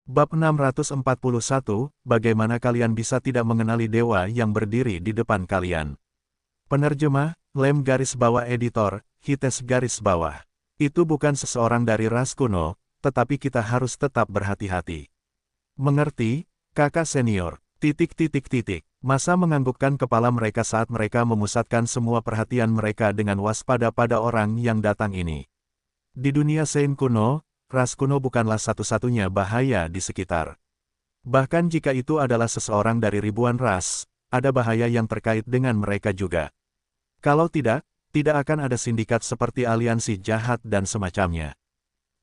Bab 641, Bagaimana kalian bisa tidak mengenali dewa yang berdiri di depan kalian? Penerjemah, Lem garis bawah editor, Hites garis bawah. Itu bukan seseorang dari ras kuno, tetapi kita harus tetap berhati-hati. Mengerti, kakak senior, Masa menganggukkan kepala mereka saat mereka memusatkan semua perhatian mereka dengan waspada pada orang yang datang ini. Di dunia Sein kuno, ras kuno bukanlah satu-satunya bahaya di sekitar. Bahkan jika itu adalah seseorang dari ribuan ras, ada bahaya yang terkait dengan mereka juga. Kalau tidak, tidak akan ada sindikat seperti aliansi jahat dan semacamnya.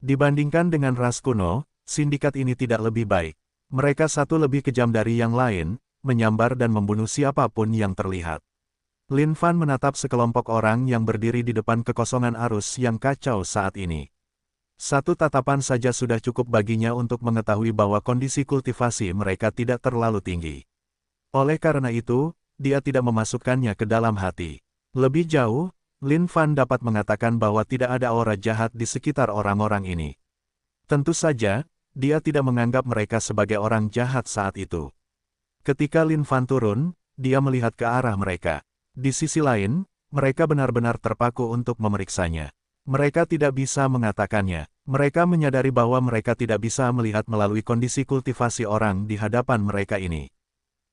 Dibandingkan dengan ras kuno, sindikat ini tidak lebih baik. Mereka satu lebih kejam dari yang lain, menyambar dan membunuh siapapun yang terlihat. Lin Fan menatap sekelompok orang yang berdiri di depan kekosongan arus yang kacau saat ini. Satu tatapan saja sudah cukup baginya untuk mengetahui bahwa kondisi kultivasi mereka tidak terlalu tinggi. Oleh karena itu, dia tidak memasukkannya ke dalam hati. Lebih jauh, Lin Fan dapat mengatakan bahwa tidak ada aura jahat di sekitar orang-orang ini. Tentu saja, dia tidak menganggap mereka sebagai orang jahat saat itu. Ketika Lin Fan turun, dia melihat ke arah mereka. Di sisi lain, mereka benar-benar terpaku untuk memeriksanya. Mereka tidak bisa mengatakannya. Mereka menyadari bahwa mereka tidak bisa melihat melalui kondisi kultivasi orang di hadapan mereka ini.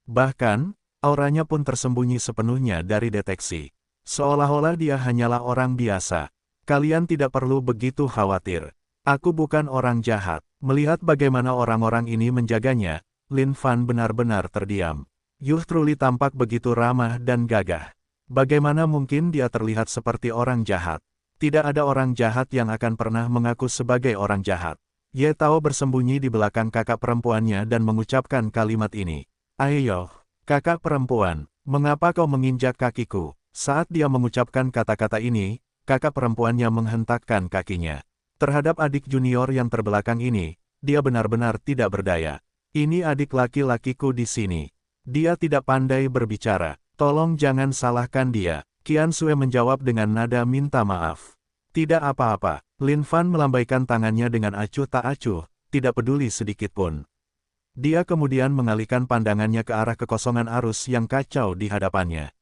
Bahkan, auranya pun tersembunyi sepenuhnya dari deteksi. Seolah-olah dia hanyalah orang biasa. Kalian tidak perlu begitu khawatir. Aku bukan orang jahat. Melihat bagaimana orang-orang ini menjaganya, Lin Fan benar-benar terdiam. Yuh Truli tampak begitu ramah dan gagah. Bagaimana mungkin dia terlihat seperti orang jahat? Tidak ada orang jahat yang akan pernah mengaku sebagai orang jahat. Ye Tao bersembunyi di belakang kakak perempuannya dan mengucapkan kalimat ini. Ayo, kakak perempuan, mengapa kau menginjak kakiku? Saat dia mengucapkan kata-kata ini, kakak perempuannya menghentakkan kakinya. Terhadap adik junior yang terbelakang ini, dia benar-benar tidak berdaya. Ini adik laki-lakiku di sini. Dia tidak pandai berbicara. Tolong jangan salahkan dia. Qian Xue menjawab dengan nada minta maaf. Tidak apa-apa. Lin Fan melambaikan tangannya dengan acuh tak acuh, tidak peduli sedikitpun. Dia kemudian mengalihkan pandangannya ke arah kekosongan arus yang kacau di hadapannya.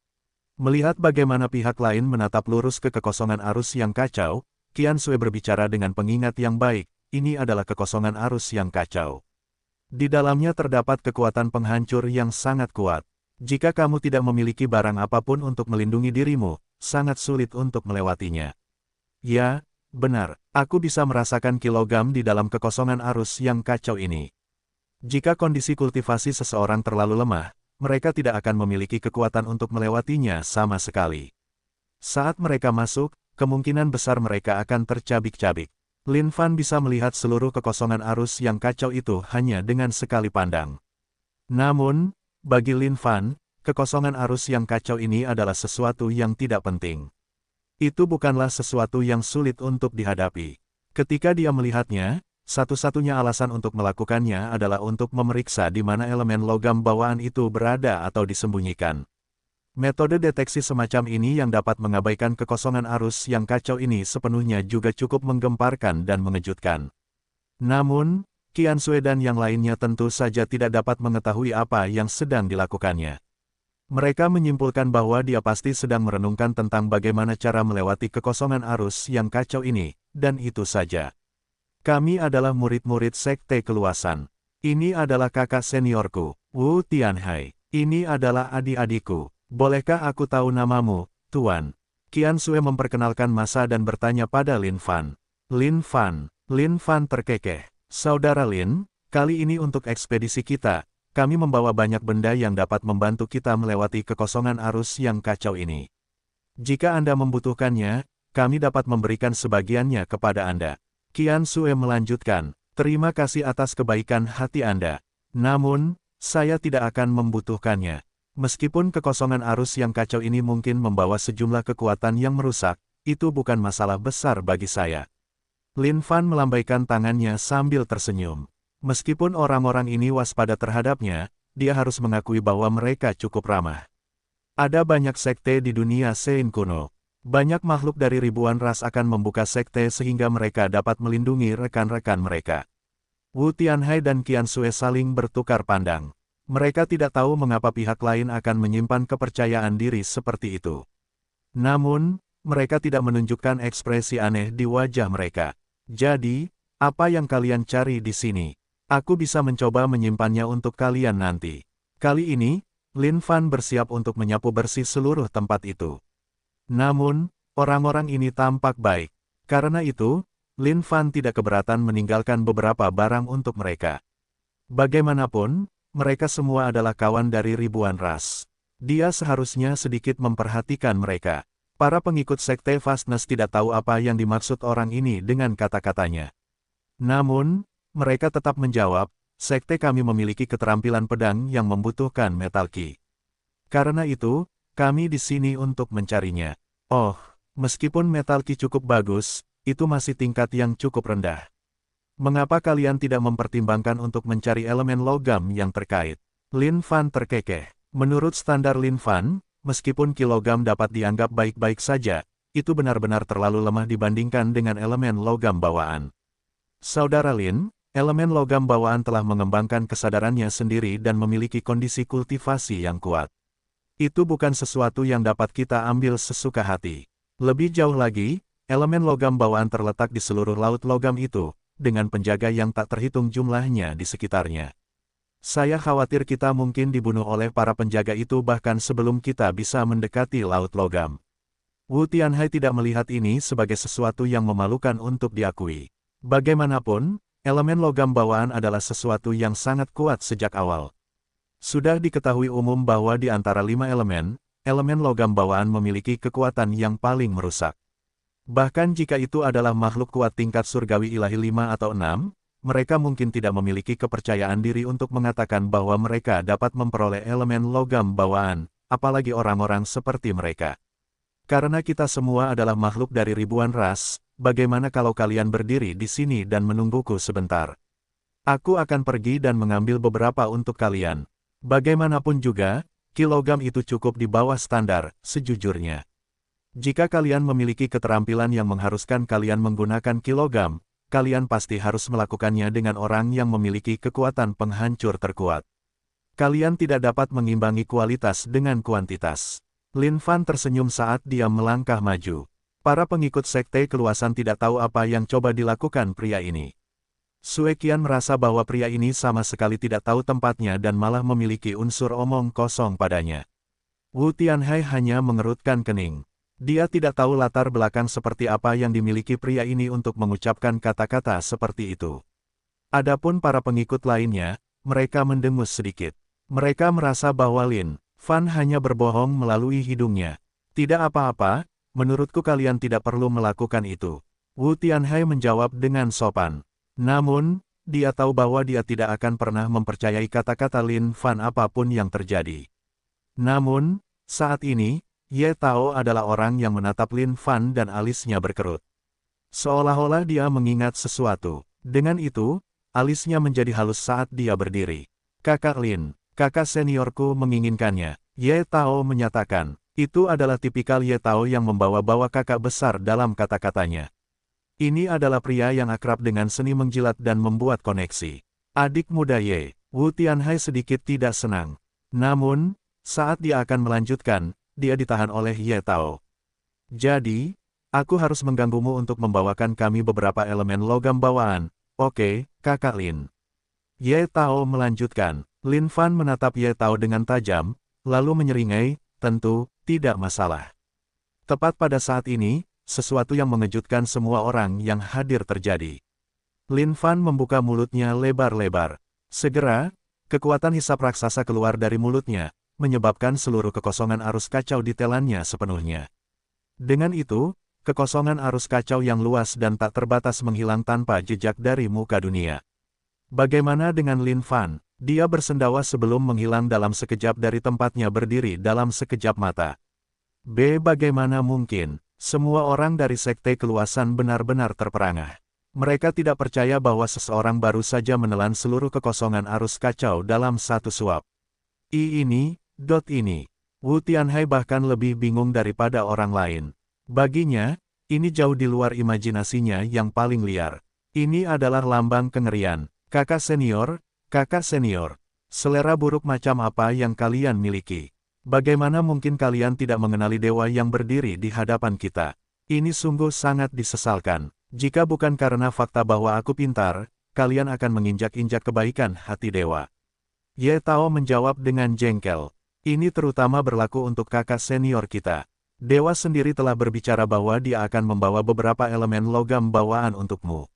Melihat bagaimana pihak lain menatap lurus ke kekosongan arus yang kacau, Qian Xue berbicara dengan pengingat yang baik, ini adalah kekosongan arus yang kacau. Di dalamnya terdapat kekuatan penghancur yang sangat kuat. Jika kamu tidak memiliki barang apapun untuk melindungi dirimu, sangat sulit untuk melewatinya. Ya, benar, aku bisa merasakan kilogam di dalam kekosongan arus yang kacau ini. Jika kondisi kultivasi seseorang terlalu lemah, mereka tidak akan memiliki kekuatan untuk melewatinya sama sekali. Saat mereka masuk, kemungkinan besar mereka akan tercabik-cabik. Lin Fan bisa melihat seluruh kekosongan arus yang kacau itu hanya dengan sekali pandang. Namun, bagi Lin Fan, kekosongan arus yang kacau ini adalah sesuatu yang tidak penting. Itu bukanlah sesuatu yang sulit untuk dihadapi. Ketika dia melihatnya, satu-satunya alasan untuk melakukannya adalah untuk memeriksa di mana elemen logam bawaan itu berada atau disembunyikan. Metode deteksi semacam ini yang dapat mengabaikan kekosongan arus yang kacau ini sepenuhnya juga cukup menggemparkan dan mengejutkan. Namun, Qian Xue dan yang lainnya tentu saja tidak dapat mengetahui apa yang sedang dilakukannya. Mereka menyimpulkan bahwa dia pasti sedang merenungkan tentang bagaimana cara melewati kekosongan arus yang kacau ini, dan itu saja. Kami adalah murid-murid Sekte Keluasan. Ini adalah kakak seniorku, Wu Tianhai. Ini adalah adik-adikku. Bolehkah aku tahu namamu, Tuan? Qian Xue memperkenalkan masa dan bertanya pada Lin Fan. Lin Fan terkekeh. Saudara Lin, kali ini untuk ekspedisi kita, kami membawa banyak benda yang dapat membantu kita melewati kekosongan arus yang kacau ini. Jika Anda membutuhkannya, kami dapat memberikan sebagiannya kepada Anda. Qian Xue melanjutkan, terima kasih atas kebaikan hati Anda. Namun, saya tidak akan membutuhkannya. Meskipun kekosongan arus yang kacau ini mungkin membawa sejumlah kekuatan yang merusak, itu bukan masalah besar bagi saya. Lin Fan melambaikan tangannya sambil tersenyum. Meskipun orang-orang ini waspada terhadapnya, dia harus mengakui bahwa mereka cukup ramah. Ada banyak sekte di dunia Sein kuno. Banyak makhluk dari ribuan ras akan membuka sekte sehingga mereka dapat melindungi rekan-rekan mereka. Wu Tianhai dan Qian Sui saling bertukar pandang. Mereka tidak tahu mengapa pihak lain akan menyimpan kepercayaan diri seperti itu. Namun, mereka tidak menunjukkan ekspresi aneh di wajah mereka. Jadi, apa yang kalian cari di sini? Aku bisa mencoba menyimpannya untuk kalian nanti. Kali ini, Lin Fan bersiap untuk menyapu bersih seluruh tempat itu. Namun, orang-orang ini tampak baik. Karena itu, Lin Fan tidak keberatan meninggalkan beberapa barang untuk mereka. Bagaimanapun, mereka semua adalah kawan dari ribuan ras. Dia seharusnya sedikit memperhatikan mereka. Para pengikut Sekte Fastness tidak tahu apa yang dimaksud orang ini dengan kata-katanya. Namun, mereka tetap menjawab, sekte kami memiliki keterampilan pedang yang membutuhkan metal ki. Karena itu, kami di sini untuk mencarinya. Oh, meskipun metal ki cukup bagus, itu masih tingkat yang cukup rendah. Mengapa kalian tidak mempertimbangkan untuk mencari elemen logam yang terkait? Lin Fan terkekeh. Menurut standar Lin Fan, meskipun kilogam dapat dianggap baik-baik saja, itu benar-benar terlalu lemah dibandingkan dengan elemen logam bawaan. Saudara Lin, elemen logam bawaan telah mengembangkan kesadarannya sendiri dan memiliki kondisi kultivasi yang kuat. Itu bukan sesuatu yang dapat kita ambil sesuka hati. Lebih jauh lagi, elemen logam bawaan terletak di seluruh laut logam itu, dengan penjaga yang tak terhitung jumlahnya di sekitarnya. Saya khawatir kita mungkin dibunuh oleh para penjaga itu bahkan sebelum kita bisa mendekati laut logam. Wu Tianhai tidak melihat ini sebagai sesuatu yang memalukan untuk diakui. Bagaimanapun, elemen logam bawaan adalah sesuatu yang sangat kuat sejak awal. Sudah diketahui umum bahwa di antara 5 elemen logam bawaan memiliki kekuatan yang paling merusak. Bahkan jika itu adalah makhluk kuat tingkat surgawi ilahi 5 atau 6, mereka mungkin tidak memiliki kepercayaan diri untuk mengatakan bahwa mereka dapat memperoleh elemen logam bawaan, apalagi orang-orang seperti mereka. Karena kita semua adalah makhluk dari ribuan ras, bagaimana kalau kalian berdiri di sini dan menungguku sebentar? Aku akan pergi dan mengambil beberapa untuk kalian. Bagaimanapun juga, kilogam itu cukup di bawah standar, sejujurnya. Jika kalian memiliki keterampilan yang mengharuskan kalian menggunakan kilogam, kalian pasti harus melakukannya dengan orang yang memiliki kekuatan penghancur terkuat. Kalian tidak dapat mengimbangi kualitas dengan kuantitas. Lin Fan tersenyum saat dia melangkah maju. Para pengikut sekte keluasan tidak tahu apa yang coba dilakukan pria ini. Sui Qian merasa bahwa pria ini sama sekali tidak tahu tempatnya dan malah memiliki unsur omong kosong padanya. Wu Tianhai hanya mengerutkan kening. Dia tidak tahu latar belakang seperti apa yang dimiliki pria ini untuk mengucapkan kata-kata seperti itu. Adapun para pengikut lainnya, mereka mendengus sedikit. Mereka merasa bahwa Lin Fan hanya berbohong melalui hidungnya. Tidak apa-apa, menurutku kalian tidak perlu melakukan itu. Wu Tianhai menjawab dengan sopan. Namun, dia tahu bahwa dia tidak akan pernah mempercayai kata-kata Lin Fan apapun yang terjadi. Namun, saat ini, Ye Tao adalah orang yang menatap Lin Fan dan alisnya berkerut. Seolah-olah dia mengingat sesuatu. Dengan itu, alisnya menjadi halus saat dia berdiri. Kakak Lin, kakak seniorku menginginkannya, Ye Tao menyatakan. Itu adalah tipikal Ye Tao yang membawa-bawa kakak besar dalam kata-katanya. Ini adalah pria yang akrab dengan seni menjilat dan membuat koneksi. Adik muda Ye, Wu Tianhai sedikit tidak senang. Namun, saat dia akan melanjutkan, dia ditahan oleh Ye Tao. Jadi, aku harus mengganggumu untuk membawakan kami beberapa elemen logam bawaan. Oke, kakak Lin. Ye Tao melanjutkan. Lin Fan menatap Ye Tao dengan tajam, lalu menyeringai, tentu, tidak masalah. Tepat pada saat ini, sesuatu yang mengejutkan semua orang yang hadir terjadi. Lin Fan membuka mulutnya lebar-lebar. Segera, kekuatan hisap raksasa keluar dari mulutnya, menyebabkan seluruh kekosongan arus kacau di telannya sepenuhnya. Dengan itu, kekosongan arus kacau yang luas dan tak terbatas menghilang tanpa jejak dari muka dunia. Bagaimana dengan Lin Fan? Dia bersendawa sebelum menghilang dalam sekejap dari tempatnya berdiri dalam sekejap mata. Bagaimana mungkin? Semua orang dari sekte keluasan benar-benar terperangah. Mereka tidak percaya bahwa seseorang baru saja menelan seluruh kekosongan arus kacau dalam satu suap. Ini. Wu Tianhai bahkan lebih bingung daripada orang lain. Baginya, ini jauh di luar imajinasinya yang paling liar. Ini adalah lambang kengerian. Kakak senior, selera buruk macam apa yang kalian miliki? Bagaimana mungkin kalian tidak mengenali dewa yang berdiri di hadapan kita? Ini sungguh sangat disesalkan. Jika bukan karena fakta bahwa aku pintar, kalian akan menginjak-injak kebaikan hati dewa. Ye Tao menjawab dengan jengkel. Ini terutama berlaku untuk kakak senior kita. Dewa sendiri telah berbicara bahwa dia akan membawa beberapa elemen logam bawaan untukmu.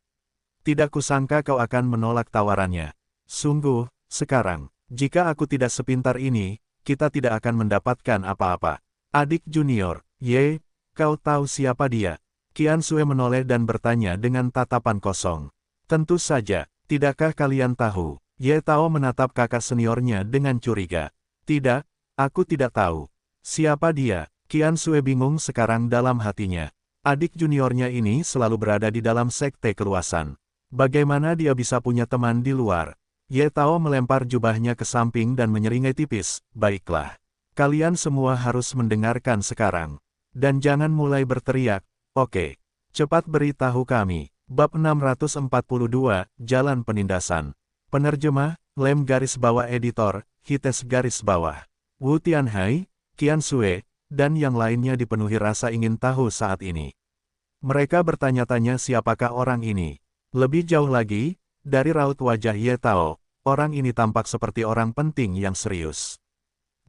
Tidak kusangka kau akan menolak tawarannya. Sungguh, sekarang, jika aku tidak sepintar ini, kita tidak akan mendapatkan apa-apa. Adik junior, Ye, kau tahu siapa dia? Qian Sui menoleh dan bertanya dengan tatapan kosong. Tentu saja, tidakkah kalian tahu? Ye Tao menatap kakak seniornya dengan curiga. Tidak, aku tidak tahu. Siapa dia? Qian Sui bingung sekarang dalam hatinya. Adik juniornya ini selalu berada di dalam sekte keluasan. Bagaimana dia bisa punya teman di luar? Ye Tao melempar jubahnya ke samping dan menyeringai tipis. Baiklah. Kalian semua harus mendengarkan sekarang. Dan jangan mulai berteriak. Oke. Cepat beritahu kami. Bab 642, Jalan Penindasan. Penerjemah, Lem garis bawah editor, Hites garis bawah. Wu Tianhai, Qian Sui, dan yang lainnya dipenuhi rasa ingin tahu saat ini. Mereka bertanya-tanya siapakah orang ini. Lebih jauh lagi, dari raut wajah Ye Tao, orang ini tampak seperti orang penting yang serius.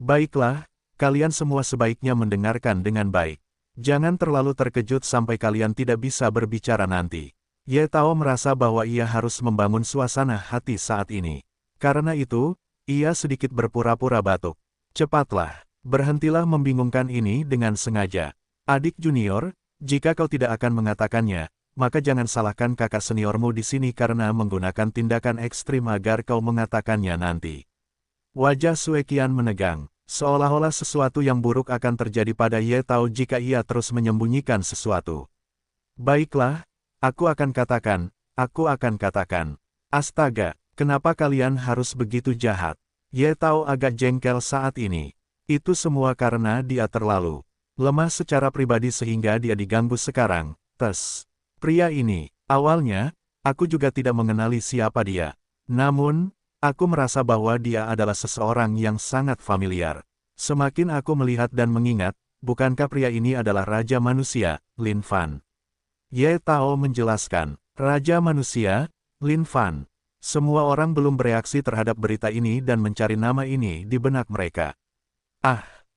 Baiklah, kalian semua sebaiknya mendengarkan dengan baik. Jangan terlalu terkejut sampai kalian tidak bisa berbicara nanti. Ye Tao merasa bahwa ia harus membangun suasana hati saat ini. Karena itu, ia sedikit berpura-pura batuk. Cepatlah, berhentilah membingungkan ini dengan sengaja. Adik junior, jika kau tidak akan mengatakannya, maka jangan salahkan kakak seniormu di sini karena menggunakan tindakan ekstrim agar kau mengatakannya nanti. Wajah Sui Qian menegang, seolah-olah sesuatu yang buruk akan terjadi pada Ye Tao jika ia terus menyembunyikan sesuatu. Baiklah, aku akan katakan. Astaga, kenapa kalian harus begitu jahat? Ye Tao agak jengkel saat ini. Itu semua karena dia terlalu lemah secara pribadi sehingga dia diganggu sekarang. Pria ini, awalnya, aku juga tidak mengenali siapa dia. Namun, aku merasa bahwa dia adalah seseorang yang sangat familiar. Semakin aku melihat dan mengingat, bukankah pria ini adalah Raja Manusia, Lin Fan? Ye Tao menjelaskan, Raja Manusia, Lin Fan. Semua orang belum bereaksi terhadap berita ini dan mencari nama ini di benak mereka.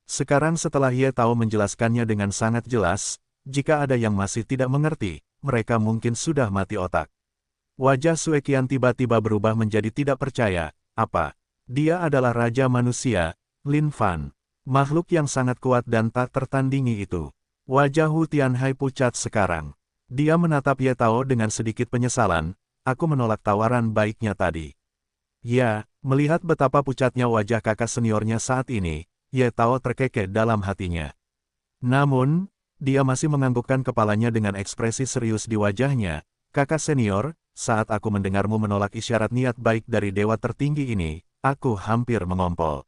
Sekarang setelah Ye Tao menjelaskannya dengan sangat jelas, jika ada yang masih tidak mengerti, mereka mungkin sudah mati otak. Wajah Sui Qian tiba-tiba berubah menjadi tidak percaya. Apa? Dia adalah Raja Manusia, Lin Fan. Makhluk yang sangat kuat dan tak tertandingi itu. Wajah Wu Tianhai pucat sekarang. Dia menatap Ye Tao dengan sedikit penyesalan. Aku menolak tawaran baiknya tadi. Ya, melihat betapa pucatnya wajah kakak seniornya saat ini, Ye Tao terkekeh dalam hatinya. Namun, dia masih menganggukkan kepalanya dengan ekspresi serius di wajahnya. Kakak senior, saat aku mendengarmu menolak isyarat niat baik dari dewa tertinggi ini, aku hampir mengompol.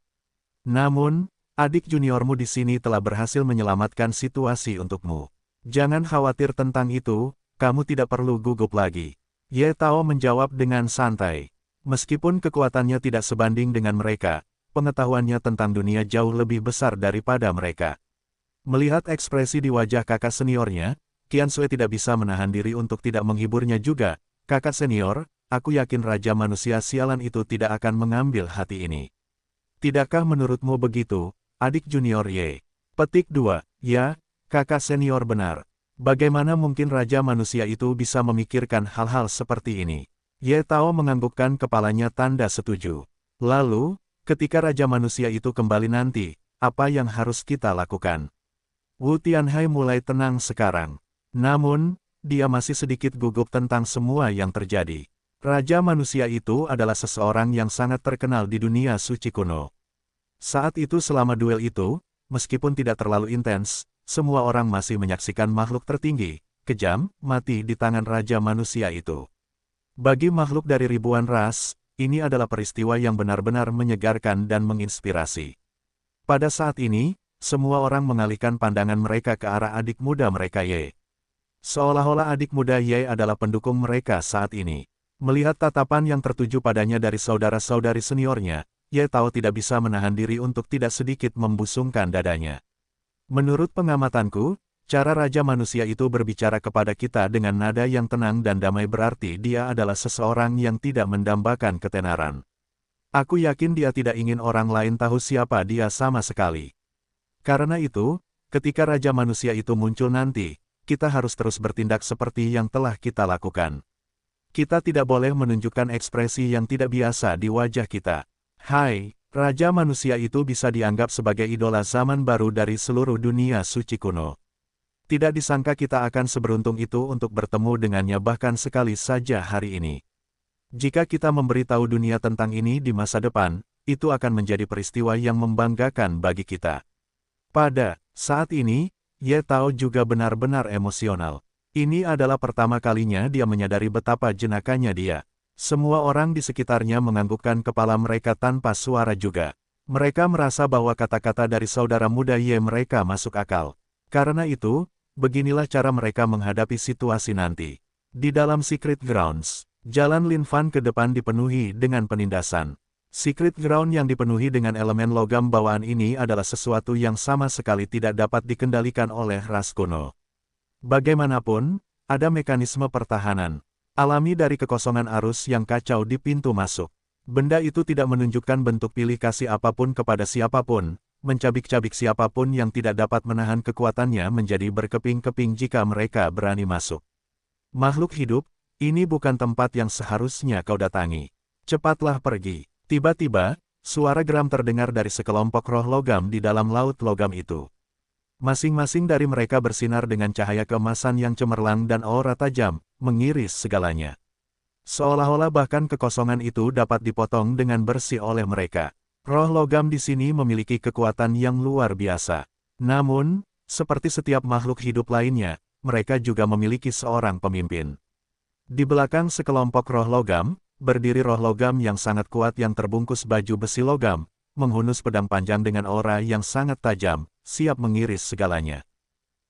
Namun, adik juniormu di sini telah berhasil menyelamatkan situasi untukmu. Jangan khawatir tentang itu, kamu tidak perlu gugup lagi. Ye Tao menjawab dengan santai. Meskipun kekuatannya tidak sebanding dengan mereka, pengetahuannya tentang dunia jauh lebih besar daripada mereka. Melihat ekspresi di wajah kakak seniornya, Qian Sui tidak bisa menahan diri untuk tidak menghiburnya juga. Kakak senior, aku yakin Raja Manusia sialan itu tidak akan mengambil hati ini. Tidakkah menurutmu begitu, adik junior Ye? Petik 2. Ya, kakak senior benar. Bagaimana mungkin Raja Manusia itu bisa memikirkan hal-hal seperti ini? Ye Tao menganggukkan kepalanya tanda setuju. Lalu, ketika Raja Manusia itu kembali nanti, apa yang harus kita lakukan? Wu Tianhai mulai tenang sekarang. Namun, dia masih sedikit gugup tentang semua yang terjadi. Raja Manusia itu adalah seseorang yang sangat terkenal di dunia suci kuno. Saat itu selama duel itu, meskipun tidak terlalu intens, semua orang masih menyaksikan makhluk tertinggi, kejam, mati di tangan Raja Manusia itu. Bagi makhluk dari ribuan ras, ini adalah peristiwa yang benar-benar menyegarkan dan menginspirasi. Pada saat ini, semua orang mengalihkan pandangan mereka ke arah adik muda mereka Ye. Seolah-olah adik muda Ye adalah pendukung mereka saat ini. Melihat tatapan yang tertuju padanya dari saudara-saudari seniornya, Ye Tao tidak bisa menahan diri untuk tidak sedikit membusungkan dadanya. Menurut pengamatanku, cara Raja Manusia itu berbicara kepada kita dengan nada yang tenang dan damai berarti dia adalah seseorang yang tidak mendambakan ketenaran. Aku yakin dia tidak ingin orang lain tahu siapa dia sama sekali. Karena itu, ketika Raja Manusia itu muncul nanti, kita harus terus bertindak seperti yang telah kita lakukan. Kita tidak boleh menunjukkan ekspresi yang tidak biasa di wajah kita. Hai, Raja Manusia itu bisa dianggap sebagai idola zaman baru dari seluruh dunia suci kuno. Tidak disangka kita akan seberuntung itu untuk bertemu dengannya bahkan sekali saja hari ini. Jika kita memberitahu dunia tentang ini di masa depan, itu akan menjadi peristiwa yang membanggakan bagi kita. Pada saat ini, Ye Tao juga benar-benar emosional. Ini adalah pertama kalinya dia menyadari betapa jenakanya dia. Semua orang di sekitarnya menganggukkan kepala mereka tanpa suara juga. Mereka merasa bahwa kata-kata dari saudara muda Ye mereka masuk akal. Karena itu, beginilah cara mereka menghadapi situasi nanti. Di dalam Secret Grounds, jalan Lin Fan ke depan dipenuhi dengan penindasan. Secret Ground yang dipenuhi dengan elemen logam bawaan ini adalah sesuatu yang sama sekali tidak dapat dikendalikan oleh ras kuno. Bagaimanapun, ada mekanisme pertahanan alami dari kekosongan arus yang kacau di pintu masuk. Benda itu tidak menunjukkan bentuk pilih kasih apapun kepada siapapun, mencabik-cabik siapapun yang tidak dapat menahan kekuatannya menjadi berkeping-keping jika mereka berani masuk. Makhluk hidup, ini bukan tempat yang seharusnya kau datangi. Cepatlah pergi. Tiba-tiba, suara geram terdengar dari sekelompok roh logam di dalam laut logam itu. Masing-masing dari mereka bersinar dengan cahaya keemasan yang cemerlang dan aura tajam, mengiris segalanya. Seolah-olah bahkan kekosongan itu dapat dipotong dengan bersih oleh mereka. Roh logam di sini memiliki kekuatan yang luar biasa. Namun, seperti setiap makhluk hidup lainnya, mereka juga memiliki seorang pemimpin. Di belakang sekelompok roh logam, berdiri roh logam yang sangat kuat yang terbungkus baju besi logam, menghunus pedang panjang dengan aura yang sangat tajam, siap mengiris segalanya.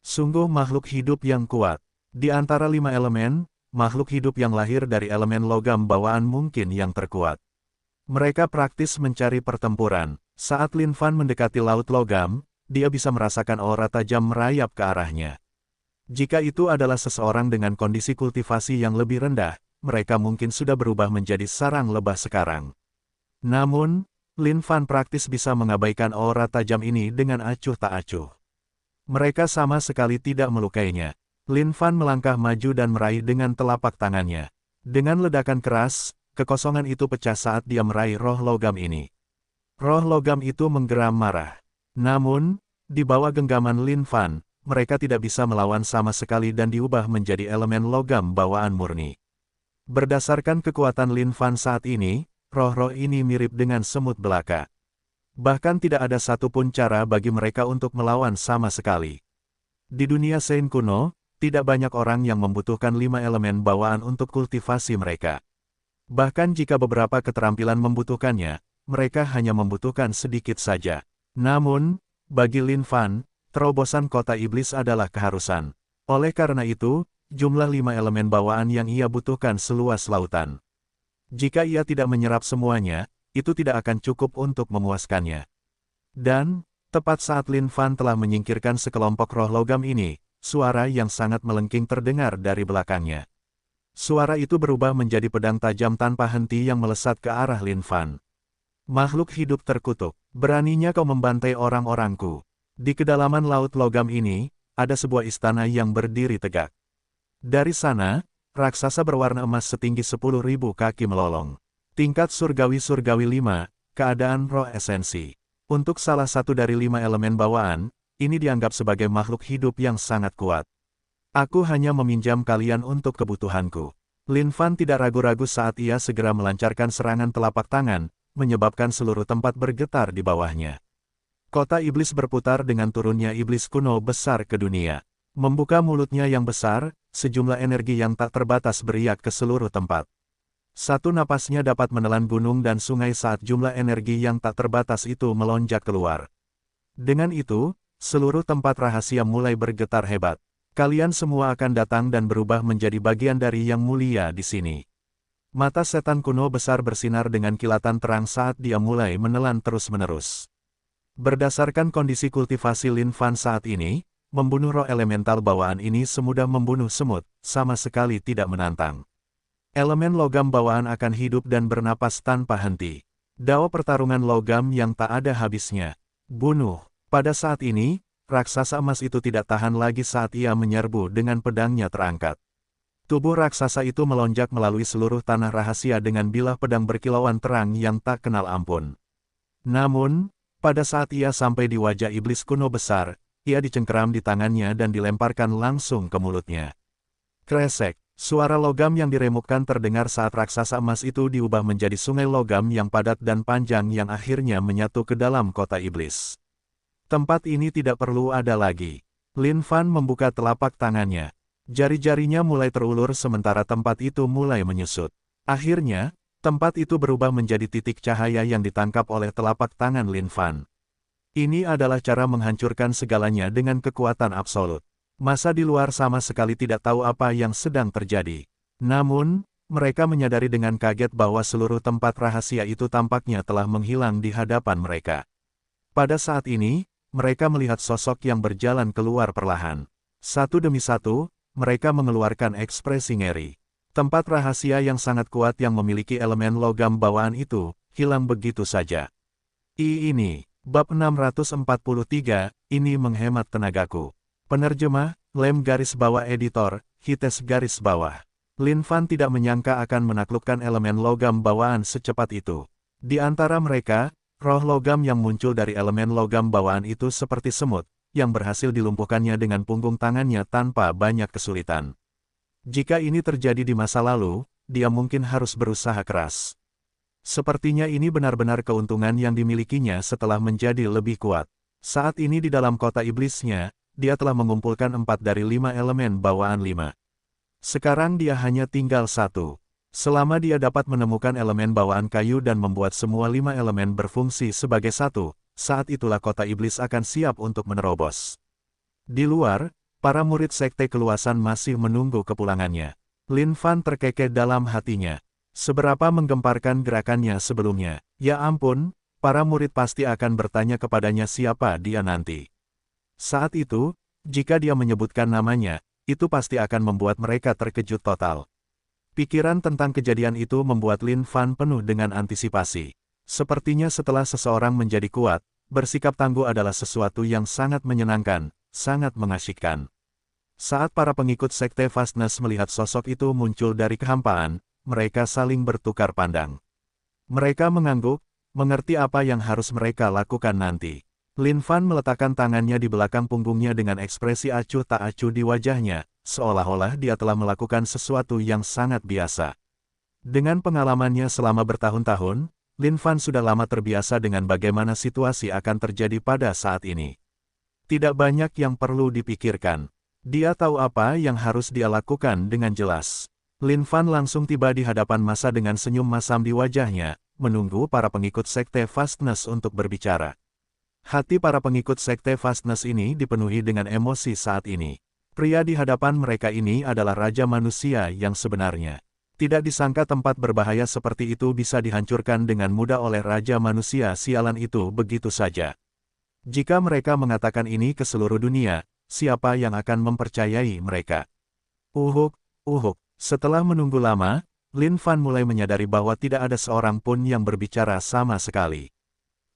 Sungguh makhluk hidup yang kuat. Di antara 5 elemen, makhluk hidup yang lahir dari elemen logam bawaan mungkin yang terkuat. Mereka praktis mencari pertempuran. Saat Lin Fan mendekati laut logam, dia bisa merasakan aura tajam merayap ke arahnya. Jika itu adalah seseorang dengan kondisi kultivasi yang lebih rendah, mereka mungkin sudah berubah menjadi sarang lebah sekarang. Namun, Lin Fan praktis bisa mengabaikan aura tajam ini dengan acuh tak acuh. Mereka sama sekali tidak melukainya. Lin Fan melangkah maju dan meraih dengan telapak tangannya. Dengan ledakan keras, kekosongan itu pecah saat dia meraih roh logam ini. Roh logam itu menggeram marah. Namun, di bawah genggaman Lin Fan, mereka tidak bisa melawan sama sekali dan diubah menjadi elemen logam bawaan murni. Berdasarkan kekuatan Lin Fan saat ini, roh-roh ini mirip dengan semut belaka. Bahkan tidak ada satupun cara bagi mereka untuk melawan sama sekali. Di dunia Sein kuno, tidak banyak orang yang membutuhkan 5 elemen bawaan untuk kultivasi mereka. Bahkan jika beberapa keterampilan membutuhkannya, mereka hanya membutuhkan sedikit saja. Namun, bagi Lin Fan, terobosan kota iblis adalah keharusan. Oleh karena itu, jumlah 5 elemen bawaan yang ia butuhkan seluas lautan. Jika ia tidak menyerap semuanya, itu tidak akan cukup untuk memuaskannya. Dan, tepat saat Lin Fan telah menyingkirkan sekelompok roh logam ini, suara yang sangat melengking terdengar dari belakangnya. Suara itu berubah menjadi pedang tajam tanpa henti yang melesat ke arah Lin Fan. Makhluk hidup terkutuk, beraninya kau membantai orang-orangku. Di kedalaman laut logam ini, ada sebuah istana yang berdiri tegak. Dari sana, raksasa berwarna emas setinggi 10.000 kaki melolong. Tingkat surgawi-surgawi 5, keadaan roh esensi. Untuk salah satu dari 5 elemen bawaan, ini dianggap sebagai makhluk hidup yang sangat kuat. Aku hanya meminjam kalian untuk kebutuhanku. Lin Fan tidak ragu-ragu saat ia segera melancarkan serangan telapak tangan, menyebabkan seluruh tempat bergetar di bawahnya. Kota iblis berputar dengan turunnya iblis kuno besar ke dunia. Membuka mulutnya yang besar, sejumlah energi yang tak terbatas beriak ke seluruh tempat. Satu napasnya dapat menelan gunung dan sungai saat jumlah energi yang tak terbatas itu melonjak keluar. Dengan itu, seluruh tempat rahasia mulai bergetar hebat. Kalian semua akan datang dan berubah menjadi bagian dari yang mulia di sini. Mata setan kuno besar bersinar dengan kilatan terang saat dia mulai menelan terus-menerus. Berdasarkan kondisi kultivasi Lin Fan saat ini, membunuh roh elemental bawaan ini semudah membunuh semut, sama sekali tidak menantang. Elemen logam bawaan akan hidup dan bernapas tanpa henti. Dao pertarungan logam yang tak ada habisnya. Bunuh. Pada saat ini, raksasa emas itu tidak tahan lagi saat ia menyerbu dengan pedangnya terangkat. Tubuh raksasa itu melonjak melalui seluruh tanah rahasia dengan bilah pedang berkilauan terang yang tak kenal ampun. Namun, pada saat ia sampai di wajah iblis kuno besar, ia dicengkeram di tangannya dan dilemparkan langsung ke mulutnya. Kresek, suara logam yang diremukkan terdengar saat raksasa emas itu diubah menjadi sungai logam yang padat dan panjang yang akhirnya menyatu ke dalam kota iblis. Tempat ini tidak perlu ada lagi. Lin Fan membuka telapak tangannya. Jari-jarinya mulai terulur sementara tempat itu mulai menyusut. Akhirnya, tempat itu berubah menjadi titik cahaya yang ditangkap oleh telapak tangan Lin Fan. Ini adalah cara menghancurkan segalanya dengan kekuatan absolut. Masa di luar sama sekali tidak tahu apa yang sedang terjadi. Namun, mereka menyadari dengan kaget bahwa seluruh tempat rahasia itu tampaknya telah menghilang di hadapan mereka. Pada saat ini, mereka melihat sosok yang berjalan keluar perlahan. Satu demi satu, mereka mengeluarkan ekspresi ngeri. Tempat rahasia yang sangat kuat yang memiliki elemen logam bawaan itu, hilang begitu saja. Ini, bab 643, ini menghemat tenagaku. Penerjemah, Lem garis bawah editor, Hites garis bawah. Lin Fan tidak menyangka akan menaklukkan elemen logam bawaan secepat itu. Di antara mereka, roh logam yang muncul dari elemen logam bawaan itu seperti semut, yang berhasil dilumpuhkannya dengan punggung tangannya tanpa banyak kesulitan. Jika ini terjadi di masa lalu, dia mungkin harus berusaha keras. Sepertinya ini benar-benar keuntungan yang dimilikinya setelah menjadi lebih kuat. Saat ini di dalam kota iblisnya, dia telah mengumpulkan 4 dari 5 elemen bawaan 5. Sekarang dia hanya tinggal 1. Selama dia dapat menemukan elemen bawaan kayu dan membuat semua 5 elemen berfungsi sebagai satu, saat itulah kota iblis akan siap untuk menerobos. Di luar, para murid sekte keluasan masih menunggu kepulangannya. Lin Fan terkekeh dalam hatinya. Seberapa menggemparkan gerakannya sebelumnya. Ya ampun, para murid pasti akan bertanya kepadanya siapa dia nanti. Saat itu, jika dia menyebutkan namanya, itu pasti akan membuat mereka terkejut total. Pikiran tentang kejadian itu membuat Lin Fan penuh dengan antisipasi. Sepertinya setelah seseorang menjadi kuat, bersikap tangguh adalah sesuatu yang sangat menyenangkan, sangat mengasyikkan. Saat para pengikut sekte Fastness melihat sosok itu muncul dari kehampaan, mereka saling bertukar pandang. Mereka mengangguk, mengerti apa yang harus mereka lakukan nanti. Lin Fan meletakkan tangannya di belakang punggungnya dengan ekspresi acuh tak acuh di wajahnya, seolah-olah dia telah melakukan sesuatu yang sangat biasa. Dengan pengalamannya selama bertahun-tahun, Lin Fan sudah lama terbiasa dengan bagaimana situasi akan terjadi pada saat ini. Tidak banyak yang perlu dipikirkan. Dia tahu apa yang harus dia lakukan dengan jelas. Lin Fan langsung tiba di hadapan massa dengan senyum masam di wajahnya, menunggu para pengikut sekte Fastness untuk berbicara. Hati para pengikut sekte Fastness ini dipenuhi dengan emosi saat ini. Pria di hadapan mereka ini adalah Raja Manusia yang sebenarnya. Tidak disangka tempat berbahaya seperti itu bisa dihancurkan dengan mudah oleh Raja Manusia sialan itu begitu saja. Jika mereka mengatakan ini ke seluruh dunia, siapa yang akan mempercayai mereka? Uhuk. Setelah menunggu lama, Lin Fan mulai menyadari bahwa tidak ada seorang pun yang berbicara sama sekali.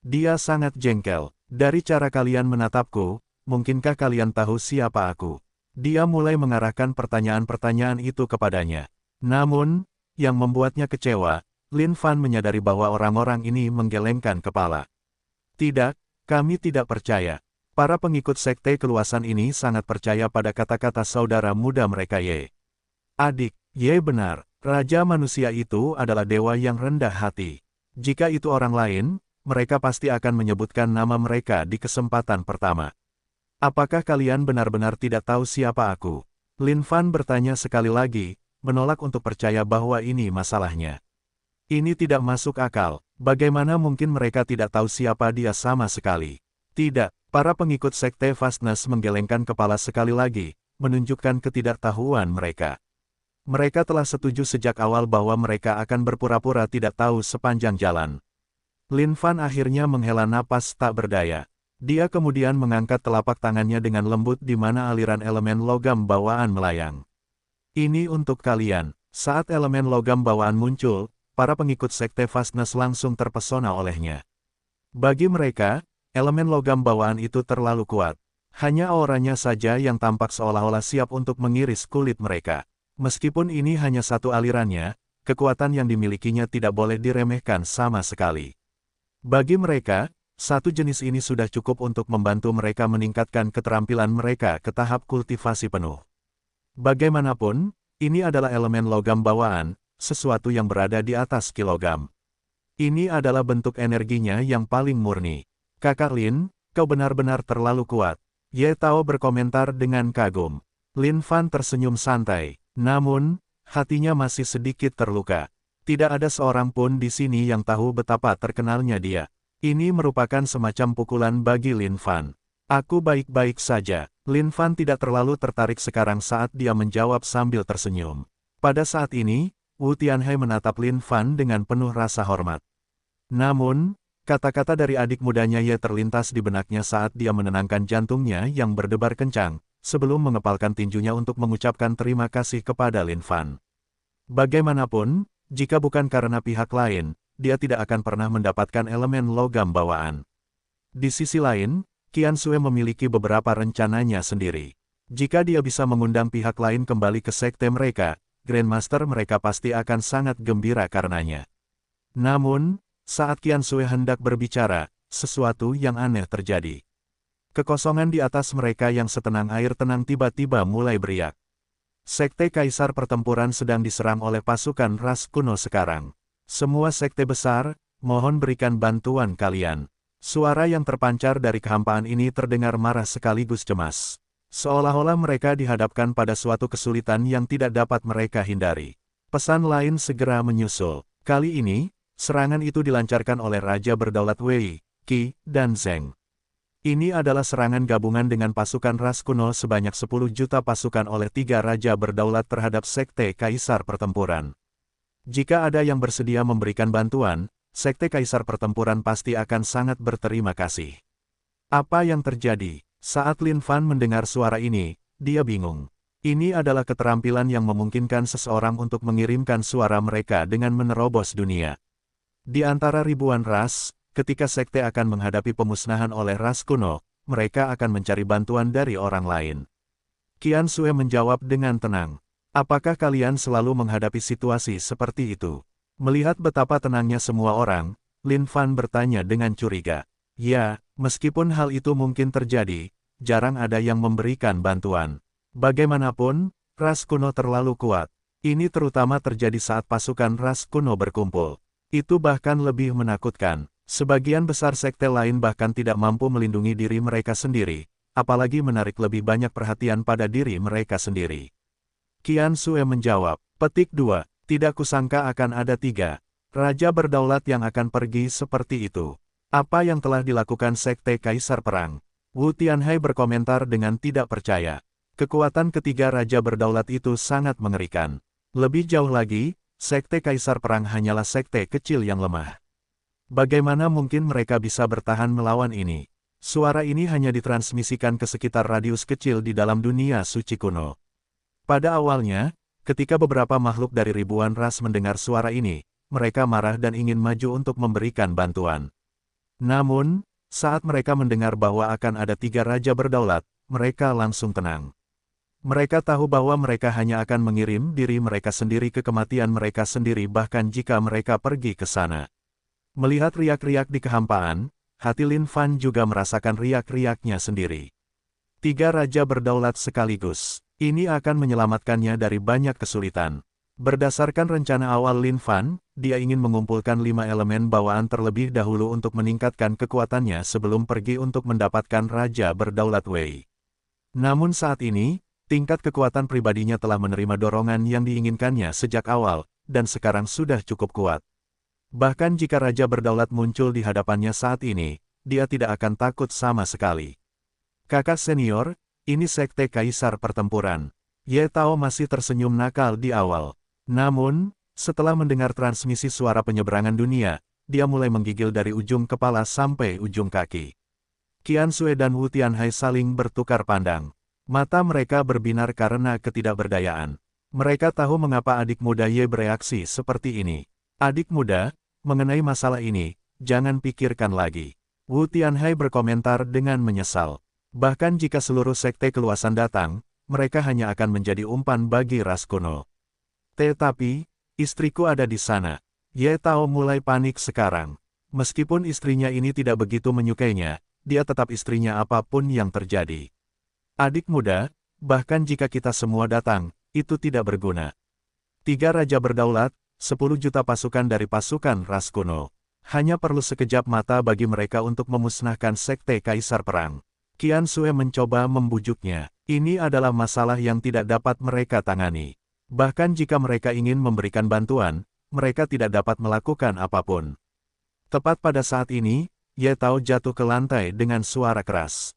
Dia sangat jengkel. Dari cara kalian menatapku, mungkinkah kalian tahu siapa aku? Dia mulai mengarahkan pertanyaan-pertanyaan itu kepadanya. Namun, yang membuatnya kecewa, Lin Fan menyadari bahwa orang-orang ini menggelengkan kepala. Tidak, kami tidak percaya. Para pengikut sekte keluasan ini sangat percaya pada kata-kata saudara muda mereka Ye. Adik, Ye benar, Raja Manusia itu adalah dewa yang rendah hati. Jika itu orang lain, mereka pasti akan menyebutkan nama mereka di kesempatan pertama. Apakah kalian benar-benar tidak tahu siapa aku? Lin Fan bertanya sekali lagi, menolak untuk percaya bahwa ini masalahnya. Ini tidak masuk akal, bagaimana mungkin mereka tidak tahu siapa dia sama sekali? Tidak, para pengikut sekte Fastness menggelengkan kepala sekali lagi, menunjukkan ketidaktahuan mereka. Mereka telah setuju sejak awal bahwa mereka akan berpura-pura tidak tahu sepanjang jalan. Lin Fan akhirnya menghela napas tak berdaya. Dia kemudian mengangkat telapak tangannya dengan lembut di mana aliran elemen logam bawaan melayang. Ini untuk kalian. Saat elemen logam bawaan muncul, para pengikut Sekte Fastness langsung terpesona olehnya. Bagi mereka, elemen logam bawaan itu terlalu kuat. Hanya auranya saja yang tampak seolah-olah siap untuk mengiris kulit mereka. Meskipun ini hanya satu alirannya, kekuatan yang dimilikinya tidak boleh diremehkan sama sekali. Bagi mereka, satu jenis ini sudah cukup untuk membantu mereka meningkatkan keterampilan mereka ke tahap kultivasi penuh. Bagaimanapun, ini adalah elemen logam bawaan, sesuatu yang berada di atas kilogam. Ini adalah bentuk energinya yang paling murni. Kakak Lin, kau benar-benar terlalu kuat. Ye Tao berkomentar dengan kagum. Lin Fan tersenyum santai, namun, hatinya masih sedikit terluka. Tidak ada seorang pun di sini yang tahu betapa terkenalnya dia. Ini merupakan semacam pukulan bagi Lin Fan. Aku baik-baik saja. Lin Fan tidak terlalu tertarik sekarang saat dia menjawab sambil tersenyum. Pada saat ini, Wu Tianhai menatap Lin Fan dengan penuh rasa hormat. Namun, kata-kata dari adik mudanya Ye terlintas di benaknya saat dia menenangkan jantungnya yang berdebar kencang, sebelum mengepalkan tinjunya untuk mengucapkan terima kasih kepada Lin Fan. Bagaimanapun, jika bukan karena pihak lain, dia tidak akan pernah mendapatkan elemen logam bawaan. Di sisi lain, Qian Xue memiliki beberapa rencananya sendiri. Jika dia bisa mengundang pihak lain kembali ke sekte mereka, Grandmaster mereka pasti akan sangat gembira karenanya. Namun, saat Qian Xue hendak berbicara, sesuatu yang aneh terjadi. Kekosongan di atas mereka yang setenang air tenang tiba-tiba mulai beriak. Sekte Kaisar Pertempuran sedang diserang oleh pasukan ras kuno sekarang. Semua sekte besar, mohon berikan bantuan kalian. Suara yang terpancar dari kehampaan ini terdengar marah sekaligus cemas. Seolah-olah mereka dihadapkan pada suatu kesulitan yang tidak dapat mereka hindari. Pesan lain segera menyusul. Kali ini, serangan itu dilancarkan oleh Raja Berdaulat Wei, Qi, dan Zheng. Ini adalah serangan gabungan dengan pasukan ras kuno sebanyak 10 juta pasukan oleh 3 Raja Berdaulat terhadap Sekte Kaisar Pertempuran. Jika ada yang bersedia memberikan bantuan, Sekte Kaisar Pertempuran pasti akan sangat berterima kasih. Apa yang terjadi? Saat Lin Fan mendengar suara ini, dia bingung. Ini adalah keterampilan yang memungkinkan seseorang untuk mengirimkan suara mereka dengan menerobos dunia. Di antara ribuan ras, ketika sekte akan menghadapi pemusnahan oleh ras kuno, mereka akan mencari bantuan dari orang lain. Qian Xue menjawab dengan tenang. Apakah kalian selalu menghadapi situasi seperti itu? Melihat betapa tenangnya semua orang, Lin Fan bertanya dengan curiga. Ya, meskipun hal itu mungkin terjadi, jarang ada yang memberikan bantuan. Bagaimanapun, ras kuno terlalu kuat. Ini terutama terjadi saat pasukan ras kuno berkumpul. Itu bahkan lebih menakutkan. Sebagian besar sekte lain bahkan tidak mampu melindungi diri mereka sendiri, apalagi menarik lebih banyak perhatian pada diri mereka sendiri. Qian Xue menjawab, petik 2. Tidak kusangka akan ada 3 Raja Berdaulat yang akan pergi seperti itu. Apa yang telah dilakukan Sekte Kaisar Perang? Wu Tianhai berkomentar dengan tidak percaya. Kekuatan ketiga Raja Berdaulat itu sangat mengerikan. Lebih jauh lagi, Sekte Kaisar Perang hanyalah sekte kecil yang lemah. Bagaimana mungkin mereka bisa bertahan melawan ini? Suara ini hanya ditransmisikan ke sekitar radius kecil di dalam dunia suci kuno. Pada awalnya, ketika beberapa makhluk dari ribuan ras mendengar suara ini, mereka marah dan ingin maju untuk memberikan bantuan. Namun, saat mereka mendengar bahwa akan ada 3 Raja Berdaulat, mereka langsung tenang. Mereka tahu bahwa mereka hanya akan mengirim diri mereka sendiri ke kematian mereka sendiri bahkan jika mereka pergi ke sana. Melihat riak-riak di kehampaan, hati Lin Fan juga merasakan riak-riaknya sendiri. 3 Raja Berdaulat sekaligus. Ini akan menyelamatkannya dari banyak kesulitan. Berdasarkan rencana awal Lin Fan, dia ingin mengumpulkan 5 elemen bawaan terlebih dahulu untuk meningkatkan kekuatannya sebelum pergi untuk mendapatkan Raja Berdaulat Wei. Namun saat ini, tingkat kekuatan pribadinya telah menerima dorongan yang diinginkannya sejak awal, dan sekarang sudah cukup kuat. Bahkan jika Raja Berdaulat muncul di hadapannya saat ini, dia tidak akan takut sama sekali. Kakak senior, ini Sekte Kaisar Pertempuran. Ye Tao masih tersenyum nakal di awal. Namun, setelah mendengar transmisi suara penyeberangan dunia, dia mulai menggigil dari ujung kepala sampai ujung kaki. Qian Sui dan Wu Tianhai saling bertukar pandang. Mata mereka berbinar karena ketidakberdayaan. Mereka tahu mengapa adik muda Ye bereaksi seperti ini. Adik muda, mengenai masalah ini, jangan pikirkan lagi. Wu Tianhai berkomentar dengan menyesal. Bahkan jika seluruh sekte keluasan datang, mereka hanya akan menjadi umpan bagi ras kuno. Tetapi, istriku ada di sana. Ye Tao mulai panik sekarang. Meskipun istrinya ini tidak begitu menyukainya, dia tetap istrinya apapun yang terjadi. Adik muda, bahkan jika kita semua datang, itu tidak berguna. 3 raja berdaulat, 10 juta pasukan dari pasukan ras kuno. Hanya perlu sekejap mata bagi mereka untuk memusnahkan sekte kaisar perang. Qian Sui mencoba membujuknya. Ini adalah masalah yang tidak dapat mereka tangani. Bahkan jika mereka ingin memberikan bantuan, mereka tidak dapat melakukan apapun. Tepat pada saat ini, Ye Tao jatuh ke lantai dengan suara keras.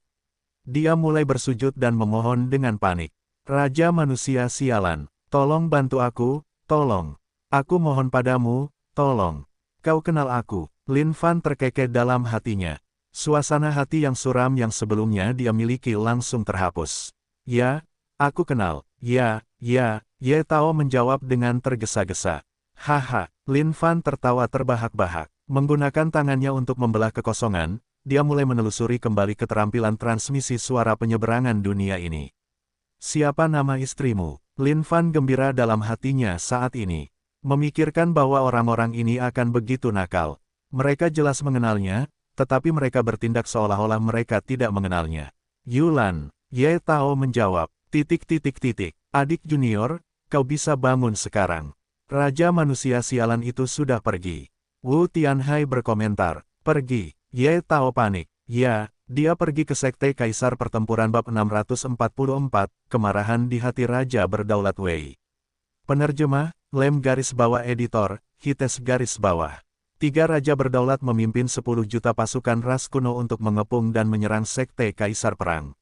Dia mulai bersujud dan memohon dengan panik. Raja manusia sialan, tolong bantu aku, tolong. Aku mohon padamu, tolong. Kau kenal aku. Lin Fan terkekeh dalam hatinya. Suasana hati yang suram yang sebelumnya dia miliki langsung terhapus. Ya, aku kenal. Ya, Ye Tao menjawab dengan tergesa-gesa. Haha, Lin Fan tertawa terbahak-bahak. Menggunakan tangannya untuk membelah kekosongan, dia mulai menelusuri kembali keterampilan transmisi suara penyeberangan dunia ini. Siapa nama istrimu? Lin Fan gembira dalam hatinya saat ini. Memikirkan bahwa orang-orang ini akan begitu nakal. Mereka jelas mengenalnya, tetapi mereka bertindak seolah-olah mereka tidak mengenalnya. Yulan, Ye Tao menjawab, ... Adik junior, kau bisa bangun sekarang. Raja manusia sialan itu sudah pergi. Wu Tianhai berkomentar, pergi. Ye Tao panik. Ya, dia pergi ke sekte kaisar pertempuran bab 644, kemarahan di hati Raja Berdaulat Wei. Penerjemah, Lem garis bawah editor, Hites garis bawah. 3 raja berdaulat memimpin 10 juta pasukan ras kuno untuk mengepung dan menyerang sekte kaisar perang.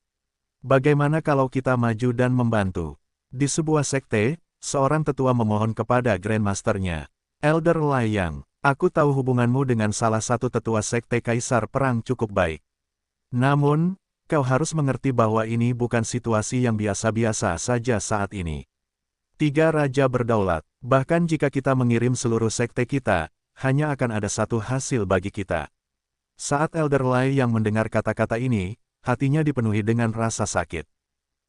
Bagaimana kalau kita maju dan membantu? Di sebuah sekte, seorang tetua memohon kepada Grandmasternya. Elder Lai Yang, aku tahu hubunganmu dengan salah satu tetua sekte kaisar perang cukup baik. Namun, kau harus mengerti bahwa ini bukan situasi yang biasa-biasa saja saat ini. 3 raja berdaulat, bahkan jika kita mengirim seluruh sekte kita, hanya akan ada satu hasil bagi kita. Saat Elder Lai yang mendengar kata-kata ini, hatinya dipenuhi dengan rasa sakit.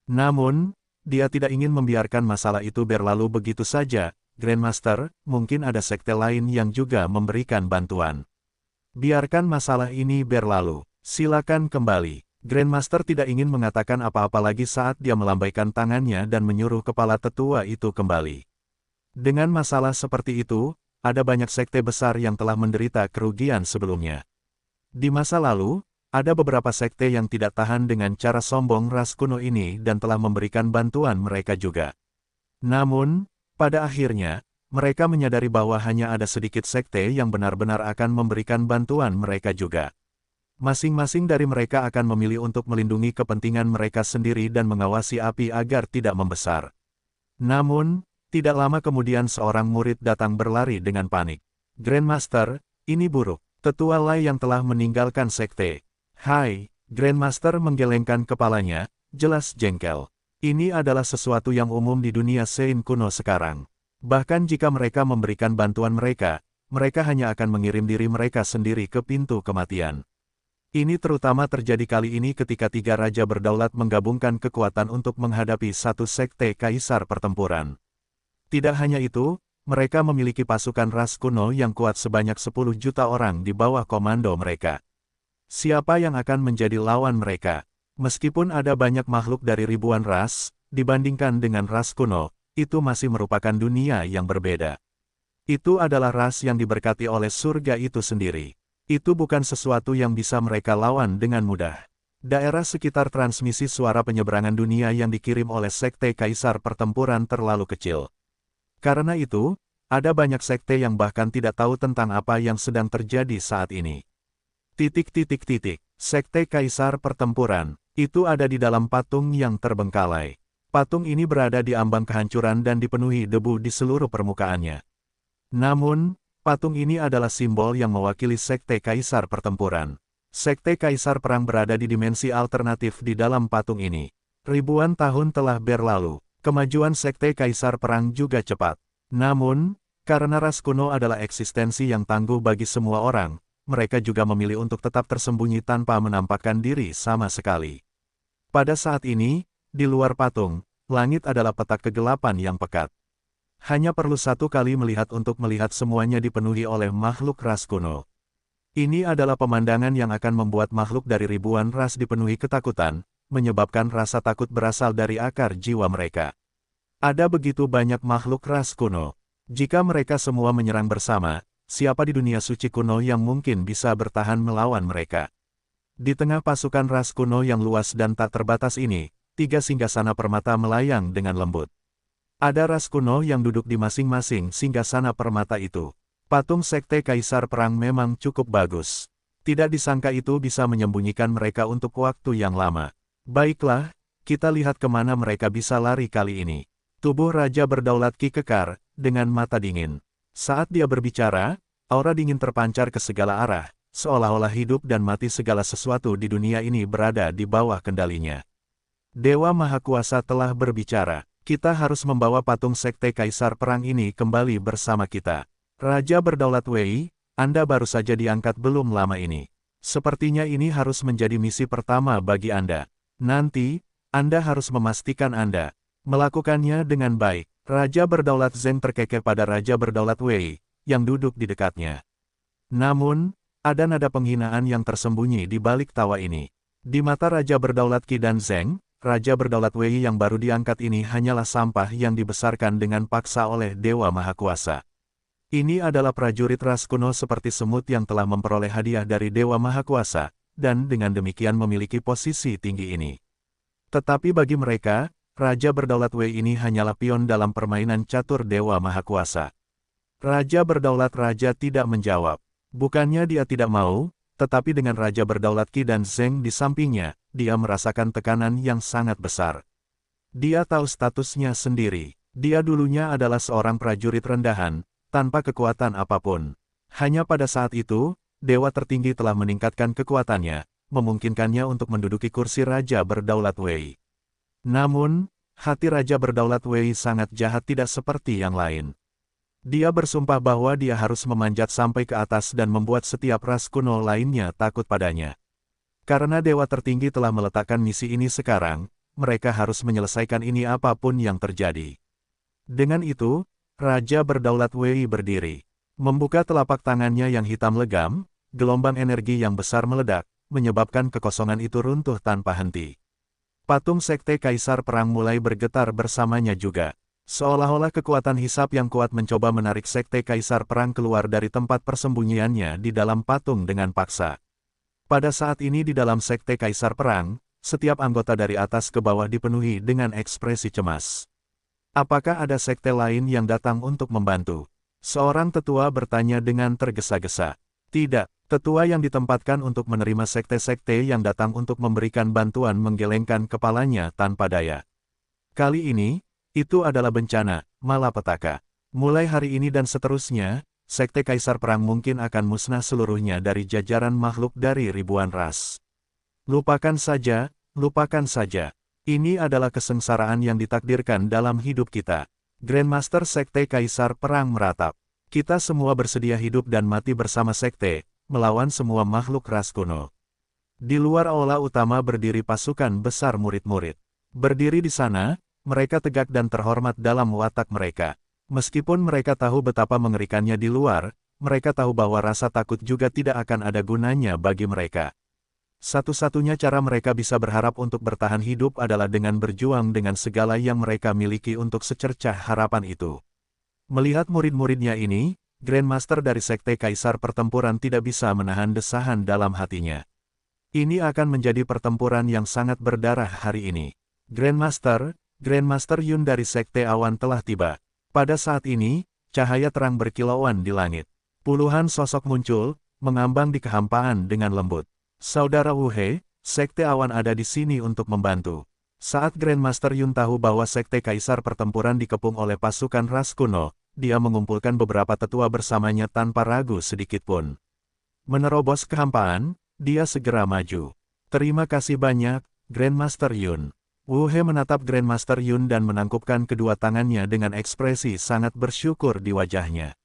Namun, dia tidak ingin membiarkan masalah itu berlalu begitu saja. Grandmaster, mungkin ada sekte lain yang juga memberikan bantuan. Biarkan masalah ini berlalu. Silakan kembali. Grandmaster tidak ingin mengatakan apa-apa lagi saat dia melambaikan tangannya dan menyuruh kepala tetua itu kembali. Dengan masalah seperti itu, ada banyak sekte besar yang telah menderita kerugian sebelumnya. Di masa lalu, ada beberapa sekte yang tidak tahan dengan cara sombong ras kuno ini dan telah memberikan bantuan mereka juga. Namun, pada akhirnya, mereka menyadari bahwa hanya ada sedikit sekte yang benar-benar akan memberikan bantuan mereka juga. Masing-masing dari mereka akan memilih untuk melindungi kepentingan mereka sendiri dan mengawasi api agar tidak membesar. Namun, tidak lama kemudian seorang murid datang berlari dengan panik. Grandmaster, ini buruk. Tetua Lai yang telah meninggalkan sekte. Hai, Grandmaster menggelengkan kepalanya, jelas jengkel. Ini adalah sesuatu yang umum di dunia Sein kuno sekarang. Bahkan jika mereka memberikan bantuan mereka hanya akan mengirim diri mereka sendiri ke pintu kematian. Ini terutama terjadi kali ini ketika 3 raja berdaulat menggabungkan kekuatan untuk menghadapi satu sekte kaisar pertempuran. Tidak hanya itu, mereka memiliki pasukan ras kuno yang kuat sebanyak 10 juta orang di bawah komando mereka. Siapa yang akan menjadi lawan mereka? Meskipun ada banyak makhluk dari ribuan ras, dibandingkan dengan ras kuno, itu masih merupakan dunia yang berbeda. Itu adalah ras yang diberkati oleh surga itu sendiri. Itu bukan sesuatu yang bisa mereka lawan dengan mudah. Daerah sekitar transmisi suara penyeberangan dunia yang dikirim oleh sekte kaisar pertempuran terlalu kecil. Karena itu, ada banyak sekte yang bahkan tidak tahu tentang apa yang sedang terjadi saat ini. Sekte kaisar pertempuran, itu ada di dalam patung yang terbengkalai. Patung ini berada di ambang kehancuran dan dipenuhi debu di seluruh permukaannya. Namun, patung ini adalah simbol yang mewakili Sekte Kaisar Pertempuran. Sekte Kaisar Perang berada di dimensi alternatif di dalam patung ini. Ribuan tahun telah berlalu, kemajuan Sekte Kaisar Perang juga cepat. Namun, karena ras kuno adalah eksistensi yang tangguh bagi semua orang, mereka juga memilih untuk tetap tersembunyi tanpa menampakkan diri sama sekali. Pada saat ini, di luar patung, langit adalah petak kegelapan yang pekat. Hanya perlu satu kali melihat untuk melihat semuanya dipenuhi oleh makhluk ras kuno. Ini adalah pemandangan yang akan membuat makhluk dari ribuan ras dipenuhi ketakutan, menyebabkan rasa takut berasal dari akar jiwa mereka. Ada begitu banyak makhluk ras kuno. Jika mereka semua menyerang bersama, siapa di dunia suci kuno yang mungkin bisa bertahan melawan mereka? Di tengah pasukan ras kuno yang luas dan tak terbatas ini, 3 singgasana permata melayang dengan lembut. Ada ras kuno yang duduk di masing-masing singgasana permata itu. Patung Sekte Kaisar Perang memang cukup bagus. Tidak disangka itu bisa menyembunyikan mereka untuk waktu yang lama. Baiklah, kita lihat kemana mereka bisa lari kali ini. Tubuh Raja Berdaulat Ki kekar, dengan mata dingin. Saat dia berbicara, aura dingin terpancar ke segala arah, seolah-olah hidup dan mati segala sesuatu di dunia ini berada di bawah kendalinya. Dewa Maha Kuasa telah berbicara, kita harus membawa patung Sekte Kaisar Perang ini kembali bersama kita. Raja Berdaulat Wei, Anda baru saja diangkat belum lama ini. Sepertinya ini harus menjadi misi pertama bagi Anda. Nanti, Anda harus memastikan Anda melakukannya dengan baik. Raja Berdaulat Zeng terkekeh pada Raja Berdaulat Wei, yang duduk di dekatnya. Namun, ada nada penghinaan yang tersembunyi di balik tawa ini. Di mata Raja Berdaulat Qi dan Zeng, Raja Berdaulat Wei yang baru diangkat ini hanyalah sampah yang dibesarkan dengan paksa oleh Dewa Maha Kuasa. Ini adalah prajurit ras kuno seperti semut yang telah memperoleh hadiah dari Dewa Maha Kuasa, dan dengan demikian memiliki posisi tinggi ini. Tetapi bagi mereka, Raja Berdaulat Wei ini hanyalah pion dalam permainan catur Dewa Maha Kuasa. Raja Berdaulat Raja tidak menjawab. Bukannya dia tidak mau, tetapi dengan Raja Berdaulat Qi dan Zeng di sampingnya, dia merasakan tekanan yang sangat besar. Dia tahu statusnya sendiri. Dia dulunya adalah seorang prajurit rendahan, tanpa kekuatan apapun. Hanya pada saat itu, Dewa tertinggi telah meningkatkan kekuatannya, memungkinkannya untuk menduduki kursi Raja Berdaulat Wei. Namun, hati Raja Berdaulat Wei sangat jahat tidak seperti yang lain. Dia bersumpah bahwa dia harus memanjat sampai ke atas dan membuat setiap ras kuno lainnya takut padanya. Karena Dewa tertinggi telah meletakkan misi ini sekarang, mereka harus menyelesaikan ini apapun yang terjadi. Dengan itu, Raja Berdaulat Wei berdiri. Membuka telapak tangannya yang hitam legam, gelombang energi yang besar meledak, menyebabkan kekosongan itu runtuh tanpa henti. Patung Sekte Kaisar Perang mulai bergetar bersamanya juga. Seolah-olah kekuatan hisap yang kuat mencoba menarik Sekte Kaisar Perang keluar dari tempat persembunyiannya di dalam patung dengan paksa. Pada saat ini di dalam Sekte Kaisar Perang, setiap anggota dari atas ke bawah dipenuhi dengan ekspresi cemas. Apakah ada sekte lain yang datang untuk membantu? Seorang tetua bertanya dengan tergesa-gesa. Tidak, tetua yang ditempatkan untuk menerima sekte-sekte yang datang untuk memberikan bantuan menggelengkan kepalanya tanpa daya. Kali ini, itu adalah bencana, malapetaka. Mulai hari ini dan seterusnya, Sekte Kaisar Perang mungkin akan musnah seluruhnya dari jajaran makhluk dari ribuan ras. Lupakan saja, lupakan saja. Ini adalah kesengsaraan yang ditakdirkan dalam hidup kita. Grandmaster Sekte Kaisar Perang meratap. Kita semua bersedia hidup dan mati bersama Sekte, melawan semua makhluk ras kuno. Di luar aula utama berdiri pasukan besar murid-murid. Berdiri di sana, mereka tegak dan terhormat dalam watak mereka. Meskipun mereka tahu betapa mengerikannya di luar, mereka tahu bahwa rasa takut juga tidak akan ada gunanya bagi mereka. Satu-satunya cara mereka bisa berharap untuk bertahan hidup adalah dengan berjuang dengan segala yang mereka miliki untuk secercah harapan itu. Melihat murid-muridnya ini, Grandmaster dari Sekte Kaisar Pertempuran tidak bisa menahan desahan dalam hatinya. Ini akan menjadi pertempuran yang sangat berdarah hari ini. Grandmaster Yun dari Sekte Awan telah tiba. Pada saat ini, cahaya terang berkilauan di langit. Puluhan sosok muncul, mengambang di kehampaan dengan lembut. Saudara Wu He, Sekte Awan ada di sini untuk membantu. Saat Grandmaster Yun tahu bahwa Sekte Kaisar Pertempuran dikepung oleh pasukan ras kuno, dia mengumpulkan beberapa tetua bersamanya tanpa ragu sedikitpun. Menerobos kehampaan, dia segera maju. Terima kasih banyak, Grandmaster Yun. Wu He menatap Grandmaster Yun dan menangkupkan kedua tangannya dengan ekspresi sangat bersyukur di wajahnya.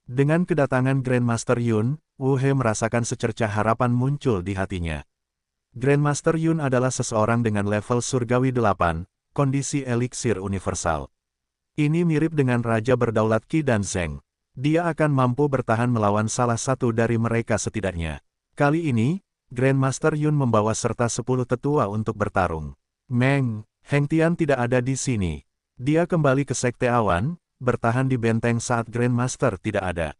Dengan kedatangan Grandmaster Yun, Wu He merasakan secercah harapan muncul di hatinya. Grandmaster Yun adalah seseorang dengan level surgawi 8, kondisi eliksir universal. Ini mirip dengan Raja Berdaulat Qi dan Zheng. Dia akan mampu bertahan melawan salah satu dari mereka setidaknya. Kali ini, Grandmaster Yun membawa serta 10 tetua untuk bertarung. Meng, Heng Tian tidak ada di sini. Dia kembali ke Sekte Awan, bertahan di benteng saat Grandmaster tidak ada.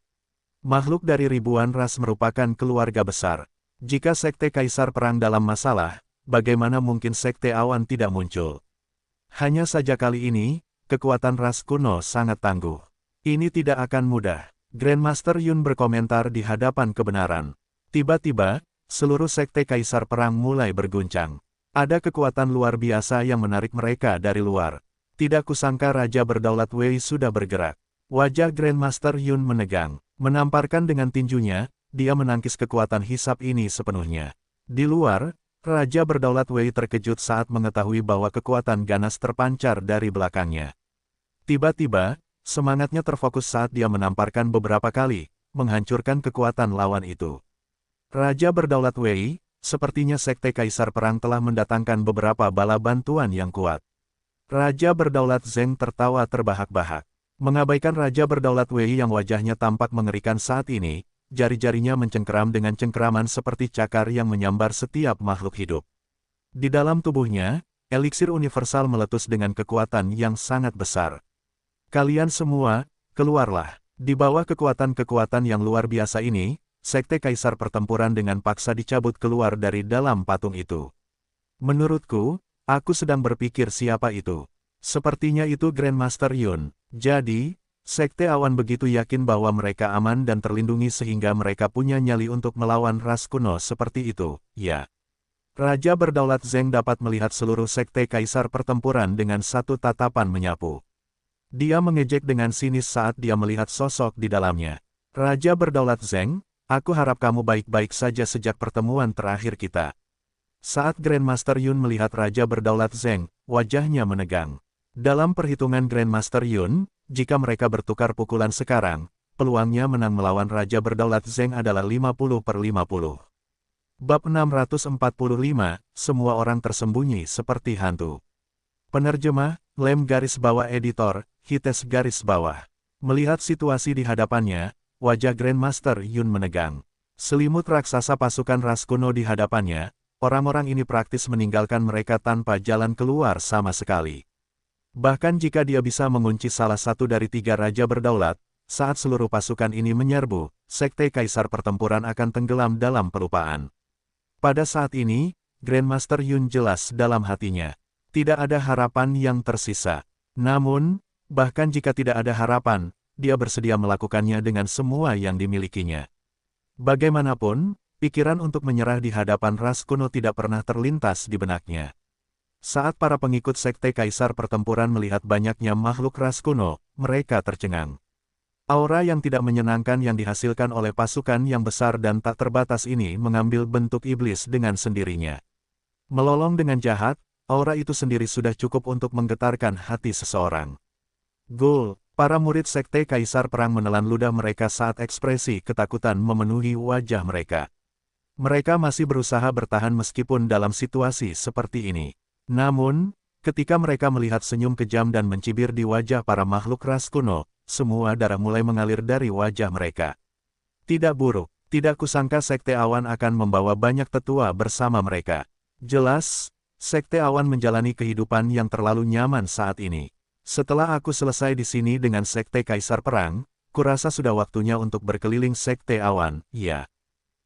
Makhluk dari ribuan ras merupakan keluarga besar. Jika Sekte Kaisar Perang dalam masalah, bagaimana mungkin Sekte Awan tidak muncul? Hanya saja kali ini, kekuatan ras kuno sangat tangguh. Ini tidak akan mudah. Grandmaster Yun berkomentar di hadapan kebenaran. Tiba-tiba, seluruh Sekte Kaisar Perang mulai berguncang. Ada kekuatan luar biasa yang menarik mereka dari luar. Tidak kusangka Raja Berdaulat Wei sudah bergerak. Wajah Grandmaster Yun menegang. Menamparkan dengan tinjunya, dia menangkis kekuatan hisap ini sepenuhnya. Di luar, Raja Berdaulat Wei terkejut saat mengetahui bahwa kekuatan ganas terpancar dari belakangnya. Tiba-tiba, semangatnya terfokus saat dia menamparkan beberapa kali, menghancurkan kekuatan lawan itu. Raja Berdaulat Wei, sepertinya Sekte Kaisar Perang telah mendatangkan beberapa bala bantuan yang kuat. Raja Berdaulat Zheng tertawa terbahak-bahak. Mengabaikan Raja Berdaulat Wei yang wajahnya tampak mengerikan saat ini, jari-jarinya mencengkeram dengan cengkeraman seperti cakar yang menyambar setiap makhluk hidup. Di dalam tubuhnya, eliksir universal meletus dengan kekuatan yang sangat besar. Kalian semua, keluarlah. Di bawah kekuatan-kekuatan yang luar biasa ini, Sekte Kaisar Pertempuran dengan paksa dicabut keluar dari dalam patung itu. Menurutku, aku sedang berpikir siapa itu. Sepertinya itu Grandmaster Yun. Jadi, Sekte Awan begitu yakin bahwa mereka aman dan terlindungi sehingga mereka punya nyali untuk melawan ras kuno seperti itu, ya. Raja Berdaulat Zheng dapat melihat seluruh Sekte Kaisar Pertempuran dengan satu tatapan menyapu. Dia mengejek dengan sinis saat dia melihat sosok di dalamnya. Raja Berdaulat Zheng, aku harap kamu baik-baik saja sejak pertemuan terakhir kita. Saat Grandmaster Yun melihat Raja Berdaulat Zheng, wajahnya menegang. Dalam perhitungan Grandmaster Yun, jika mereka bertukar pukulan sekarang, peluangnya menang melawan Raja Berdaulat Zheng adalah 50/50. Bab 645, semua orang tersembunyi seperti hantu. Penerjemah, Lem garis bawah editor, Hites garis bawah. Melihat situasi di hadapannya, wajah Grandmaster Yun menegang. Selimut raksasa pasukan ras kuno di hadapannya, orang-orang ini praktis meninggalkan mereka tanpa jalan keluar sama sekali. Bahkan jika dia bisa mengunci salah satu dari 3 raja berdaulat, saat seluruh pasukan ini menyerbu, Sekte Kaisar Pertempuran akan tenggelam dalam pelupaan. Pada saat ini, Grandmaster Yun jelas dalam hatinya. Tidak ada harapan yang tersisa. Namun, bahkan jika tidak ada harapan, dia bersedia melakukannya dengan semua yang dimilikinya. Bagaimanapun, pikiran untuk menyerah di hadapan ras kuno tidak pernah terlintas di benaknya. Saat para pengikut Sekte Kaisar Pertempuran melihat banyaknya makhluk ras kuno, mereka tercengang. Aura yang tidak menyenangkan yang dihasilkan oleh pasukan yang besar dan tak terbatas ini mengambil bentuk iblis dengan sendirinya. Melolong dengan jahat, aura itu sendiri sudah cukup untuk menggetarkan hati seseorang. Gul, para murid Sekte Kaisar Perang menelan ludah mereka saat ekspresi ketakutan memenuhi wajah mereka. Mereka masih berusaha bertahan meskipun dalam situasi seperti ini. Namun, ketika mereka melihat senyum kejam dan mencibir di wajah para makhluk ras kuno, semua darah mulai mengalir dari wajah mereka. Tidak buruk, tidak kusangka Sekte Awan akan membawa banyak tetua bersama mereka. Jelas, Sekte Awan menjalani kehidupan yang terlalu nyaman saat ini. Setelah aku selesai di sini dengan Sekte Kaisar Perang, kurasa sudah waktunya untuk berkeliling Sekte Awan, ya.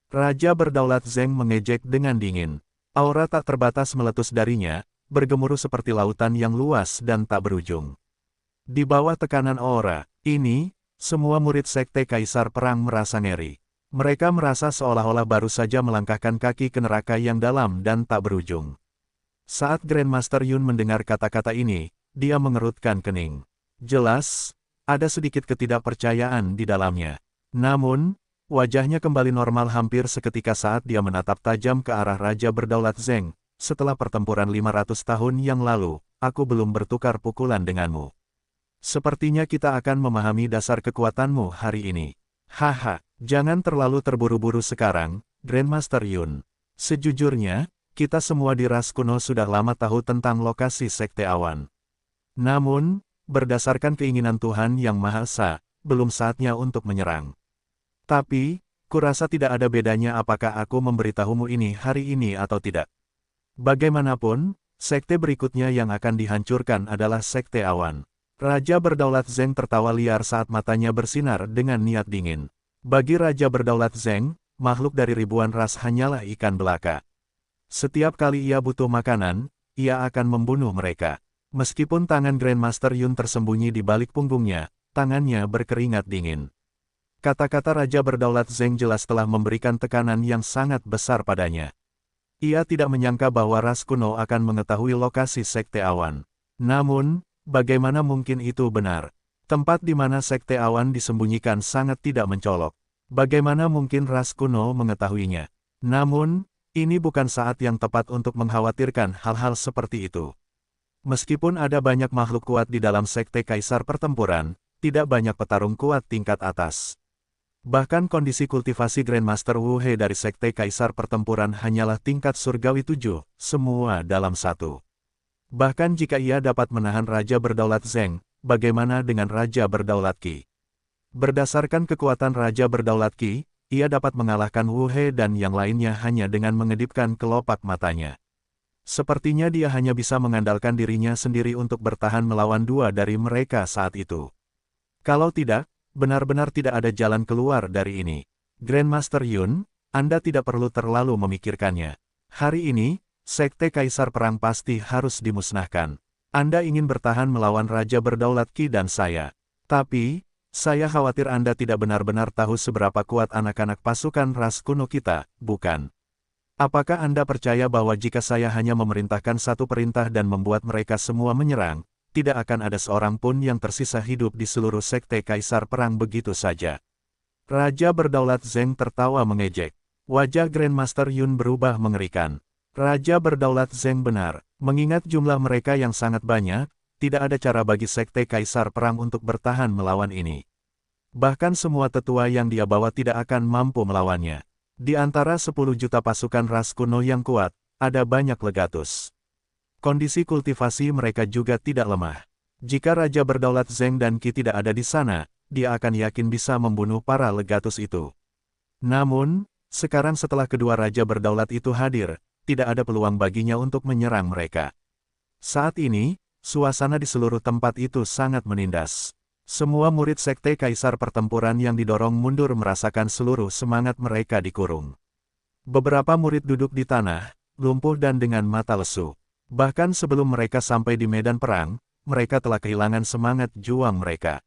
Raja Berdaulat Zheng mengejek dengan dingin. Aura tak terbatas meletus darinya, bergemuruh seperti lautan yang luas dan tak berujung. Di bawah tekanan aura ini, semua murid Sekte Kaisar Perang merasa ngeri. Mereka merasa seolah-olah baru saja melangkahkan kaki ke neraka yang dalam dan tak berujung. Saat Grandmaster Yun mendengar kata-kata ini, dia mengerutkan kening. Jelas, ada sedikit ketidakpercayaan di dalamnya. Namun, wajahnya kembali normal hampir seketika saat dia menatap tajam ke arah Raja Berdaulat Zeng. Setelah pertempuran 500 tahun yang lalu, aku belum bertukar pukulan denganmu. Sepertinya kita akan memahami dasar kekuatanmu hari ini. Haha, jangan terlalu terburu-buru sekarang, Grandmaster Yun. Sejujurnya, kita semua di ras kuno sudah lama tahu tentang lokasi Sekte Awan. Namun, berdasarkan keinginan Tuhan Yang Maha Esa, belum saatnya untuk menyerang. Tapi, kurasa tidak ada bedanya apakah aku memberitahumu ini hari ini atau tidak. Bagaimanapun, sekte berikutnya yang akan dihancurkan adalah Sekte Awan. Raja Berdaulat Zeng tertawa liar saat matanya bersinar dengan niat dingin. Bagi Raja Berdaulat Zeng, makhluk dari ribuan ras hanyalah ikan belaka. Setiap kali ia butuh makanan, ia akan membunuh mereka. Meskipun tangan Grandmaster Yun tersembunyi di balik punggungnya, tangannya berkeringat dingin. Kata-kata Raja Berdaulat Zeng jelas telah memberikan tekanan yang sangat besar padanya. Ia tidak menyangka bahwa ras kuno akan mengetahui lokasi Sekte Awan. Namun, bagaimana mungkin itu benar? Tempat di mana Sekte Awan disembunyikan sangat tidak mencolok. Bagaimana mungkin ras kuno mengetahuinya? Namun, ini bukan saat yang tepat untuk mengkhawatirkan hal-hal seperti itu. Meskipun ada banyak makhluk kuat di dalam Sekte Kaisar Pertempuran, tidak banyak petarung kuat tingkat atas. Bahkan kondisi kultivasi Grandmaster Wu He dari Sekte Kaisar Pertempuran hanyalah tingkat surgawi 7, semua dalam satu. Bahkan jika ia dapat menahan Raja Berdaulat Zeng, bagaimana dengan Raja Berdaulat Qi? Berdasarkan kekuatan Raja Berdaulat Qi, ia dapat mengalahkan Wu He dan yang lainnya hanya dengan mengedipkan kelopak matanya. Sepertinya dia hanya bisa mengandalkan dirinya sendiri untuk bertahan melawan dua dari mereka saat itu. Kalau tidak, benar-benar tidak ada jalan keluar dari ini. Grandmaster Yun, Anda tidak perlu terlalu memikirkannya. Hari ini, Sekte Kaisar Perang pasti harus dimusnahkan. Anda ingin bertahan melawan Raja Berdaulat Qi dan saya. Tapi, saya khawatir Anda tidak benar-benar tahu seberapa kuat anak-anak pasukan ras kuno kita, bukan? Apakah Anda percaya bahwa jika saya hanya memerintahkan satu perintah dan membuat mereka semua menyerang, tidak akan ada seorang pun yang tersisa hidup di seluruh Sekte Kaisar Perang begitu saja? Raja Berdaulat Zeng tertawa mengejek. Wajah Grandmaster Yun berubah mengerikan. Raja Berdaulat Zeng benar, mengingat jumlah mereka yang sangat banyak, tidak ada cara bagi Sekte Kaisar Perang untuk bertahan melawan ini. Bahkan semua tetua yang dia bawa tidak akan mampu melawannya. Di antara 10 juta pasukan ras kuno yang kuat, ada banyak legatus. Kondisi kultivasi mereka juga tidak lemah. Jika Raja Berdaulat Zeng dan Qi tidak ada di sana, dia akan yakin bisa membunuh para legatus itu. Namun, sekarang setelah kedua Raja Berdaulat itu hadir, tidak ada peluang baginya untuk menyerang mereka. Saat ini, suasana di seluruh tempat itu sangat menindas. Semua murid Sekte Kaisar Pertempuran yang didorong mundur merasakan seluruh semangat mereka dikurung. Beberapa murid duduk di tanah, lumpuh dan dengan mata lesu. Bahkan sebelum mereka sampai di medan perang, mereka telah kehilangan semangat juang mereka.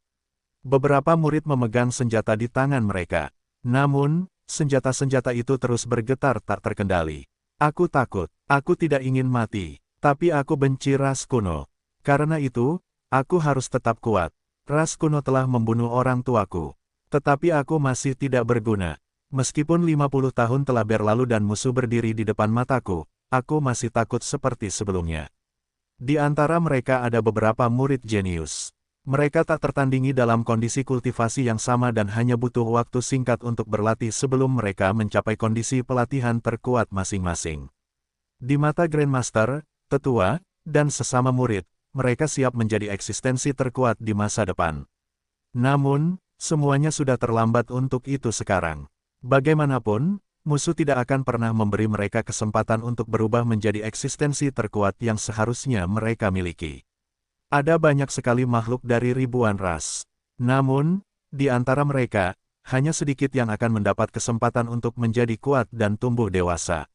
Beberapa murid memegang senjata di tangan mereka. Namun, senjata-senjata itu terus bergetar tak terkendali. Aku takut, aku tidak ingin mati, tapi aku benci ras kuno. Karena itu, aku harus tetap kuat. Ras kuno telah membunuh orang tuaku. Tetapi aku masih tidak berguna. Meskipun 50 tahun telah berlalu dan musuh berdiri di depan mataku, aku masih takut seperti sebelumnya. Di antara mereka ada beberapa murid jenius. Mereka tak tertandingi dalam kondisi kultivasi yang sama dan hanya butuh waktu singkat untuk berlatih sebelum mereka mencapai kondisi pelatihan terkuat masing-masing. Di mata Grandmaster, tetua, dan sesama murid, mereka siap menjadi eksistensi terkuat di masa depan. Namun, semuanya sudah terlambat untuk itu sekarang. Bagaimanapun, musuh tidak akan pernah memberi mereka kesempatan untuk berubah menjadi eksistensi terkuat yang seharusnya mereka miliki. Ada banyak sekali makhluk dari ribuan ras. Namun, di antara mereka, hanya sedikit yang akan mendapat kesempatan untuk menjadi kuat dan tumbuh dewasa.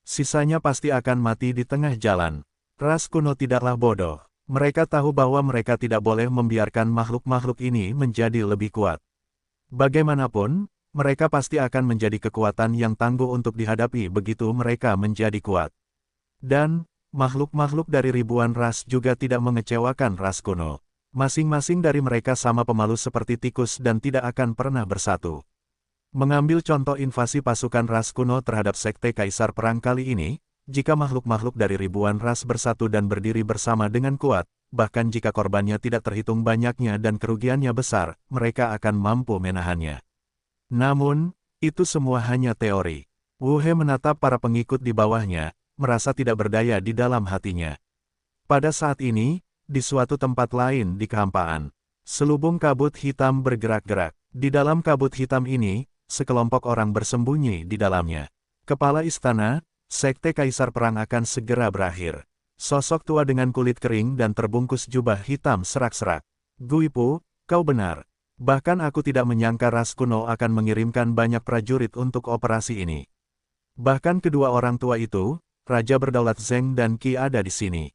Sisanya pasti akan mati di tengah jalan. Ras kuno tidaklah bodoh. Mereka tahu bahwa mereka tidak boleh membiarkan makhluk-makhluk ini menjadi lebih kuat. Bagaimanapun, mereka pasti akan menjadi kekuatan yang tangguh untuk dihadapi begitu mereka menjadi kuat. Dan, makhluk-makhluk dari ribuan ras juga tidak mengecewakan ras kuno. Masing-masing dari mereka sama pemalu seperti tikus dan tidak akan pernah bersatu. Mengambil contoh invasi pasukan ras kuno terhadap Sekte Kaisar Perang kali ini, jika makhluk-makhluk dari ribuan ras bersatu dan berdiri bersama dengan kuat, bahkan jika korbannya tidak terhitung banyaknya dan kerugiannya besar, mereka akan mampu menahannya. Namun, itu semua hanya teori. Wu He menatap para pengikut di bawahnya, merasa tidak berdaya di dalam hatinya. Pada saat ini, di suatu tempat lain di kehampaan, selubung kabut hitam bergerak-gerak. Di dalam kabut hitam ini, sekelompok orang bersembunyi di dalamnya. Kepala istana, Sekte Kaisar Perang akan segera berakhir. Sosok tua dengan kulit kering dan terbungkus jubah hitam serak-serak. Guipu, kau benar. Bahkan aku tidak menyangka ras kuno akan mengirimkan banyak prajurit untuk operasi ini. Bahkan kedua orang tua itu, Raja Berdaulat Zeng dan Qi ada di sini.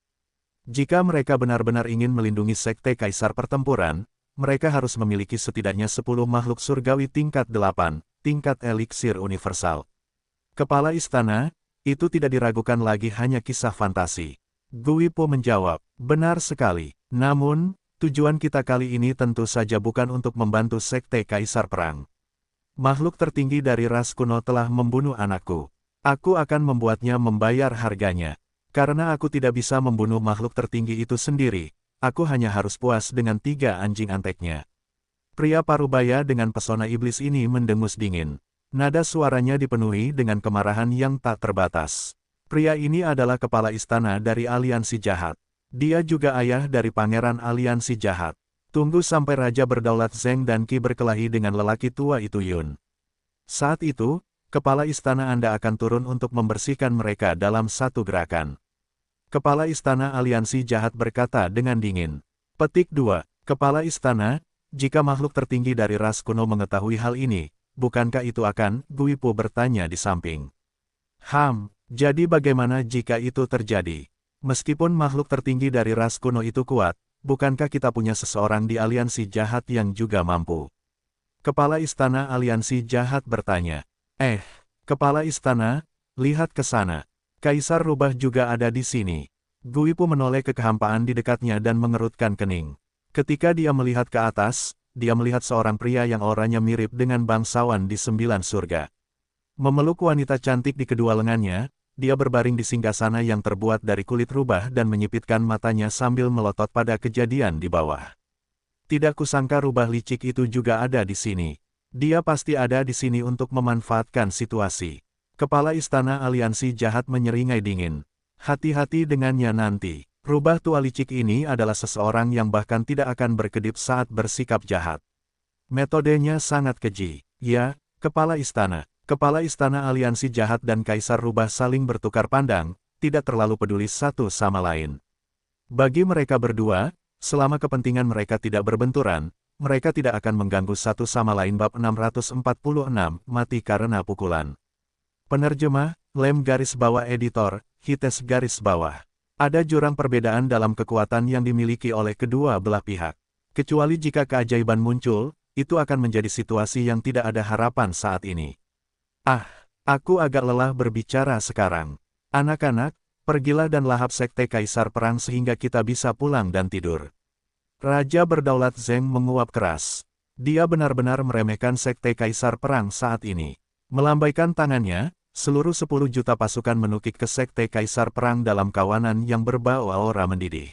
Jika mereka benar-benar ingin melindungi Sekte Kaisar Pertempuran, mereka harus memiliki setidaknya 10 makhluk surgawi tingkat 8, tingkat eliksir universal. Kepala istana, itu tidak diragukan lagi hanya kisah fantasi. Guipo menjawab, benar sekali. Namun, tujuan kita kali ini tentu saja bukan untuk membantu Sekte Kaisar Perang. Makhluk tertinggi dari ras kuno telah membunuh anakku. Aku akan membuatnya membayar harganya. Karena aku tidak bisa membunuh makhluk tertinggi itu sendiri, aku hanya harus puas dengan 3 anjing anteknya. Pria parubaya dengan pesona iblis ini mendengus dingin. Nada suaranya dipenuhi dengan kemarahan yang tak terbatas. Pria ini adalah kepala istana dari aliansi jahat. Dia juga ayah dari pangeran aliansi jahat. Tunggu sampai Raja Berdaulat Zeng dan Qi berkelahi dengan lelaki tua itu Yun. Saat itu, kepala istana Anda akan turun untuk membersihkan mereka dalam satu gerakan. Kepala Istana Aliansi Jahat berkata dengan dingin. Petik 2. Kepala Istana, jika makhluk tertinggi dari ras kuno mengetahui hal ini, bukankah itu akan, Guipo bertanya di samping. Jadi bagaimana jika itu terjadi? Meskipun makhluk tertinggi dari ras kuno itu kuat, bukankah kita punya seseorang di aliansi jahat yang juga mampu? Kepala Istana Aliansi Jahat bertanya. Kepala Istana, lihat ke sana. Kaisar Rubah juga ada di sini. Guipo menoleh ke kehampaan di dekatnya dan mengerutkan kening. Ketika dia melihat ke atas, dia melihat seorang pria yang auranya mirip dengan bangsawan di 9 surga. Memeluk wanita cantik di kedua lengannya, dia berbaring di singgasana yang terbuat dari kulit rubah dan menyipitkan matanya sambil melotot pada kejadian di bawah. Tidak kusangka rubah licik itu juga ada di sini. Dia pasti ada di sini untuk memanfaatkan situasi. Kepala Istana Aliansi Jahat menyeringai dingin. Hati-hati dengannya nanti. Rubah tua licik ini adalah seseorang yang bahkan tidak akan berkedip saat bersikap jahat. Metodenya sangat keji. Ya, Kepala Istana. Kepala Istana Aliansi Jahat dan Kaisar Rubah saling bertukar pandang, tidak terlalu peduli satu sama lain. Bagi mereka berdua, selama kepentingan mereka tidak berbenturan, mereka tidak akan mengganggu satu sama lain. Bab 646, Mati karena pukulan. Penerjemah, Lem garis bawah editor, Hites garis bawah. Ada jurang perbedaan dalam kekuatan yang dimiliki oleh kedua belah pihak. Kecuali jika keajaiban muncul, itu akan menjadi situasi yang tidak ada harapan saat ini. Aku agak lelah berbicara sekarang. Anak-anak, pergilah dan lahap Sekte Kaisar Perang sehingga kita bisa pulang dan tidur. Raja Berdaulat Zeng menguap keras. Dia benar-benar meremehkan Sekte Kaisar Perang saat ini. Melambaikan tangannya, seluruh 10 juta pasukan menukik ke Sekte Kaisar Perang dalam kawanan yang berbau aura mendidih.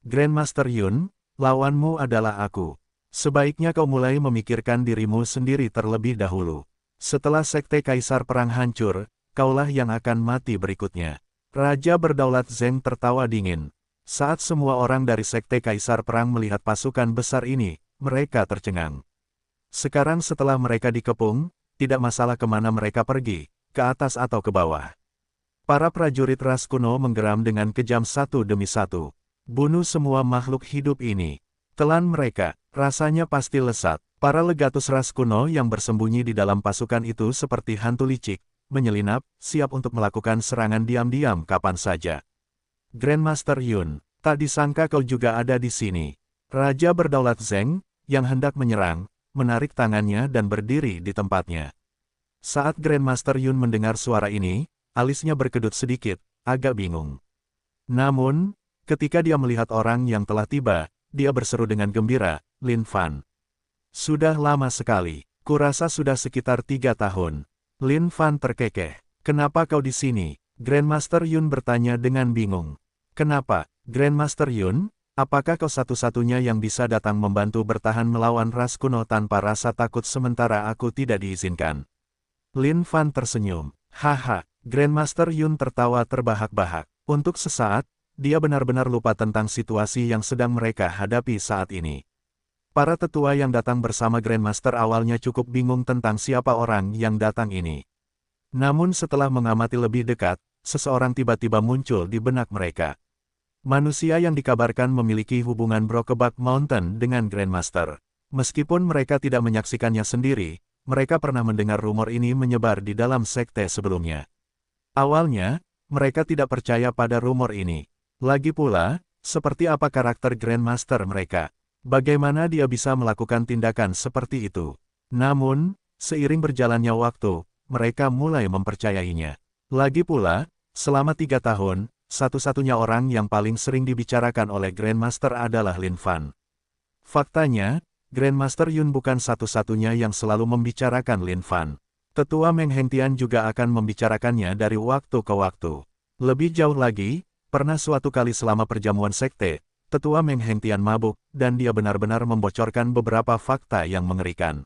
Grandmaster Yun, lawanmu adalah aku. Sebaiknya kau mulai memikirkan dirimu sendiri terlebih dahulu. Setelah Sekte Kaisar Perang hancur, kaulah yang akan mati berikutnya. Raja Berdaulat Zeng tertawa dingin. Saat semua orang dari Sekte Kaisar Perang melihat pasukan besar ini, mereka tercengang. Sekarang setelah mereka dikepung, tidak masalah kemana mereka pergi, ke atas atau ke bawah. Para prajurit ras kuno menggeram dengan kejam satu demi satu. Bunuh semua makhluk hidup ini. Telan mereka, rasanya pasti lesat. Para legatus ras kuno yang bersembunyi di dalam pasukan itu seperti hantu licik, menyelinap, siap untuk melakukan serangan diam-diam kapan saja. Grandmaster Yun, tak disangka kau juga ada di sini. Raja Berdaulat Zeng, yang hendak menyerang, menarik tangannya dan berdiri di tempatnya. Saat Grandmaster Yun mendengar suara ini, alisnya berkedut sedikit, agak bingung. Namun, ketika dia melihat orang yang telah tiba, dia berseru dengan gembira, Lin Fan. Sudah lama sekali. Kurasa sudah sekitar 3 tahun. Lin Fan terkekeh. Kenapa kau di sini? Grandmaster Yun bertanya dengan bingung. Kenapa, Grandmaster Yun? Apakah kau satu-satunya yang bisa datang membantu bertahan melawan ras kuno tanpa rasa takut sementara aku tidak diizinkan? Lin Fan tersenyum. Haha, Grandmaster Yun tertawa terbahak-bahak. Untuk sesaat, dia benar-benar lupa tentang situasi yang sedang mereka hadapi saat ini. Para tetua yang datang bersama Grandmaster awalnya cukup bingung tentang siapa orang yang datang ini. Namun setelah mengamati lebih dekat, seseorang tiba-tiba muncul di benak mereka. Manusia yang dikabarkan memiliki hubungan Brokeback Mountain dengan Grandmaster. Meskipun mereka tidak menyaksikannya sendiri, mereka pernah mendengar rumor ini menyebar di dalam sekte sebelumnya. Awalnya, mereka tidak percaya pada rumor ini. Lagi pula, seperti apa karakter Grandmaster mereka? Bagaimana dia bisa melakukan tindakan seperti itu? Namun, seiring berjalannya waktu, mereka mulai mempercayainya. Lagi pula, selama 3 tahun, satu-satunya orang yang paling sering dibicarakan oleh Grandmaster adalah Lin Fan. Faktanya, Grandmaster Yun bukan satu-satunya yang selalu membicarakan Lin Fan. Tetua Meng Hengtian juga akan membicarakannya dari waktu ke waktu. Lebih jauh lagi, pernah suatu kali selama perjamuan sekte, Tetua Meng Hengtian mabuk, dan dia benar-benar membocorkan beberapa fakta yang mengerikan.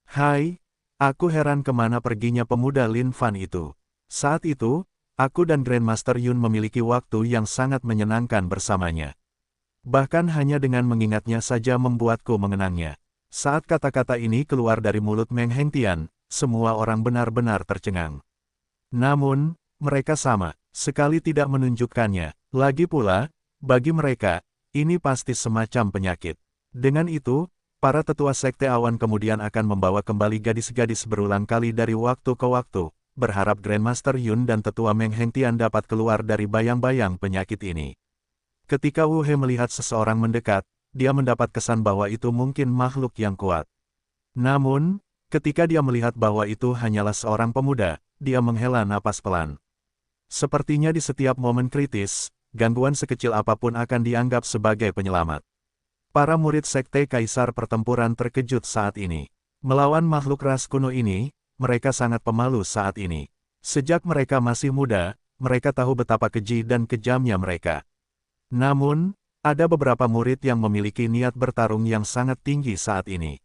Hai, aku heran kemana perginya pemuda Lin Fan itu. Saat itu, aku dan Grandmaster Yun memiliki waktu yang sangat menyenangkan bersamanya. Bahkan hanya dengan mengingatnya saja membuatku mengenangnya. Saat kata-kata ini keluar dari mulut Meng Hengtian, semua orang benar-benar tercengang. Namun, mereka sama sekali tidak menunjukkannya. Lagi pula, bagi mereka, ini pasti semacam penyakit. Dengan itu, para tetua sekte awan kemudian akan membawa kembali gadis-gadis berulang kali dari waktu ke waktu, berharap Grandmaster Yun dan tetua Meng Hengtian dapat keluar dari bayang-bayang penyakit ini. Ketika Wu He melihat seseorang mendekat, dia mendapat kesan bahwa itu mungkin makhluk yang kuat. Namun, ketika dia melihat bahwa itu hanyalah seorang pemuda, dia menghela napas pelan. Sepertinya di setiap momen kritis, gangguan sekecil apapun akan dianggap sebagai penyelamat. Para murid sekte Kaisar Pertempuran terkejut saat ini. Melawan makhluk ras kuno ini, mereka sangat pemalu saat ini. Sejak mereka masih muda, mereka tahu betapa keji dan kejamnya mereka. Namun, ada beberapa murid yang memiliki niat bertarung yang sangat tinggi saat ini.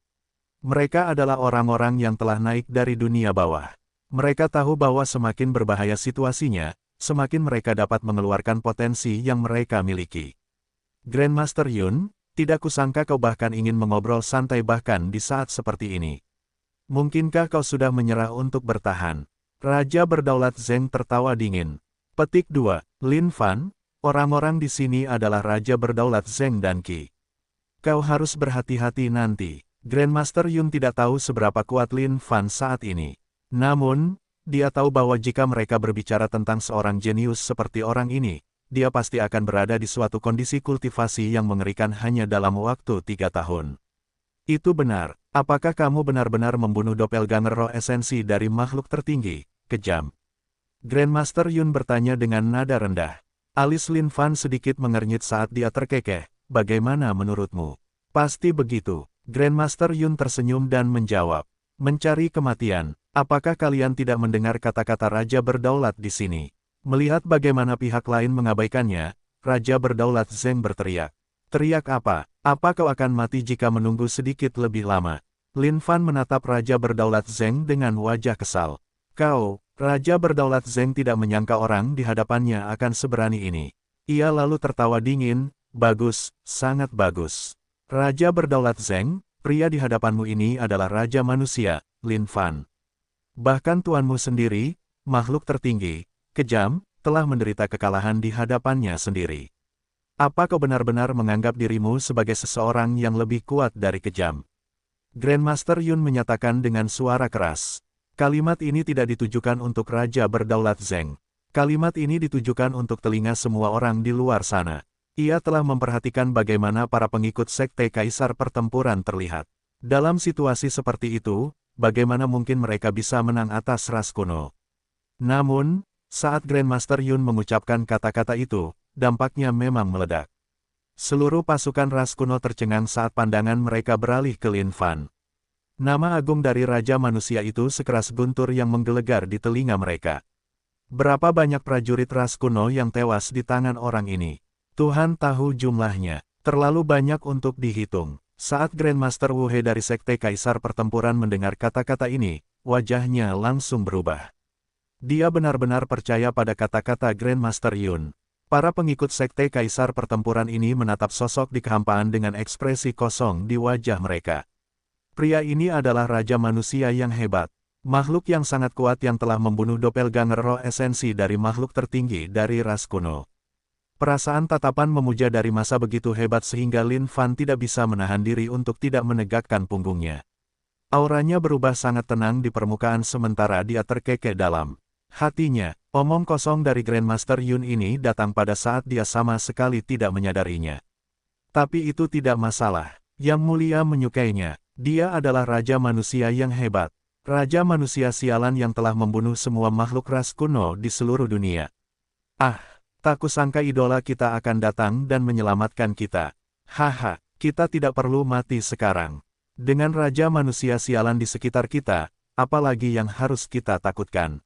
Mereka adalah orang-orang yang telah naik dari dunia bawah. Mereka tahu bahwa semakin berbahaya situasinya, semakin mereka dapat mengeluarkan potensi yang mereka miliki. Grandmaster Yun, tidak kusangka kau bahkan ingin mengobrol santai bahkan di saat seperti ini. Mungkinkah kau sudah menyerah untuk bertahan? Raja Berdaulat Zeng tertawa dingin. Petik 2. Lin Fan, orang-orang di sini adalah Raja Berdaulat Zeng dan Qi. Kau harus berhati-hati nanti. Grandmaster Yun tidak tahu seberapa kuat Lin Fan saat ini. Namun, dia tahu bahwa jika mereka berbicara tentang seorang jenius seperti orang ini, dia pasti akan berada di suatu kondisi kultivasi yang mengerikan hanya dalam waktu 3 tahun. Itu benar. Apakah kamu benar-benar membunuh doppelganger roh esensi dari makhluk tertinggi, kejam? Grandmaster Yun bertanya dengan nada rendah. Alis Lin Fan sedikit mengernyit saat dia terkekeh. Bagaimana menurutmu? Pasti begitu. Grandmaster Yun tersenyum dan menjawab. Mencari kematian. Apakah kalian tidak mendengar kata-kata Raja Berdaulat di sini? Melihat bagaimana pihak lain mengabaikannya, Raja Berdaulat Zeng berteriak. Teriak apa? Apa kau akan mati jika menunggu sedikit lebih lama? Lin Fan menatap Raja Berdaulat Zeng dengan wajah kesal. Kau, Raja Berdaulat Zeng tidak menyangka orang di hadapannya akan seberani ini. Ia lalu tertawa dingin, bagus, sangat bagus. Raja Berdaulat Zeng, pria di hadapanmu ini adalah Raja Manusia, Lin Fan. Bahkan tuanmu sendiri, makhluk tertinggi, kejam, telah menderita kekalahan di hadapannya sendiri. Apa kau benar-benar menganggap dirimu sebagai seseorang yang lebih kuat dari kejam? Grandmaster Yun menyatakan dengan suara keras. Kalimat ini tidak ditujukan untuk Raja Berdaulat Zeng. Kalimat ini ditujukan untuk telinga semua orang di luar sana. Ia telah memperhatikan bagaimana para pengikut sekte Kaisar Pertempuran terlihat. Dalam situasi seperti itu, bagaimana mungkin mereka bisa menang atas ras kuno? Namun, saat Grandmaster Yun mengucapkan kata-kata itu, dampaknya memang meledak. Seluruh pasukan ras kuno tercengang saat pandangan mereka beralih ke Lin Fan. Nama agung dari Raja Manusia itu sekeras guntur yang menggelegar di telinga mereka. Berapa banyak prajurit ras kuno yang tewas di tangan orang ini? Tuhan tahu jumlahnya. Terlalu banyak untuk dihitung. Saat Grandmaster Wu He dari Sekte Kaisar Pertempuran mendengar kata-kata ini, wajahnya langsung berubah. Dia benar-benar percaya pada kata-kata Grandmaster Yun. Para pengikut Sekte Kaisar Pertempuran ini menatap sosok di kehampaan dengan ekspresi kosong di wajah mereka. Pria ini adalah Raja Manusia yang hebat. Makhluk yang sangat kuat yang telah membunuh doppelganger roh esensi dari makhluk tertinggi dari ras kuno. Perasaan tatapan memuja dari masa begitu hebat sehingga Lin Fan tidak bisa menahan diri untuk tidak menegakkan punggungnya. Auranya berubah sangat tenang di permukaan sementara dia terkekeh dalam hatinya. Omong kosong dari Grandmaster Yun ini datang pada saat dia sama sekali tidak menyadarinya. Tapi itu tidak masalah. Yang Mulia menyukainya. Dia adalah Raja Manusia yang hebat. Raja Manusia sialan yang telah membunuh semua makhluk ras kuno di seluruh dunia. Ah, tak kusangka idola kita akan datang dan menyelamatkan kita. Haha, kita tidak perlu mati sekarang. Dengan Raja Manusia sialan di sekitar kita, apalagi yang harus kita takutkan?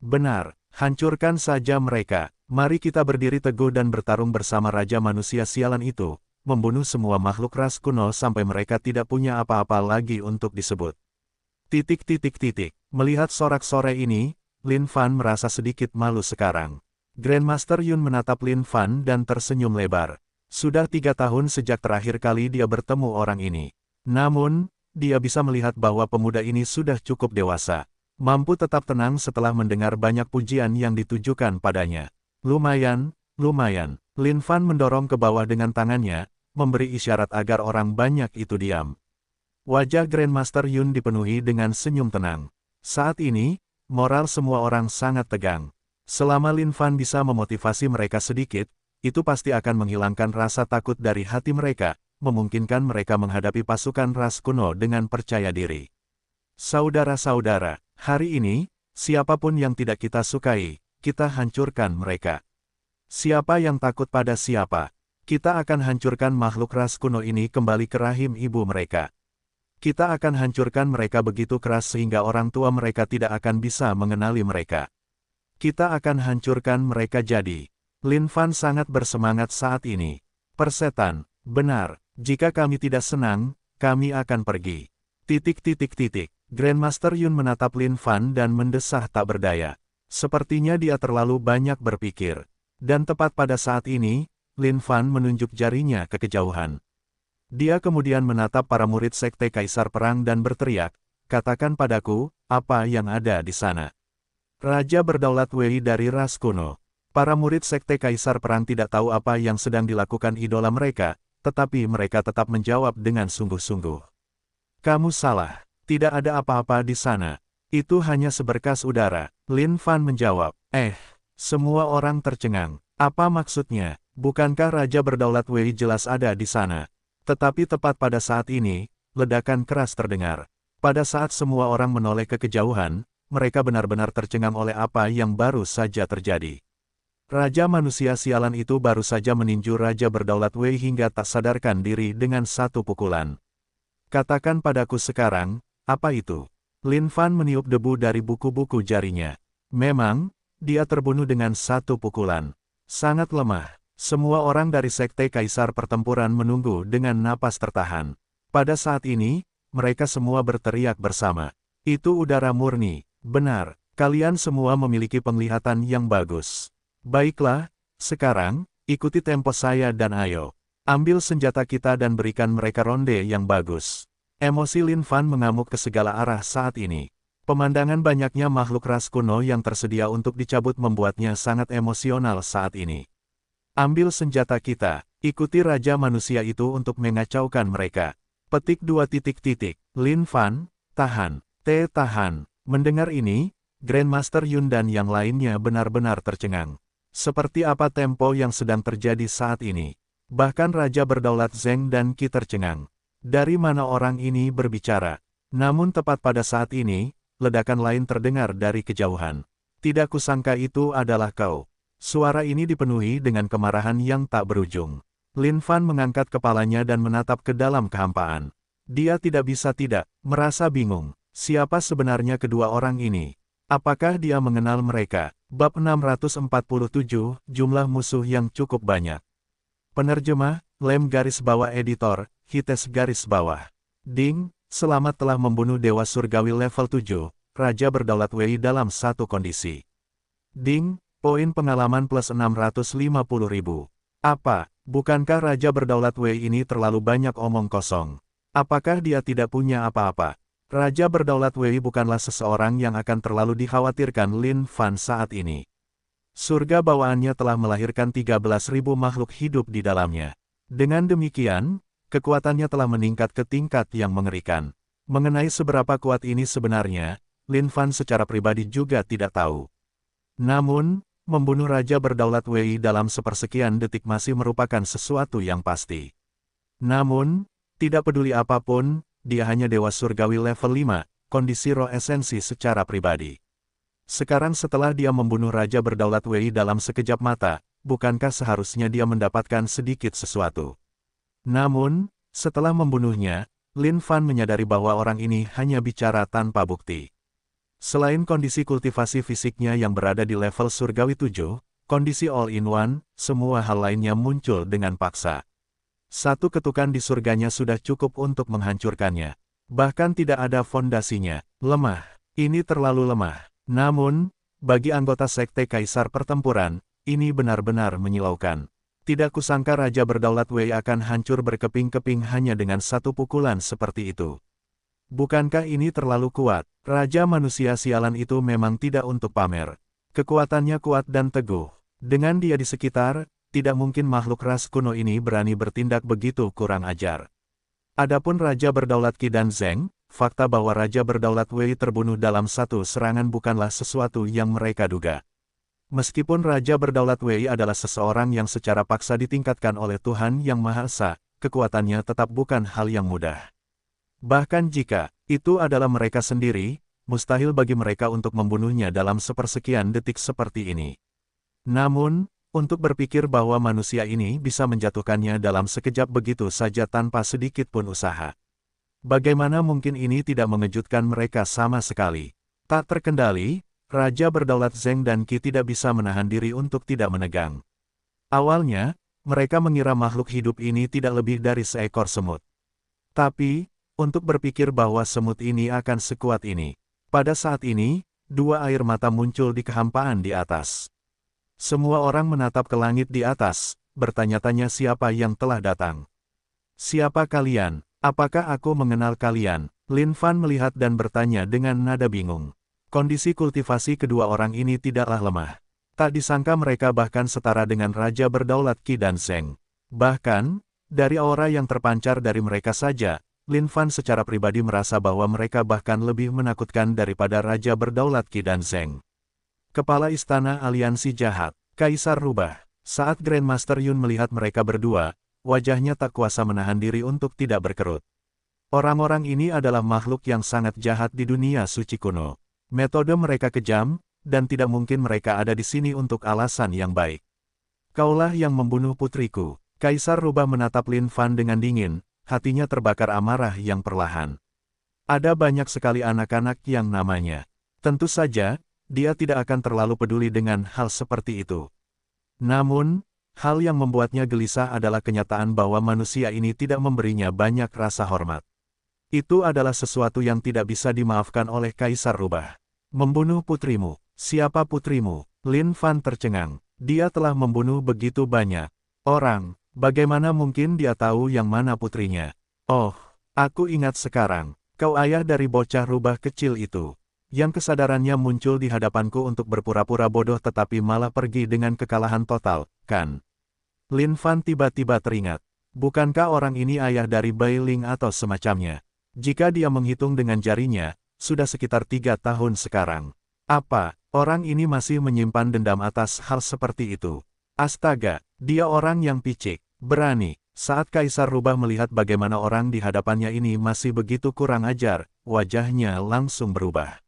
Benar, hancurkan saja mereka. Mari kita berdiri teguh dan bertarung bersama Raja Manusia sialan itu, membunuh semua makhluk ras kuno sampai mereka tidak punya apa-apa lagi untuk disebut. Melihat sorak-sorai ini, Lin Fan merasa sedikit malu sekarang. Grandmaster Yun menatap Lin Fan dan tersenyum lebar. Sudah 3 tahun sejak terakhir kali dia bertemu orang ini. Namun, dia bisa melihat bahwa pemuda ini sudah cukup dewasa. Mampu tetap tenang setelah mendengar banyak pujian yang ditujukan padanya. Lumayan. Lin Fan mendorong ke bawah dengan tangannya, memberi isyarat agar orang banyak itu diam. Wajah Grandmaster Yun dipenuhi dengan senyum tenang. Saat ini, moral semua orang sangat tegang. Selama Lin Fan bisa memotivasi mereka sedikit, itu pasti akan menghilangkan rasa takut dari hati mereka, memungkinkan mereka menghadapi pasukan ras kuno dengan percaya diri. Saudara-saudara, hari ini, siapapun yang tidak kita sukai, kita hancurkan mereka. Siapa yang takut pada siapa? Kita akan hancurkan makhluk ras kuno ini kembali ke rahim ibu mereka. Kita akan hancurkan mereka begitu keras sehingga orang tua mereka tidak akan bisa mengenali mereka. Kita akan hancurkan mereka jadi. Lin Fan sangat bersemangat saat ini. Persetan, benar, jika kami tidak senang, kami akan pergi. Grandmaster Yun menatap Lin Fan dan mendesah tak berdaya. Sepertinya dia terlalu banyak berpikir. Dan tepat pada saat ini, Lin Fan menunjuk jarinya ke kejauhan. Dia kemudian menatap para murid Sekte Kaisar Perang dan berteriak, "Katakan padaku, apa yang ada di sana?" Raja berdaulat Wei dari ras kuno. Para murid Sekte Kaisar Perang tidak tahu apa yang sedang dilakukan idola mereka, tetapi mereka tetap menjawab dengan sungguh-sungguh. "Kamu salah. Tidak ada apa-apa di sana. Itu hanya seberkas udara." Lin Fan menjawab. Semua orang tercengang. Apa maksudnya? Bukankah Raja berdaulat Wei jelas ada di sana? Tetapi tepat pada saat ini, ledakan keras terdengar. Pada saat semua orang menoleh ke kejauhan, mereka benar-benar tercengang oleh apa yang baru saja terjadi. Raja Manusia sialan itu baru saja meninju Raja berdaulat Wei hingga tak sadarkan diri dengan satu pukulan. "Katakan padaku sekarang, apa itu?" Lin Fan meniup debu dari buku-buku jarinya. Memang, dia terbunuh dengan satu pukulan. Sangat lemah. Semua orang dari Sekte Kaisar Pertempuran menunggu dengan napas tertahan. Pada saat ini, mereka semua berteriak bersama. "Itu udara murni. Benar, kalian semua memiliki penglihatan yang bagus. Baiklah, sekarang, ikuti tempo saya dan ayo. Ambil senjata kita dan berikan mereka ronde yang bagus." Emosi Lin Fan mengamuk ke segala arah saat ini. Pemandangan banyaknya makhluk ras kuno yang tersedia untuk dicabut membuatnya sangat emosional saat ini. "Ambil senjata kita, ikuti Raja Manusia itu untuk mengacaukan mereka." Petik 2. Lin Fan, tahan. Tahan. Mendengar ini, Grandmaster Yun dan yang lainnya benar-benar tercengang. Seperti apa tempo yang sedang terjadi saat ini. Bahkan Raja berdaulat Zeng dan Qi tercengang. Dari mana orang ini berbicara? Namun tepat pada saat ini, ledakan lain terdengar dari kejauhan. "Tidak kusangka itu adalah kau." Suara ini dipenuhi dengan kemarahan yang tak berujung. Lin Fan mengangkat kepalanya dan menatap ke dalam kehampaan. Dia tidak bisa tidak merasa bingung. Siapa sebenarnya kedua orang ini? Apakah dia mengenal mereka? Bab 647, Jumlah Musuh yang Cukup Banyak. Penerjemah, Lem garis bawah editor, Hites garis bawah. Ding, selamat telah membunuh Dewa Surgawi level 7, Raja Berdaulat Wei dalam satu kondisi. Ding, poin pengalaman plus 650.000. Apa, bukankah Raja Berdaulat Wei ini terlalu banyak omong kosong? Apakah dia tidak punya apa-apa? Raja Berdaulat Wei bukanlah seseorang yang akan terlalu dikhawatirkan Lin Fan saat ini. Surga bawaannya telah melahirkan 13.000 makhluk hidup di dalamnya. Dengan demikian, kekuatannya telah meningkat ke tingkat yang mengerikan. Mengenai seberapa kuat ini sebenarnya, Lin Fan secara pribadi juga tidak tahu. Namun, membunuh Raja Berdaulat Wei dalam sepersekian detik masih merupakan sesuatu yang pasti. Namun, tidak peduli apapun, dia hanya Dewa Surgawi level 5, kondisi roh esensi secara pribadi. Sekarang setelah dia membunuh Raja Berdaulat Wei dalam sekejap mata, bukankah seharusnya dia mendapatkan sedikit sesuatu? Namun, setelah membunuhnya, Lin Fan menyadari bahwa orang ini hanya bicara tanpa bukti. Selain kondisi kultivasi fisiknya yang berada di level Surgawi 7, kondisi all-in-one, semua hal lainnya muncul dengan paksa. Satu ketukan di surganya sudah cukup untuk menghancurkannya. Bahkan tidak ada fondasinya. Lemah. Ini terlalu lemah. Namun, bagi anggota Sekte Kaisar Pertempuran, ini benar-benar menyilaukan. Tidak kusangka Raja Berdaulat Wei akan hancur berkeping-keping hanya dengan satu pukulan seperti itu. Bukankah ini terlalu kuat? Raja manusia sialan itu memang tidak untuk pamer. Kekuatannya kuat dan teguh. Dengan dia di sekitar, tidak mungkin makhluk ras kuno ini berani bertindak begitu kurang ajar. Adapun Raja Berdaulat Qi dan Zheng, fakta bahwa Raja Berdaulat Wei terbunuh dalam satu serangan bukanlah sesuatu yang mereka duga. Meskipun Raja Berdaulat Wei adalah seseorang yang secara paksa ditingkatkan oleh Tuhan Yang Maha Esa, kekuatannya tetap bukan hal yang mudah. Bahkan jika itu adalah mereka sendiri, mustahil bagi mereka untuk membunuhnya dalam sepersekian detik seperti ini. Namun, untuk berpikir bahwa manusia ini bisa menjatuhkannya dalam sekejap begitu saja tanpa sedikit pun usaha. Bagaimana mungkin ini tidak mengejutkan mereka sama sekali? Tak terkendali, Raja Berdaulat Zheng dan Qi tidak bisa menahan diri untuk tidak menegang. Awalnya, mereka mengira makhluk hidup ini tidak lebih dari seekor semut. Tapi, untuk berpikir bahwa semut ini akan sekuat ini. Pada saat ini, dua air mata muncul di kehampaan di atas. Semua orang menatap ke langit di atas, bertanya-tanya siapa yang telah datang. Siapa kalian? Apakah aku mengenal kalian? Lin Fan melihat dan bertanya dengan nada bingung. Kondisi kultivasi kedua orang ini tidaklah lemah. Tak disangka mereka bahkan setara dengan Raja Berdaulat Qi dan Zheng. Bahkan, dari aura yang terpancar dari mereka saja, Lin Fan secara pribadi merasa bahwa mereka bahkan lebih menakutkan daripada Raja Berdaulat Qi dan Zheng. Kepala Istana Aliansi Jahat, Kaisar Rubah. Saat Grandmaster Yun melihat mereka berdua, wajahnya tak kuasa menahan diri untuk tidak berkerut. Orang-orang ini adalah makhluk yang sangat jahat di dunia suci kuno. Metode mereka kejam, dan tidak mungkin mereka ada di sini untuk alasan yang baik. Kaulah yang membunuh putriku. Kaisar Rubah menatap Lin Fan dengan dingin, hatinya terbakar amarah yang perlahan. Ada banyak sekali anak-anak yang namanya. Tentu saja, dia tidak akan terlalu peduli dengan hal seperti itu. Namun, hal yang membuatnya gelisah adalah kenyataan bahwa manusia ini tidak memberinya banyak rasa hormat. Itu adalah sesuatu yang tidak bisa dimaafkan oleh Kaisar Rubah. Membunuh putrimu. Siapa putrimu? Lin Fan tercengang. Dia telah membunuh begitu banyak orang. Bagaimana mungkin dia tahu yang mana putrinya? Oh, aku ingat sekarang. Kau ayah dari bocah rubah kecil itu. Yang kesadarannya muncul di hadapanku untuk berpura-pura bodoh tetapi malah pergi dengan kekalahan total, kan? Lin Fan tiba-tiba teringat. Bukankah orang ini ayah dari Bai Ling atau semacamnya? Jika dia menghitung dengan jarinya, sudah sekitar 3 tahun sekarang. Apa, orang ini masih menyimpan dendam atas hal seperti itu? Astaga, dia orang yang picik, berani. Saat Kaisar Rubah melihat bagaimana orang di hadapannya ini masih begitu kurang ajar, wajahnya langsung berubah.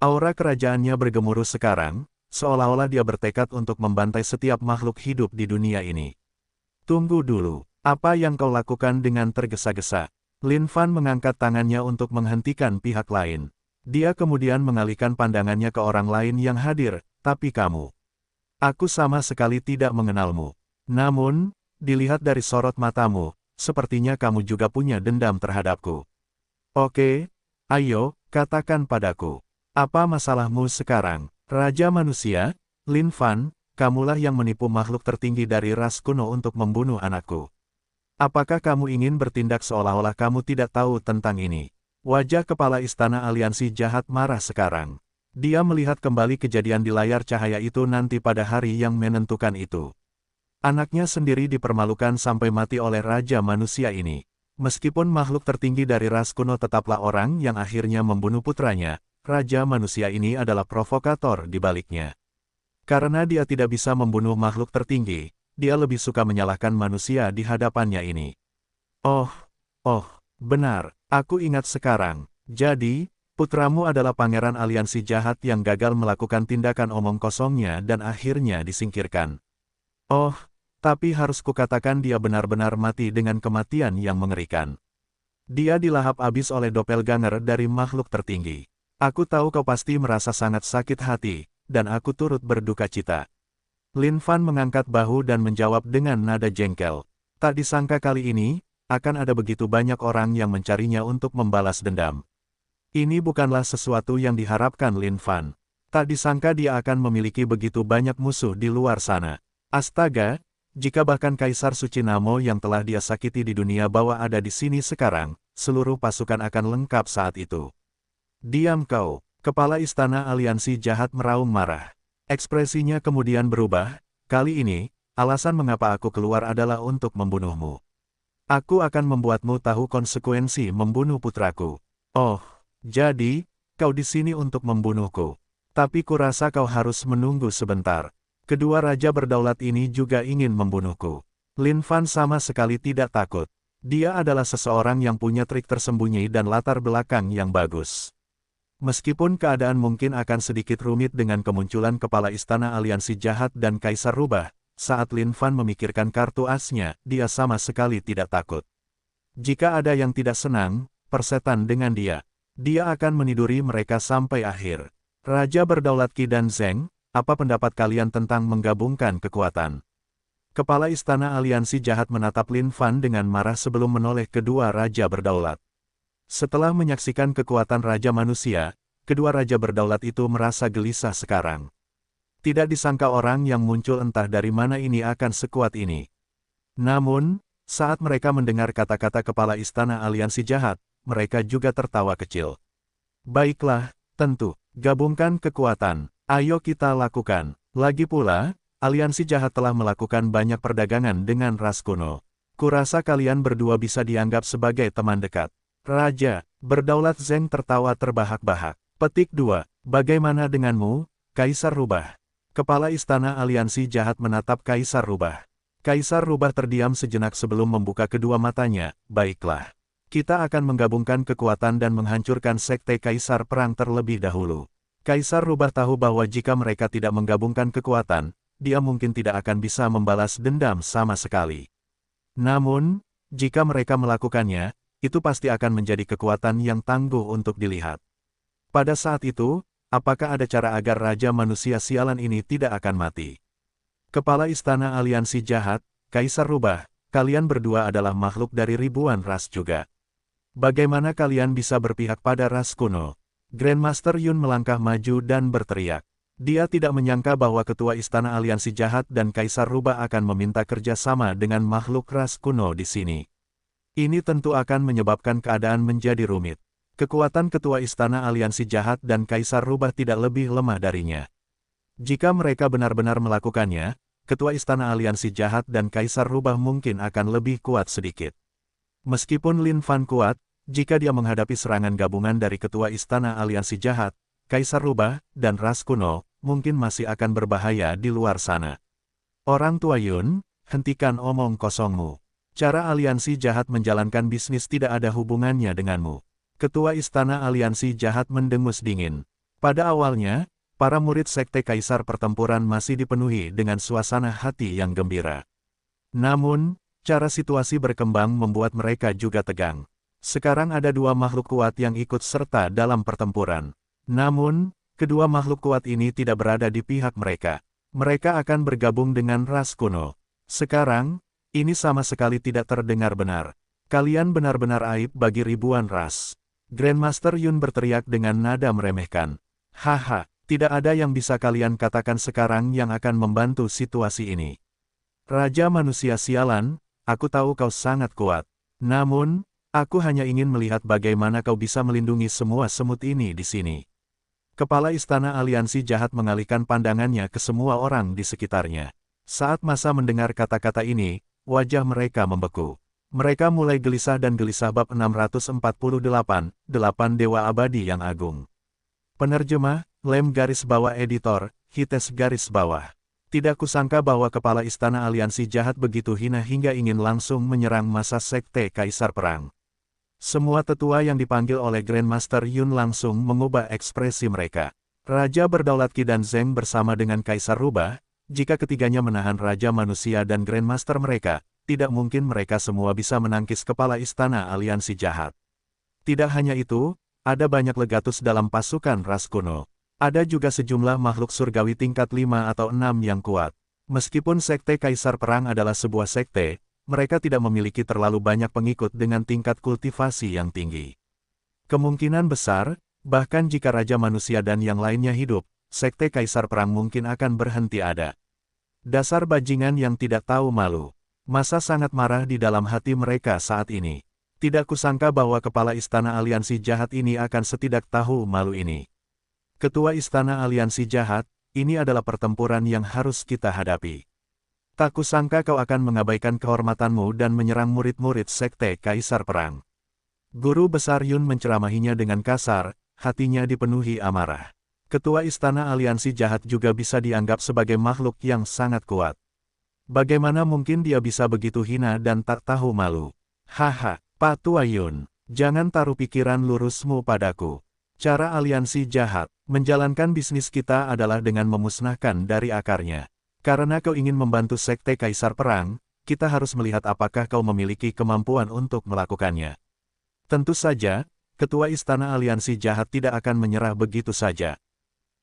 Aura kerajaannya bergemuruh sekarang, seolah-olah dia bertekad untuk membantai setiap makhluk hidup di dunia ini. Tunggu dulu, apa yang kau lakukan dengan tergesa-gesa? Lin Fan mengangkat tangannya untuk menghentikan pihak lain. Dia kemudian mengalihkan pandangannya ke orang lain yang hadir, tapi kamu. Aku sama sekali tidak mengenalmu. Namun, dilihat dari sorot matamu, sepertinya kamu juga punya dendam terhadapku. Oke, ayo, katakan padaku. Apa masalahmu sekarang? Raja manusia, Lin Fan, kamulah yang menipu makhluk tertinggi dari ras kuno untuk membunuh anakku. Apakah kamu ingin bertindak seolah-olah kamu tidak tahu tentang ini? Wajah kepala istana aliansi jahat marah sekarang. Dia melihat kembali kejadian di layar cahaya itu nanti pada hari yang menentukan itu. Anaknya sendiri dipermalukan sampai mati oleh raja manusia ini. Meskipun makhluk tertinggi dari ras kuno tetaplah orang yang akhirnya membunuh putranya, raja manusia ini adalah provokator di baliknya. Karena dia tidak bisa membunuh makhluk tertinggi, dia lebih suka menyalahkan manusia di hadapannya ini. Oh, benar, aku ingat sekarang. Jadi, putramu adalah pangeran aliansi jahat yang gagal melakukan tindakan omong kosongnya dan akhirnya disingkirkan. Oh, tapi harus kukatakan dia benar-benar mati dengan kematian yang mengerikan. Dia dilahap habis oleh doppelganger dari makhluk tertinggi. Aku tahu kau pasti merasa sangat sakit hati, dan aku turut berduka cita. Lin Fan mengangkat bahu dan menjawab dengan nada jengkel. Tak disangka kali ini, akan ada begitu banyak orang yang mencarinya untuk membalas dendam. Ini bukanlah sesuatu yang diharapkan Lin Fan. Tak disangka dia akan memiliki begitu banyak musuh di luar sana. Astaga, jika bahkan Kaisar Suci Namo yang telah dia sakiti di dunia bawah ada di sini sekarang, seluruh pasukan akan lengkap saat itu. Diam kau, kepala istana aliansi jahat meraung marah. Ekspresinya kemudian berubah, kali ini, alasan mengapa aku keluar adalah untuk membunuhmu. Aku akan membuatmu tahu konsekuensi membunuh putraku. Oh, jadi, kau di sini untuk membunuhku. Tapi kurasa kau harus menunggu sebentar. Kedua raja berdaulat ini juga ingin membunuhku. Lin Fan sama sekali tidak takut. Dia adalah seseorang yang punya trik tersembunyi dan latar belakang yang bagus. Meskipun keadaan mungkin akan sedikit rumit dengan kemunculan kepala istana aliansi jahat dan kaisar rubah, saat Lin Fan memikirkan kartu asnya, dia sama sekali tidak takut. Jika ada yang tidak senang, persetan dengan dia. Dia akan meniduri mereka sampai akhir. Raja berdaulat Qi dan Zheng, apa pendapat kalian tentang menggabungkan kekuatan? Kepala istana aliansi jahat menatap Lin Fan dengan marah sebelum menoleh kedua raja berdaulat. Setelah menyaksikan kekuatan raja manusia, kedua raja berdaulat itu merasa gelisah sekarang. Tidak disangka orang yang muncul entah dari mana ini akan sekuat ini. Namun, saat mereka mendengar kata-kata kepala istana aliansi jahat, mereka juga tertawa kecil. Baiklah, tentu, gabungkan kekuatan, ayo kita lakukan. Lagi pula, aliansi jahat telah melakukan banyak perdagangan dengan ras kuno. Kurasa kalian berdua bisa dianggap sebagai teman dekat. Raja, berdaulat Zheng tertawa terbahak-bahak. Petik 2. Bagaimana denganmu, Kaisar Rubah? Kepala istana aliansi jahat menatap Kaisar Rubah. Kaisar Rubah terdiam sejenak sebelum membuka kedua matanya. Baiklah. Kita akan menggabungkan kekuatan dan menghancurkan sekte Kaisar Perang terlebih dahulu. Kaisar Rubah tahu bahwa jika mereka tidak menggabungkan kekuatan, dia mungkin tidak akan bisa membalas dendam sama sekali. Namun, jika mereka melakukannya, itu pasti akan menjadi kekuatan yang tangguh untuk dilihat. Pada saat itu, apakah ada cara agar Raja Manusia sialan ini tidak akan mati? Kepala Istana Aliansi Jahat, Kaisar Rubah, kalian berdua adalah makhluk dari ribuan ras juga. Bagaimana kalian bisa berpihak pada ras kuno? Grandmaster Yun melangkah maju dan berteriak. Dia tidak menyangka bahwa Ketua Istana Aliansi Jahat dan Kaisar Rubah akan meminta kerjasama dengan makhluk ras kuno di sini. Ini tentu akan menyebabkan keadaan menjadi rumit. Kekuatan Ketua Istana Aliansi Jahat dan Kaisar Rubah tidak lebih lemah darinya. Jika mereka benar-benar melakukannya, Ketua Istana Aliansi Jahat dan Kaisar Rubah mungkin akan lebih kuat sedikit. Meskipun Lin Fan kuat, jika dia menghadapi serangan gabungan dari Ketua Istana Aliansi Jahat, Kaisar Rubah, dan ras kuno, mungkin masih akan berbahaya di luar sana. Orang tua Yun, hentikan omong kosongmu. Cara aliansi jahat menjalankan bisnis tidak ada hubungannya denganmu. Ketua Istana Aliansi Jahat mendengus dingin. Pada awalnya, para murid Sekte Kaisar Pertempuran masih dipenuhi dengan suasana hati yang gembira. Namun, cara situasi berkembang membuat mereka juga tegang. Sekarang ada dua makhluk kuat yang ikut serta dalam pertempuran. Namun, kedua makhluk kuat ini tidak berada di pihak mereka. Mereka akan bergabung dengan ras kuno. Sekarang, ini sama sekali tidak terdengar benar. Kalian benar-benar aib bagi ribuan ras. Grandmaster Yun berteriak dengan nada meremehkan. Haha, tidak ada yang bisa kalian katakan sekarang yang akan membantu situasi ini. Raja manusia sialan, aku tahu kau sangat kuat. Namun, aku hanya ingin melihat bagaimana kau bisa melindungi semua semut ini di sini. Kepala Istana Aliansi Jahat mengalihkan pandangannya ke semua orang di sekitarnya. Saat masa mendengar kata-kata ini, wajah mereka membeku. Mereka mulai gelisah dan gelisah. Bab 648, 8 Dewa Abadi yang Agung. Penerjemah, Lem garis bawah editor, Hites garis bawah. Tidak kusangka bahwa Kepala Istana Aliansi Jahat begitu hina hingga ingin langsung menyerang masa Sekte Kaisar Perang. Semua tetua yang dipanggil oleh Grandmaster Yun langsung mengubah ekspresi mereka. Raja Berdaulat Qi dan Zeng bersama dengan Kaisar Rubah, jika ketiganya menahan Raja Manusia dan Grandmaster mereka, tidak mungkin mereka semua bisa menangkis Kepala Istana Aliansi Jahat. Tidak hanya itu, ada banyak legatus dalam pasukan ras kuno. Ada juga sejumlah makhluk surgawi tingkat 5 atau 6 yang kuat. Meskipun Sekte Kaisar Perang adalah sebuah sekte, mereka tidak memiliki terlalu banyak pengikut dengan tingkat kultivasi yang tinggi. Kemungkinan besar, bahkan jika Raja Manusia dan yang lainnya hidup, Sekte Kaisar Perang mungkin akan berhenti ada. Dasar bajingan yang tidak tahu malu. Masa sangat marah di dalam hati mereka saat ini. Tidak kusangka bahwa Kepala Istana Aliansi Jahat ini akan setidak tahu malu ini. Ketua Istana Aliansi Jahat, ini adalah pertempuran yang harus kita hadapi. Tak kusangka kau akan mengabaikan kehormatanmu dan menyerang murid-murid Sekte Kaisar Perang. Guru Besar Yun menceramahinya dengan kasar, hatinya dipenuhi amarah. Ketua Istana Aliansi Jahat juga bisa dianggap sebagai makhluk yang sangat kuat. Bagaimana mungkin dia bisa begitu hina dan tak tahu malu? Haha, Pak Tua Yun, jangan taruh pikiran lurusmu padaku. Cara Aliansi Jahat menjalankan bisnis kita adalah dengan memusnahkan dari akarnya. Karena kau ingin membantu Sekte Kaisar Perang, kita harus melihat apakah kau memiliki kemampuan untuk melakukannya. Tentu saja, Ketua Istana Aliansi Jahat tidak akan menyerah begitu saja.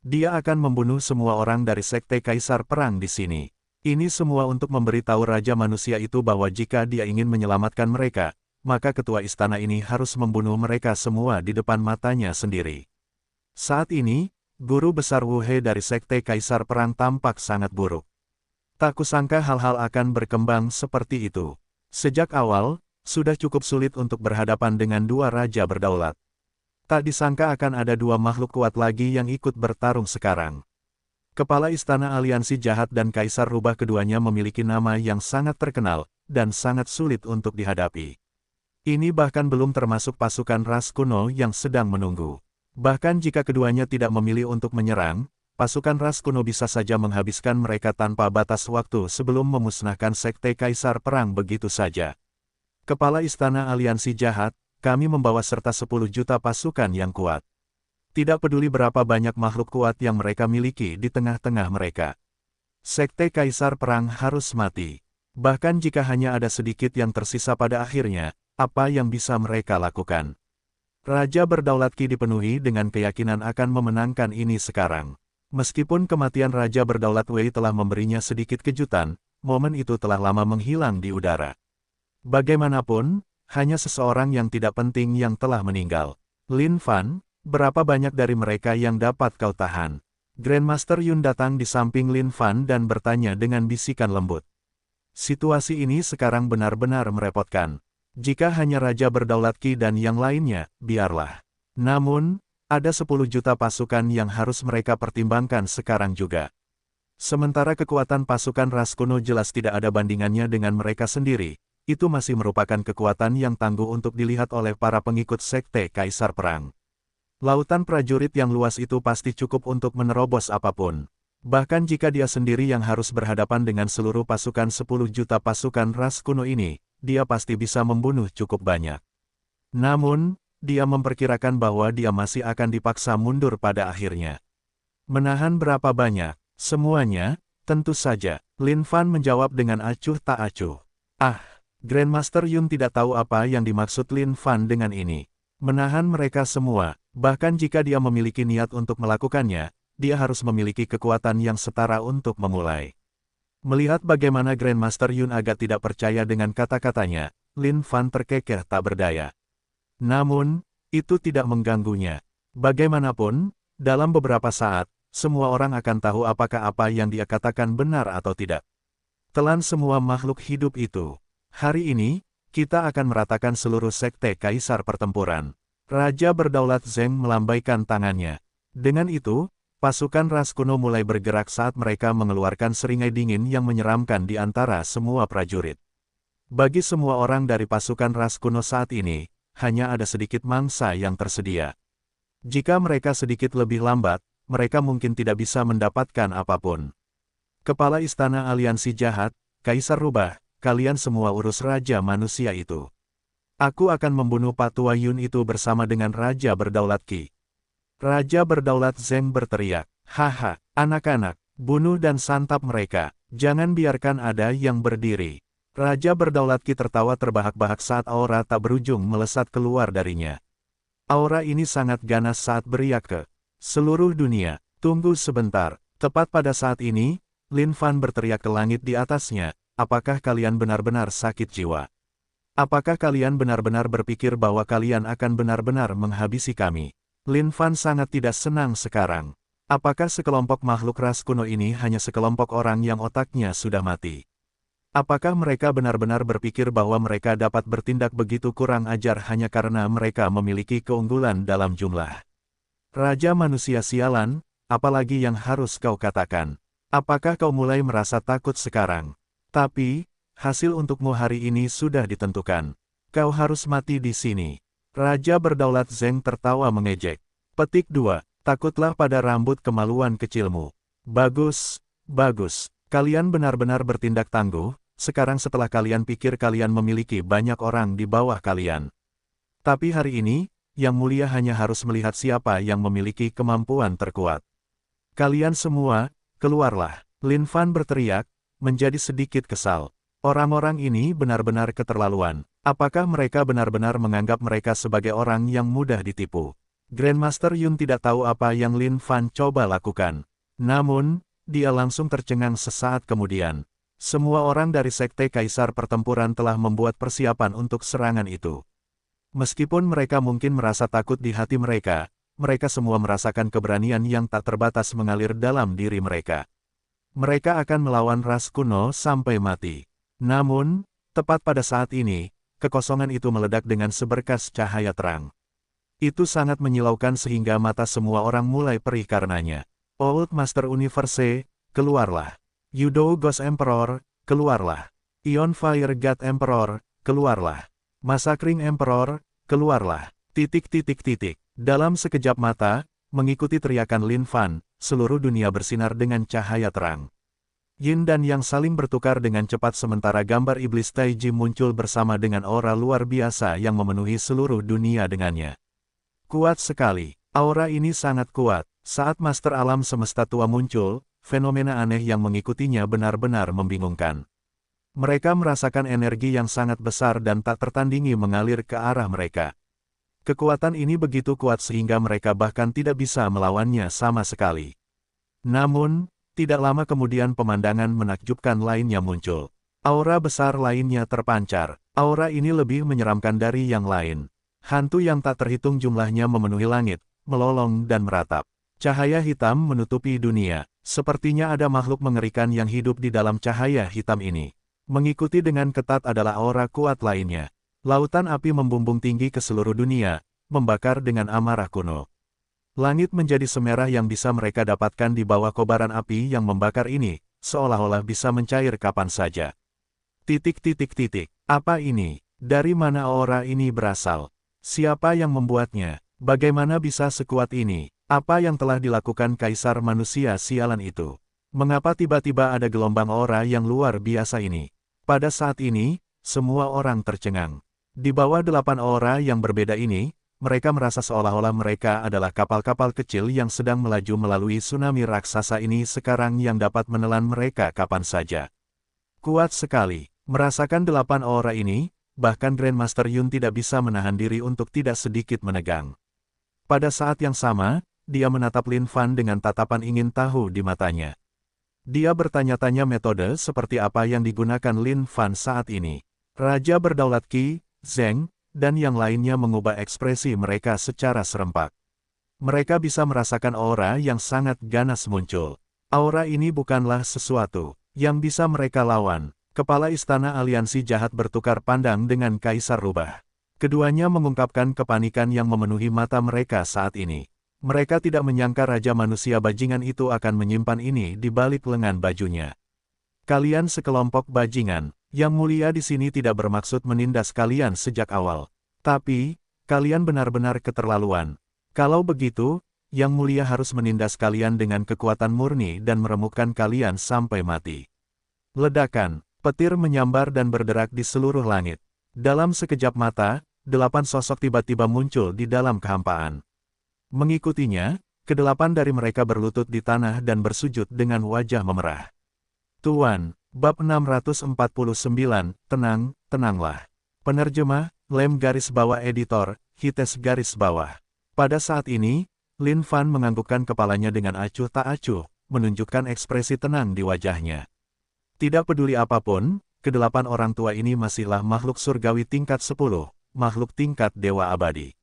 Dia akan membunuh semua orang dari Sekte Kaisar Perang di sini. Ini semua untuk memberitahu Raja Manusia itu bahwa jika dia ingin menyelamatkan mereka, maka Ketua Istana ini harus membunuh mereka semua di depan matanya sendiri. Saat ini, Guru Besar Wu He dari Sekte Kaisar Perang tampak sangat buruk. Tak kusangka hal-hal akan berkembang seperti itu. Sejak awal, sudah cukup sulit untuk berhadapan dengan dua Raja Berdaulat. Tak disangka akan ada dua makhluk kuat lagi yang ikut bertarung sekarang. Kepala Istana Aliansi Jahat dan Kaisar Rubah keduanya memiliki nama yang sangat terkenal, dan sangat sulit untuk dihadapi. Ini bahkan belum termasuk pasukan ras kuno yang sedang menunggu. Bahkan jika keduanya tidak memilih untuk menyerang, pasukan ras kuno bisa saja menghabiskan mereka tanpa batas waktu sebelum memusnahkan Sekte Kaisar Perang begitu saja. Kepala Istana Aliansi Jahat, kami membawa serta 10 juta pasukan yang kuat. Tidak peduli berapa banyak makhluk kuat yang mereka miliki di tengah-tengah mereka. Sekte Kaisar Perang harus mati. Bahkan jika hanya ada sedikit yang tersisa pada akhirnya, apa yang bisa mereka lakukan? Raja Berdaulat Qi dipenuhi dengan keyakinan akan memenangkan ini sekarang. Meskipun kematian Raja Berdaulat Wei telah memberinya sedikit kejutan, momen itu telah lama menghilang di udara. Bagaimanapun, hanya seseorang yang tidak penting yang telah meninggal. Lin Fan, berapa banyak dari mereka yang dapat kau tahan? Grandmaster Yun datang di samping Lin Fan dan bertanya dengan bisikan lembut. Situasi ini sekarang benar-benar merepotkan. Jika hanya Raja Berdaulat Qi dan yang lainnya, biarlah. Namun, ada 10 juta pasukan yang harus mereka pertimbangkan sekarang juga. Sementara kekuatan pasukan ras kuno jelas tidak ada bandingannya dengan mereka sendiri, itu masih merupakan kekuatan yang tangguh untuk dilihat oleh para pengikut Sekte Kaisar Perang. Lautan prajurit yang luas itu pasti cukup untuk menerobos apapun. Bahkan jika dia sendiri yang harus berhadapan dengan seluruh pasukan 10 juta pasukan ras kuno ini, dia pasti bisa membunuh cukup banyak. Namun, dia memperkirakan bahwa dia masih akan dipaksa mundur pada akhirnya. Menahan berapa banyak? Semuanya, tentu saja. Lin Fan menjawab dengan acuh tak acuh. Ah, Grandmaster Yun tidak tahu apa yang dimaksud Lin Fan dengan ini. Menahan mereka semua, bahkan jika dia memiliki niat untuk melakukannya, dia harus memiliki kekuatan yang setara untuk memulai. Melihat bagaimana Grandmaster Yun agak tidak percaya dengan kata-katanya, Lin Fan terkekeh tak berdaya. Namun, itu tidak mengganggunya. Bagaimanapun, dalam beberapa saat, semua orang akan tahu apakah apa yang dia katakan benar atau tidak. Telan semua makhluk hidup itu. Hari ini, kita akan meratakan seluruh sekte Kaisar Pertempuran. Raja Berdaulat Zeng melambaikan tangannya. Dengan itu, pasukan ras kuno mulai bergerak saat mereka mengeluarkan seringai dingin yang menyeramkan di antara semua prajurit. Bagi semua orang dari pasukan ras kuno saat ini, hanya ada sedikit mangsa yang tersedia. Jika mereka sedikit lebih lambat, mereka mungkin tidak bisa mendapatkan apapun. Kepala Istana Aliansi Jahat, Kaisar Rubah, kalian semua urus Raja Manusia itu. Aku akan membunuh Patua Yun itu bersama dengan Raja Berdaulat Qi. Raja Berdaulat Zeng berteriak, haha, anak-anak, bunuh dan santap mereka, jangan biarkan ada yang berdiri. Raja Berdaulat Qi tertawa terbahak-bahak saat aura tak berujung melesat keluar darinya. Aura ini sangat ganas saat beriak ke seluruh dunia, tunggu sebentar. Tepat pada saat ini, Lin Fan berteriak ke langit di atasnya, apakah kalian benar-benar sakit jiwa? Apakah kalian benar-benar berpikir bahwa kalian akan benar-benar menghabisi kami? Lin Fan sangat tidak senang sekarang. Apakah sekelompok makhluk ras kuno ini hanya sekelompok orang yang otaknya sudah mati? Apakah mereka benar-benar berpikir bahwa mereka dapat bertindak begitu kurang ajar hanya karena mereka memiliki keunggulan dalam jumlah? Raja Manusia sialan, apalagi yang harus kau katakan? Apakah kau mulai merasa takut sekarang? Tapi, hasil untukmu hari ini sudah ditentukan. Kau harus mati di sini. Raja Berdaulat Zeng tertawa mengejek. Petik 2. Takutlah pada rambut kemaluan kecilmu. Bagus, bagus. Kalian benar-benar bertindak tangguh, sekarang setelah kalian pikir kalian memiliki banyak orang di bawah kalian. Tapi hari ini, Yang Mulia hanya harus melihat siapa yang memiliki kemampuan terkuat. Kalian semua, keluarlah. Lin Fan berteriak, menjadi sedikit kesal. Orang-orang ini benar-benar keterlaluan. Apakah mereka benar-benar menganggap mereka sebagai orang yang mudah ditipu? Grandmaster Yun tidak tahu apa yang Lin Fan coba lakukan. Namun, dia langsung tercengang sesaat kemudian. Semua orang dari Sekte Kaisar Pertempuran telah membuat persiapan untuk serangan itu. Meskipun mereka mungkin merasa takut di hati mereka semua merasakan keberanian yang tak terbatas mengalir dalam diri mereka. Mereka akan melawan ras kuno sampai mati. Namun, tepat pada saat ini, kekosongan itu meledak dengan seberkas cahaya terang. Itu sangat menyilaukan sehingga mata semua orang mulai perih karenanya. Old Master Universe, keluarlah. Yudo Ghost Emperor, keluarlah. Ion Fire God Emperor, keluarlah. Massacring Emperor, keluarlah. Dalam sekejap mata, mengikuti teriakan Lin Fan, seluruh dunia bersinar dengan cahaya terang. Yin dan Yang saling bertukar dengan cepat sementara gambar iblis Taiji muncul bersama dengan aura luar biasa yang memenuhi seluruh dunia dengannya. Kuat sekali, aura ini sangat kuat. Saat Master Alam Semesta Tua muncul, fenomena aneh yang mengikutinya benar-benar membingungkan. Mereka merasakan energi yang sangat besar dan tak tertandingi mengalir ke arah mereka. Kekuatan ini begitu kuat sehingga mereka bahkan tidak bisa melawannya sama sekali. Namun, tidak lama kemudian pemandangan menakjubkan lainnya muncul. Aura besar lainnya terpancar. Aura ini lebih menyeramkan dari yang lain. Hantu yang tak terhitung jumlahnya memenuhi langit, melolong dan meratap. Cahaya hitam menutupi dunia. Sepertinya ada makhluk mengerikan yang hidup di dalam cahaya hitam ini. Mengikuti dengan ketat adalah aura kuat lainnya. Lautan api membumbung tinggi ke seluruh dunia, membakar dengan amarah kuno. Langit menjadi semerah yang bisa mereka dapatkan di bawah kobaran api yang membakar ini, seolah-olah bisa mencair kapan saja. Apa ini? Dari mana aura ini berasal? Siapa yang membuatnya? Bagaimana bisa sekuat ini? Apa yang telah dilakukan Kaisar Manusia sialan itu? Mengapa tiba-tiba ada gelombang aura yang luar biasa ini? Pada saat ini, semua orang tercengang. Di bawah 8 aura yang berbeda ini, mereka merasa seolah-olah mereka adalah kapal-kapal kecil yang sedang melaju melalui tsunami raksasa ini sekarang yang dapat menelan mereka kapan saja. Kuat sekali. Merasakan 8 aura ini, bahkan Grandmaster Yun tidak bisa menahan diri untuk tidak sedikit menegang. Pada saat yang sama, dia menatap Lin Fan dengan tatapan ingin tahu di matanya. Dia bertanya-tanya metode seperti apa yang digunakan Lin Fan saat ini. Raja Berdaulat Qi, Zheng, dan yang lainnya mengubah ekspresi mereka secara serempak. Mereka bisa merasakan aura yang sangat ganas muncul. Aura ini bukanlah sesuatu yang bisa mereka lawan. Kepala Istana Aliansi Jahat bertukar pandang dengan Kaisar Rubah. Keduanya mengungkapkan kepanikan yang memenuhi mata mereka saat ini. Mereka tidak menyangka Raja Manusia Bajingan itu akan menyimpan ini di balik lengan bajunya. Kalian sekelompok bajingan. Yang mulia di sini tidak bermaksud menindas kalian sejak awal. Tapi, kalian benar-benar keterlaluan. Kalau begitu, Yang Mulia harus menindas kalian dengan kekuatan murni dan meremukkan kalian sampai mati. Ledakan, petir menyambar dan berderak di seluruh langit. Dalam sekejap mata, 8 sosok tiba-tiba muncul di dalam kehampaan. Mengikutinya, ke-8 dari mereka berlutut di tanah dan bersujud dengan wajah memerah. Tuan, Bab 649, tenanglah. Penerjemah, Lem garis bawah editor, Hites garis bawah. Pada saat ini, Lin Fan menganggukkan kepalanya dengan acuh tak acuh, menunjukkan ekspresi tenang di wajahnya. Tidak peduli apapun, ke-8 orang tua ini masihlah makhluk surgawi tingkat 10, makhluk tingkat dewa abadi.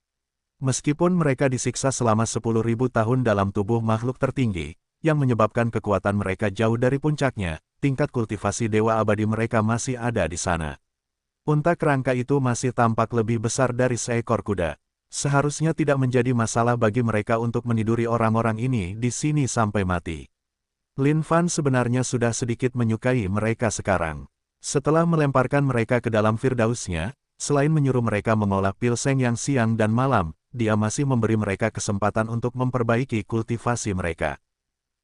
Meskipun mereka disiksa selama 10.000 tahun dalam tubuh makhluk tertinggi, yang menyebabkan kekuatan mereka jauh dari puncaknya, tingkat kultivasi dewa abadi mereka masih ada di sana. Unta kerangka itu masih tampak lebih besar dari seekor kuda. Seharusnya tidak menjadi masalah bagi mereka untuk meniduri orang-orang ini di sini sampai mati. Lin Fan sebenarnya sudah sedikit menyukai mereka sekarang. Setelah melemparkan mereka ke dalam firdausnya, selain menyuruh mereka mengolah pil seng yang siang dan malam, dia masih memberi mereka kesempatan untuk memperbaiki kultivasi mereka.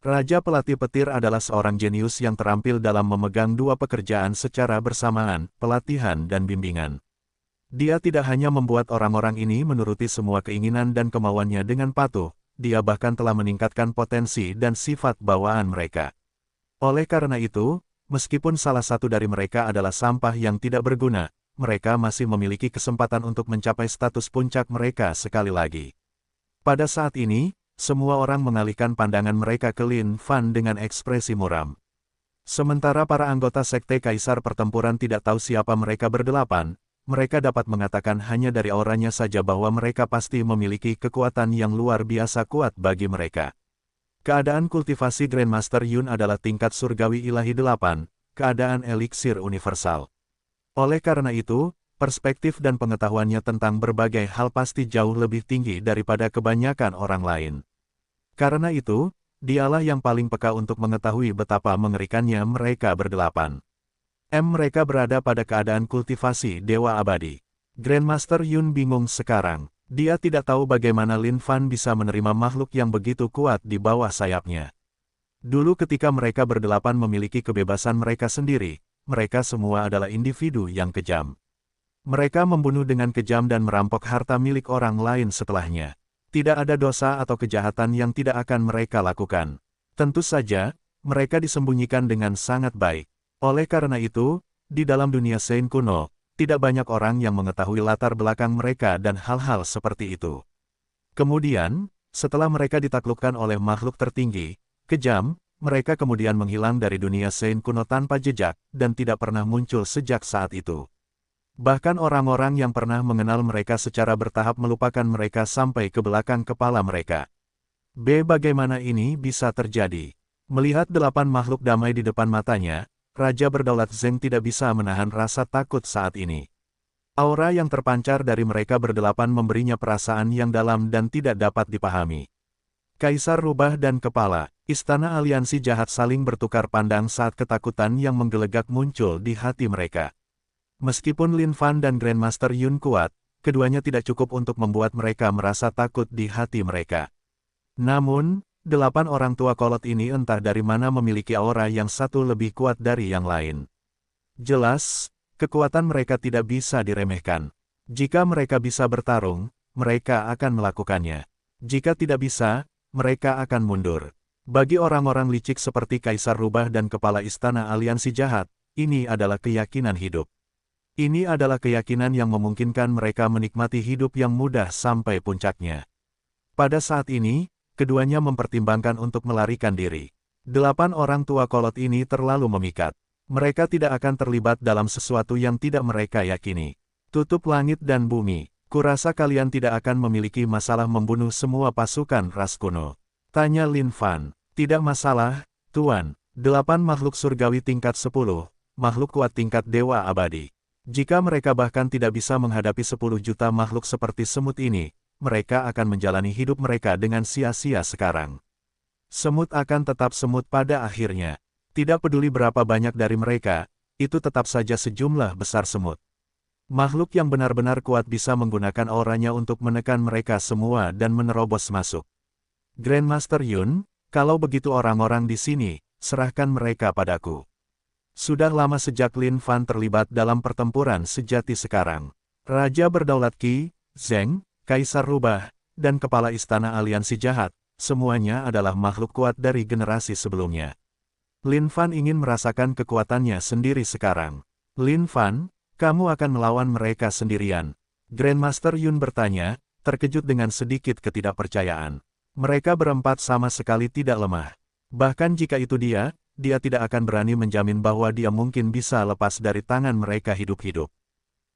Raja Pelatih Petir adalah seorang jenius yang terampil dalam memegang dua pekerjaan secara bersamaan, pelatihan dan bimbingan. Dia tidak hanya membuat orang-orang ini menuruti semua keinginan dan kemauannya dengan patuh, dia bahkan telah meningkatkan potensi dan sifat bawaan mereka. Oleh karena itu, meskipun salah satu dari mereka adalah sampah yang tidak berguna, mereka masih memiliki kesempatan untuk mencapai status puncak mereka sekali lagi. Pada saat ini, semua orang mengalihkan pandangan mereka ke Lin Fan dengan ekspresi muram. Sementara para anggota Sekte Kaisar Pertempuran tidak tahu siapa mereka berdelapan, mereka dapat mengatakan hanya dari auranya saja bahwa mereka pasti memiliki kekuatan yang luar biasa kuat bagi mereka. Keadaan kultivasi Grandmaster Yun adalah tingkat surgawi ilahi 8, keadaan eliksir universal. Oleh karena itu, perspektif dan pengetahuannya tentang berbagai hal pasti jauh lebih tinggi daripada kebanyakan orang lain. Karena itu, dialah yang paling peka untuk mengetahui betapa mengerikannya mereka berdelapan. Mereka berada pada keadaan kultivasi Dewa Abadi. Grandmaster Yun bingung sekarang. Dia tidak tahu bagaimana Lin Fan bisa menerima makhluk yang begitu kuat di bawah sayapnya. Dulu ketika mereka berdelapan memiliki kebebasan mereka sendiri, mereka semua adalah individu yang kejam. Mereka membunuh dengan kejam dan merampok harta milik orang lain setelahnya. Tidak ada dosa atau kejahatan yang tidak akan mereka lakukan. Tentu saja, mereka disembunyikan dengan sangat baik. Oleh karena itu, di dalam dunia Sein kuno, tidak banyak orang yang mengetahui latar belakang mereka dan hal-hal seperti itu. Kemudian, setelah mereka ditaklukkan oleh makhluk tertinggi, kejam, mereka kemudian menghilang dari dunia Sein kuno tanpa jejak, dan tidak pernah muncul sejak saat itu. Bahkan orang-orang yang pernah mengenal mereka secara bertahap melupakan mereka sampai ke belakang kepala mereka. Bagaimana ini bisa terjadi? Melihat 8 makhluk damai di depan matanya, Raja Berdaulat Zheng tidak bisa menahan rasa takut saat ini. Aura yang terpancar dari mereka berdelapan memberinya perasaan yang dalam dan tidak dapat dipahami. Kaisar Rubah dan Kepala, Istana Aliansi Jahat saling bertukar pandang saat ketakutan yang menggelegak muncul di hati mereka. Meskipun Lin Fan dan Grandmaster Yun kuat, keduanya tidak cukup untuk membuat mereka merasa takut di hati mereka. Namun, 8 orang tua kolot ini entah dari mana memiliki aura yang satu lebih kuat dari yang lain. Jelas, kekuatan mereka tidak bisa diremehkan. Jika mereka bisa bertarung, mereka akan melakukannya. Jika tidak bisa, mereka akan mundur. Bagi orang-orang licik seperti Kaisar Rubah dan Kepala Istana Aliansi Jahat, ini adalah keyakinan hidup. Ini adalah keyakinan yang memungkinkan mereka menikmati hidup yang mudah sampai puncaknya. Pada saat ini, keduanya mempertimbangkan untuk melarikan diri. 8 orang tua kolot ini terlalu memikat. Mereka tidak akan terlibat dalam sesuatu yang tidak mereka yakini. Tutup langit dan bumi, kurasa kalian tidak akan memiliki masalah membunuh semua pasukan ras kuno. Tanya Lin Fan. Tidak masalah, Tuan. 8 makhluk surgawi tingkat 10, makhluk kuat tingkat dewa abadi. Jika mereka bahkan tidak bisa menghadapi 10 juta makhluk seperti semut ini, mereka akan menjalani hidup mereka dengan sia-sia sekarang. Semut akan tetap semut pada akhirnya. Tidak peduli berapa banyak dari mereka, itu tetap saja sejumlah besar semut. Makhluk yang benar-benar kuat bisa menggunakan auranya untuk menekan mereka semua dan menerobos masuk. Grandmaster Yun, kalau begitu orang-orang di sini, serahkan mereka padaku. Sudah lama sejak Lin Fan terlibat dalam pertempuran sejati sekarang. Raja Berdaulat Qi, Zheng, Kaisar Rubah, dan Kepala Istana Aliansi Jahat, semuanya adalah makhluk kuat dari generasi sebelumnya. Lin Fan ingin merasakan kekuatannya sendiri sekarang. Lin Fan, kamu akan melawan mereka sendirian. Grandmaster Yun bertanya, terkejut dengan sedikit ketidakpercayaan. Mereka berempat sama sekali tidak lemah. Bahkan jika itu dia tidak akan berani menjamin bahwa dia mungkin bisa lepas dari tangan mereka hidup-hidup.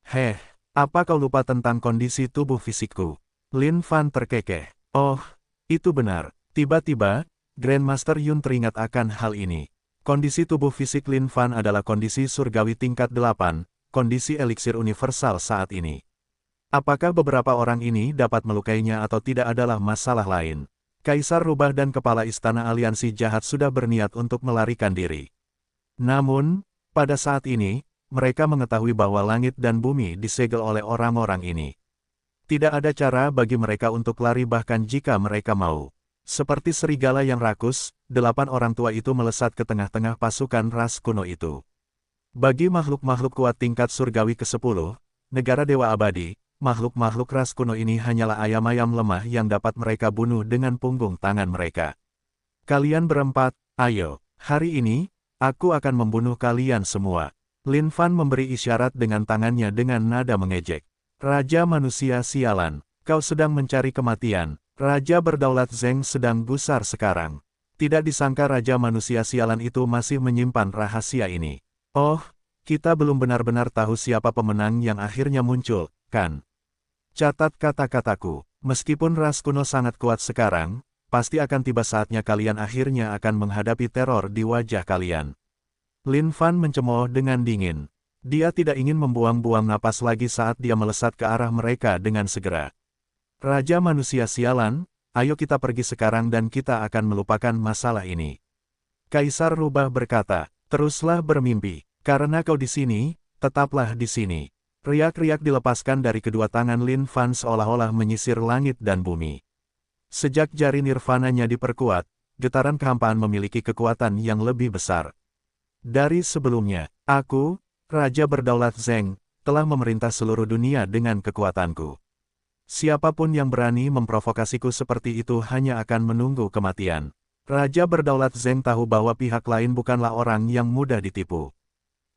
Heh, apa kau lupa tentang kondisi tubuh fisikku? Lin Fan terkekeh. Oh, itu benar. Tiba-tiba, Grandmaster Yun teringat akan hal ini. Kondisi tubuh fisik Lin Fan adalah kondisi surgawi tingkat 8, kondisi eliksir universal saat ini. Apakah beberapa orang ini dapat melukainya atau tidak adalah masalah lain. Kaisar Rubah dan Kepala Istana Aliansi Jahat sudah berniat untuk melarikan diri. Namun, pada saat ini, mereka mengetahui bahwa langit dan bumi disegel oleh orang-orang ini. Tidak ada cara bagi mereka untuk lari bahkan jika mereka mau. Seperti serigala yang rakus, 8 orang tua itu melesat ke tengah-tengah pasukan ras kuno itu. Bagi makhluk-makhluk kuat tingkat surgawi ke-10, negara dewa abadi, makhluk-makhluk ras kuno ini hanyalah ayam-ayam lemah yang dapat mereka bunuh dengan punggung tangan mereka. Kalian berempat, ayo, hari ini, aku akan membunuh kalian semua. Lin Fan memberi isyarat dengan tangannya dengan nada mengejek. Raja manusia sialan, kau sedang mencari kematian. Raja Berdaulat Zheng sedang gusar sekarang. Tidak disangka Raja manusia sialan itu masih menyimpan rahasia ini. Oh, kita belum benar-benar tahu siapa pemenang yang akhirnya muncul, kan? Catat kata-kataku, meskipun ras kuno sangat kuat sekarang, pasti akan tiba saatnya kalian akhirnya akan menghadapi teror di wajah kalian. Lin Fan mencemooh dengan dingin. Dia tidak ingin membuang-buang napas lagi saat dia melesat ke arah mereka dengan segera. Raja manusia sialan, ayo kita pergi sekarang dan kita akan melupakan masalah ini. Kaisar Rubah berkata, teruslah bermimpi, karena kau di sini, tetaplah di sini. Riak-riak dilepaskan dari kedua tangan Lin Fan seolah-olah menyisir langit dan bumi. Sejak jari nirvananya diperkuat, getaran kehampaan memiliki kekuatan yang lebih besar. Dari sebelumnya, aku, Raja Berdaulat Zheng, telah memerintah seluruh dunia dengan kekuatanku. Siapapun yang berani memprovokasiku seperti itu hanya akan menunggu kematian. Raja Berdaulat Zheng tahu bahwa pihak lain bukanlah orang yang mudah ditipu.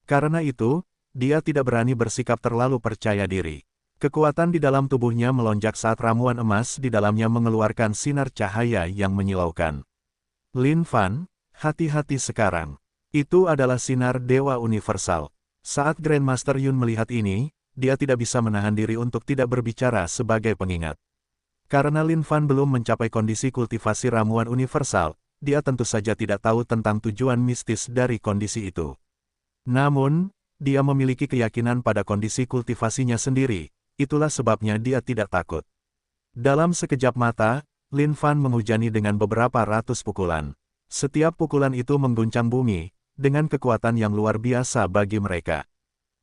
Karena itu, dia tidak berani bersikap terlalu percaya diri. Kekuatan di dalam tubuhnya melonjak saat ramuan emas di dalamnya mengeluarkan sinar cahaya yang menyilaukan. Lin Fan, hati-hati sekarang. Itu adalah sinar dewa universal. Saat Grandmaster Yun melihat ini, dia tidak bisa menahan diri untuk tidak berbicara sebagai pengingat. Karena Lin Fan belum mencapai kondisi kultivasi ramuan universal, dia tentu saja tidak tahu tentang tujuan mistis dari kondisi itu. Namun, dia memiliki keyakinan pada kondisi kultivasinya sendiri, itulah sebabnya dia tidak takut. Dalam sekejap mata, Lin Fan menghujani dengan beberapa ratus pukulan. Setiap pukulan itu mengguncang bumi, dengan kekuatan yang luar biasa bagi mereka.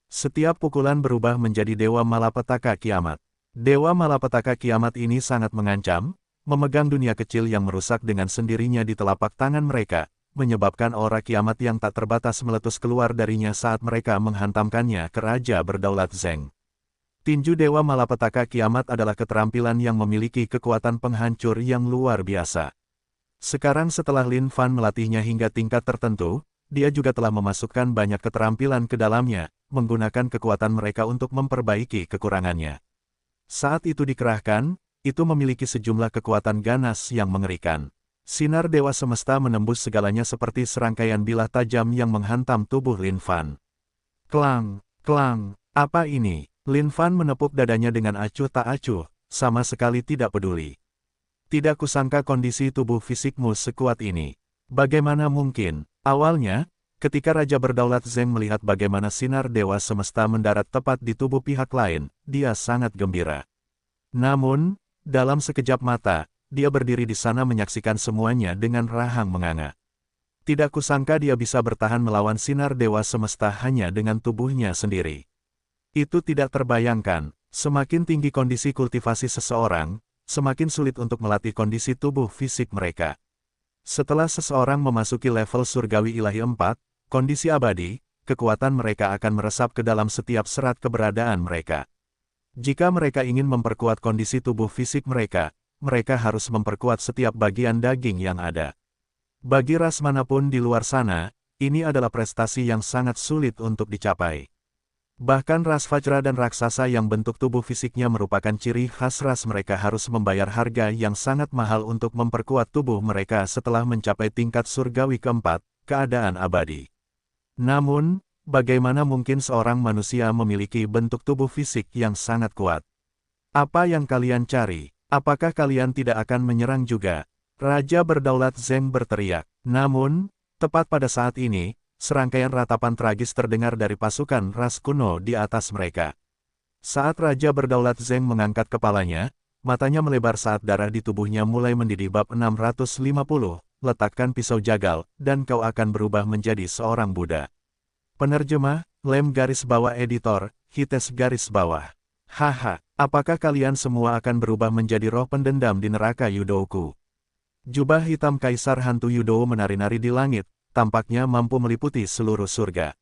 Setiap pukulan berubah menjadi Dewa Malapetaka Kiamat. Dewa Malapetaka Kiamat ini sangat mengancam, memegang dunia kecil yang merusak dengan sendirinya di telapak tangan mereka, menyebabkan aura kiamat yang tak terbatas meletus keluar darinya saat mereka menghantamkannya ke Raja Berdaulat Zheng. Tinju Dewa Malapetaka Kiamat adalah keterampilan yang memiliki kekuatan penghancur yang luar biasa. Sekarang setelah Lin Fan melatihnya hingga tingkat tertentu, dia juga telah memasukkan banyak keterampilan ke dalamnya, menggunakan kekuatan mereka untuk memperbaiki kekurangannya. Saat itu dikerahkan, itu memiliki sejumlah kekuatan ganas yang mengerikan. Sinar Dewa Semesta menembus segalanya seperti serangkaian bilah tajam yang menghantam tubuh Lin Fan. Klang, klang, apa ini? Lin Fan menepuk dadanya dengan acuh tak acuh, sama sekali tidak peduli. Tidak kusangka kondisi tubuh fisikmu sekuat ini. Bagaimana mungkin? Awalnya, ketika Raja Berdaulat Zeng melihat bagaimana sinar Dewa Semesta mendarat tepat di tubuh pihak lain, dia sangat gembira. Namun, dalam sekejap mata, dia berdiri di sana menyaksikan semuanya dengan rahang menganga. Tidak kusangka dia bisa bertahan melawan sinar Dewa Semesta hanya dengan tubuhnya sendiri. Itu tidak terbayangkan, semakin tinggi kondisi kultivasi seseorang, semakin sulit untuk melatih kondisi tubuh fisik mereka. Setelah seseorang memasuki level surgawi ilahi 4, kondisi abadi, kekuatan mereka akan meresap ke dalam setiap serat keberadaan mereka. Jika mereka ingin memperkuat kondisi tubuh fisik mereka, mereka harus memperkuat setiap bagian daging yang ada. Bagi ras manapun di luar sana, ini adalah prestasi yang sangat sulit untuk dicapai. Bahkan ras Vajra dan raksasa yang bentuk tubuh fisiknya merupakan ciri khas ras mereka harus membayar harga yang sangat mahal untuk memperkuat tubuh mereka setelah mencapai tingkat surgawi keempat, keadaan abadi. Namun, bagaimana mungkin seorang manusia memiliki bentuk tubuh fisik yang sangat kuat? Apa yang kalian cari? Apakah kalian tidak akan menyerang juga? Raja Berdaulat Zeng berteriak. Namun, tepat pada saat ini, serangkaian ratapan tragis terdengar dari pasukan ras kuno di atas mereka. Saat Raja Berdaulat Zeng mengangkat kepalanya, matanya melebar saat darah di tubuhnya mulai mendidih. Bab 650, letakkan pisau jagal, dan kau akan berubah menjadi seorang Buddha. Penerjemah, Lem garis bawah editor, Hites garis bawah. Haha, apakah kalian semua akan berubah menjadi roh pendendam di neraka Yudouku? Jubah hitam Kaisar Hantu Yudou menari-nari di langit, tampaknya mampu meliputi seluruh surga.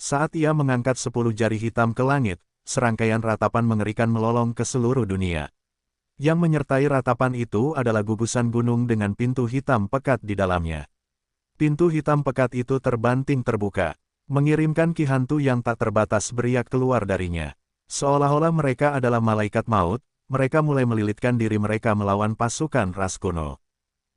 Saat ia mengangkat 10 jari hitam ke langit, serangkaian ratapan mengerikan melolong ke seluruh dunia. Yang menyertai ratapan itu adalah gugusan gunung dengan pintu hitam pekat di dalamnya. Pintu hitam pekat itu terbanting terbuka, mengirimkan Ki Hantu yang tak terbatas beriak keluar darinya. Seolah-olah mereka adalah malaikat maut, mereka mulai melilitkan diri mereka melawan pasukan ras kuno.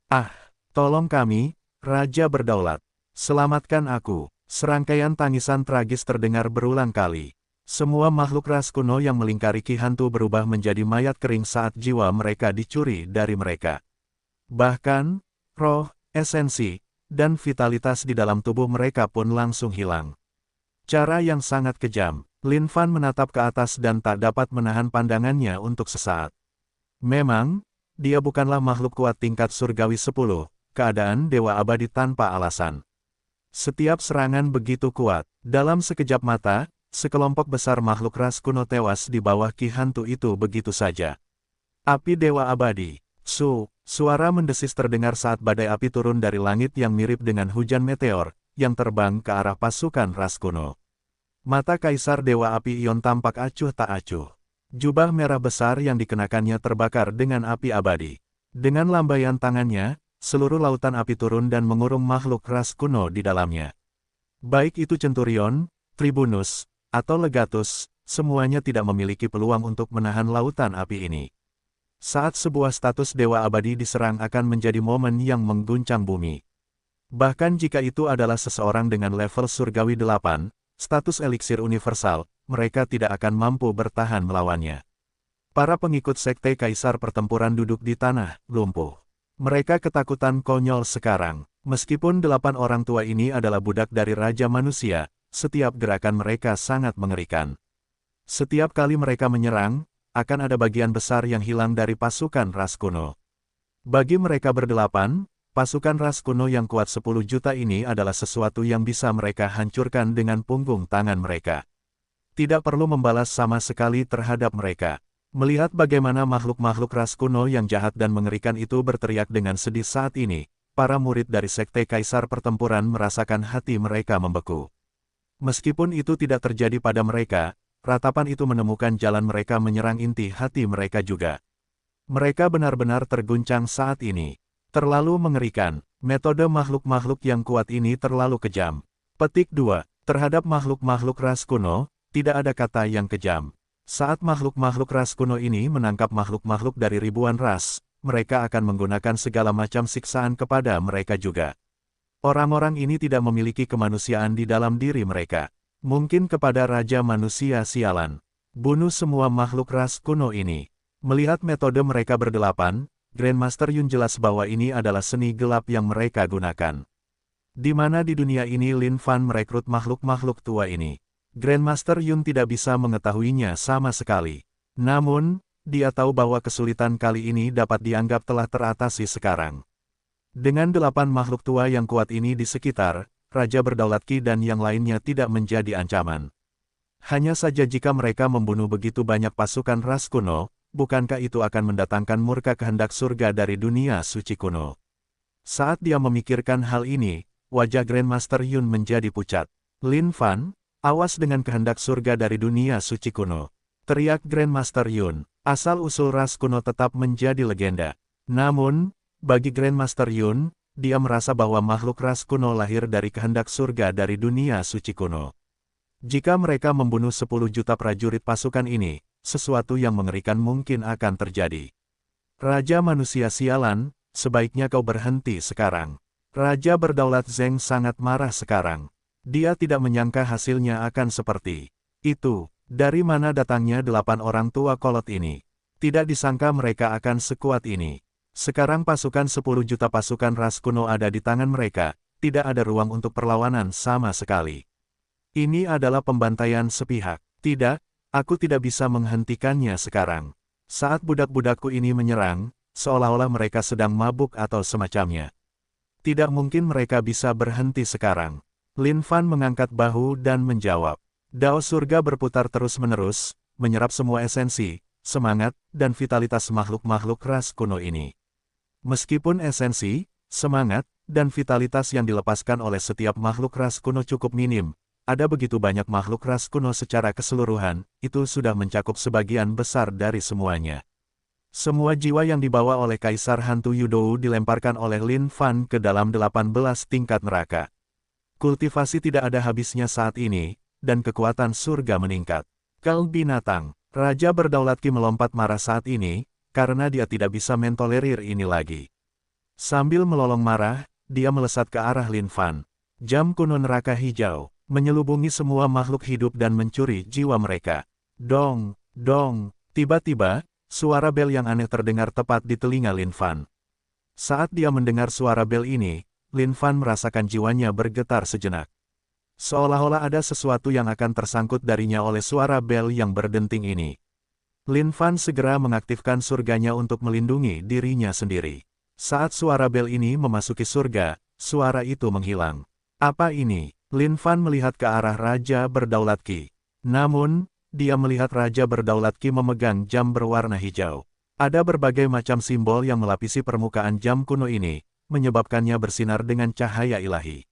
Ah, tolong kami, Raja Berdaulat. Selamatkan aku. Serangkaian tangisan tragis terdengar berulang kali. Semua makhluk ras kuno yang melingkari Ki Hantu berubah menjadi mayat kering saat jiwa mereka dicuri dari mereka. Bahkan, roh, esensi, dan vitalitas di dalam tubuh mereka pun langsung hilang. Cara yang sangat kejam. Lin Fan menatap ke atas dan tak dapat menahan pandangannya untuk sesaat. Memang, dia bukanlah makhluk kuat tingkat surgawi 10, keadaan dewa abadi tanpa alasan. Setiap serangan begitu kuat, dalam sekejap mata, sekelompok besar makhluk ras kuno tewas di bawah Ki Hantu itu begitu saja. Api dewa abadi, suara mendesis terdengar saat badai api turun dari langit yang mirip dengan hujan meteor, yang terbang ke arah pasukan ras kuno. Mata Kaisar Dewa Api Ion tampak acuh tak acuh. Jubah merah besar yang dikenakannya terbakar dengan api abadi. Dengan lambaian tangannya, seluruh lautan api turun dan mengurung makhluk ras kuno di dalamnya. Baik itu Centurion, Tribunus, atau Legatus, semuanya tidak memiliki peluang untuk menahan lautan api ini. Saat sebuah status dewa abadi diserang akan menjadi momen yang mengguncang bumi. Bahkan jika itu adalah seseorang dengan level surgawi 8, status eliksir universal, mereka tidak akan mampu bertahan melawannya. Para pengikut sekte Kaisar Pertempuran duduk di tanah, lumpuh. Mereka ketakutan konyol sekarang. Meskipun 8 orang tua ini adalah budak dari Raja Manusia, setiap gerakan mereka sangat mengerikan. Setiap kali mereka menyerang, akan ada bagian besar yang hilang dari pasukan ras kuno. Bagi mereka berdelapan, pasukan ras kuno yang kuat 10 juta ini adalah sesuatu yang bisa mereka hancurkan dengan punggung tangan mereka. Tidak perlu membalas sama sekali terhadap mereka. Melihat bagaimana makhluk-makhluk ras kuno yang jahat dan mengerikan itu berteriak dengan sedih saat ini, para murid dari Sekte Kaisar Pertempuran merasakan hati mereka membeku. Meskipun itu tidak terjadi pada mereka, ratapan itu menemukan jalan mereka menyerang inti hati mereka juga. Mereka benar-benar terguncang saat ini. Terlalu mengerikan, metode makhluk-makhluk yang kuat ini terlalu kejam. Petik 2. Terhadap makhluk-makhluk ras kuno, tidak ada kata yang kejam. Saat makhluk-makhluk ras kuno ini menangkap makhluk-makhluk dari ribuan ras, mereka akan menggunakan segala macam siksaan kepada mereka juga. Orang-orang ini tidak memiliki kemanusiaan di dalam diri mereka. Mungkin kepada Raja Manusia Sialan. Bunuh semua makhluk ras kuno ini. Melihat metode mereka berdelapan, Grandmaster Yun jelas bahwa ini adalah seni gelap yang mereka gunakan. Di mana di dunia ini Lin Fan merekrut makhluk-makhluk tua ini? Grandmaster Yun tidak bisa mengetahuinya sama sekali. Namun, dia tahu bahwa kesulitan kali ini dapat dianggap telah teratasi sekarang. Dengan 8 makhluk tua yang kuat ini di sekitar, Raja Berdaulat Qi dan yang lainnya tidak menjadi ancaman. Hanya saja jika mereka membunuh begitu banyak pasukan ras kuno, bukankah itu akan mendatangkan murka kehendak surga dari dunia suci kuno? Saat dia memikirkan hal ini, wajah Grandmaster Yun menjadi pucat. Lin Fan, awas dengan kehendak surga dari dunia suci kuno. Teriak Grandmaster Yun. Asal-usul ras kuno tetap menjadi legenda. Namun, bagi Grandmaster Yun, dia merasa bahwa makhluk ras kuno lahir dari kehendak surga dari dunia suci kuno. Jika mereka membunuh 10 juta prajurit pasukan ini, sesuatu yang mengerikan mungkin akan terjadi. Raja Manusia Sialan, sebaiknya kau berhenti sekarang. Raja Berdaulat Zeng sangat marah sekarang. Dia tidak menyangka hasilnya akan seperti itu. Dari mana datangnya 8 orang tua kolot ini? Tidak disangka mereka akan sekuat ini. Sekarang pasukan 10 juta pasukan ras kuno ada di tangan mereka, tidak ada ruang untuk perlawanan sama sekali. Ini adalah pembantaian sepihak. Tidak, aku tidak bisa menghentikannya sekarang. Saat budak-budakku ini menyerang, seolah-olah mereka sedang mabuk atau semacamnya. Tidak mungkin mereka bisa berhenti sekarang. Lin Fan mengangkat bahu dan menjawab. Dao surga berputar terus-menerus, menyerap semua esensi, semangat, dan vitalitas makhluk-makhluk ras kuno ini. Meskipun esensi, semangat, dan vitalitas yang dilepaskan oleh setiap makhluk ras kuno cukup minim, ada begitu banyak makhluk ras kuno secara keseluruhan, itu sudah mencakup sebagian besar dari semuanya. Semua jiwa yang dibawa oleh Kaisar Hantu Yudou dilemparkan oleh Lin Fan ke dalam 18 tingkat neraka. Kultivasi tidak ada habisnya saat ini, dan kekuatan surga meningkat. Kal binatang, Raja Berdaulat Qi melompat marah saat ini, karena dia tidak bisa mentolerir ini lagi. Sambil melolong marah, dia melesat ke arah Lin Fan. Jam kuno neraka hijau menyelubungi semua makhluk hidup dan mencuri jiwa mereka. Dong, dong, tiba-tiba, suara bel yang aneh terdengar tepat di telinga Lin Fan. Saat dia mendengar suara bel ini, Lin Fan merasakan jiwanya bergetar sejenak. Seolah-olah ada sesuatu yang akan tersangkut darinya oleh suara bel yang berdenting ini. Lin Fan segera mengaktifkan surganya untuk melindungi dirinya sendiri. Saat suara bel ini memasuki surga, suara itu menghilang. Apa ini? Lin Fan melihat ke arah Raja Berdaulat Qi. Namun, dia melihat Raja Berdaulat Qi memegang jam berwarna hijau. Ada berbagai macam simbol yang melapisi permukaan jam kuno ini, menyebabkannya bersinar dengan cahaya ilahi.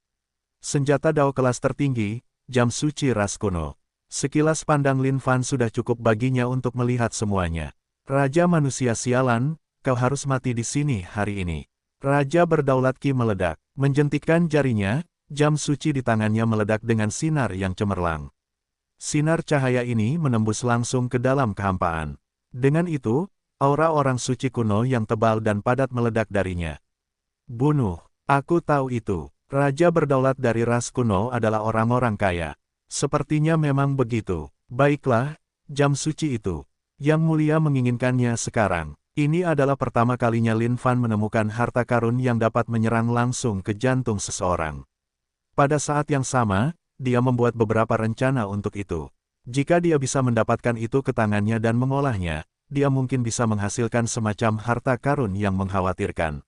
Senjata Dao kelas tertinggi, jam suci ras kuno. Sekilas pandang Lin Fan sudah cukup baginya untuk melihat semuanya. Raja Manusia Sialan, kau harus mati di sini hari ini. Raja Berdaulat Qi meledak, menjentikkan jarinya. Jam suci di tangannya meledak dengan sinar yang cemerlang. Sinar cahaya ini menembus langsung ke dalam kehampaan. Dengan itu, aura orang suci kuno yang tebal dan padat meledak darinya. Bunuh, aku tahu itu. Raja berdaulat dari ras kuno adalah orang-orang kaya. Sepertinya memang begitu. Baiklah, jam suci itu. Yang mulia menginginkannya sekarang. Ini adalah pertama kalinya Lin Fan menemukan harta karun yang dapat menyerang langsung ke jantung seseorang. Pada saat yang sama, dia membuat beberapa rencana untuk itu. Jika dia bisa mendapatkan itu ke tangannya dan mengolahnya, dia mungkin bisa menghasilkan semacam harta karun yang mengkhawatirkan.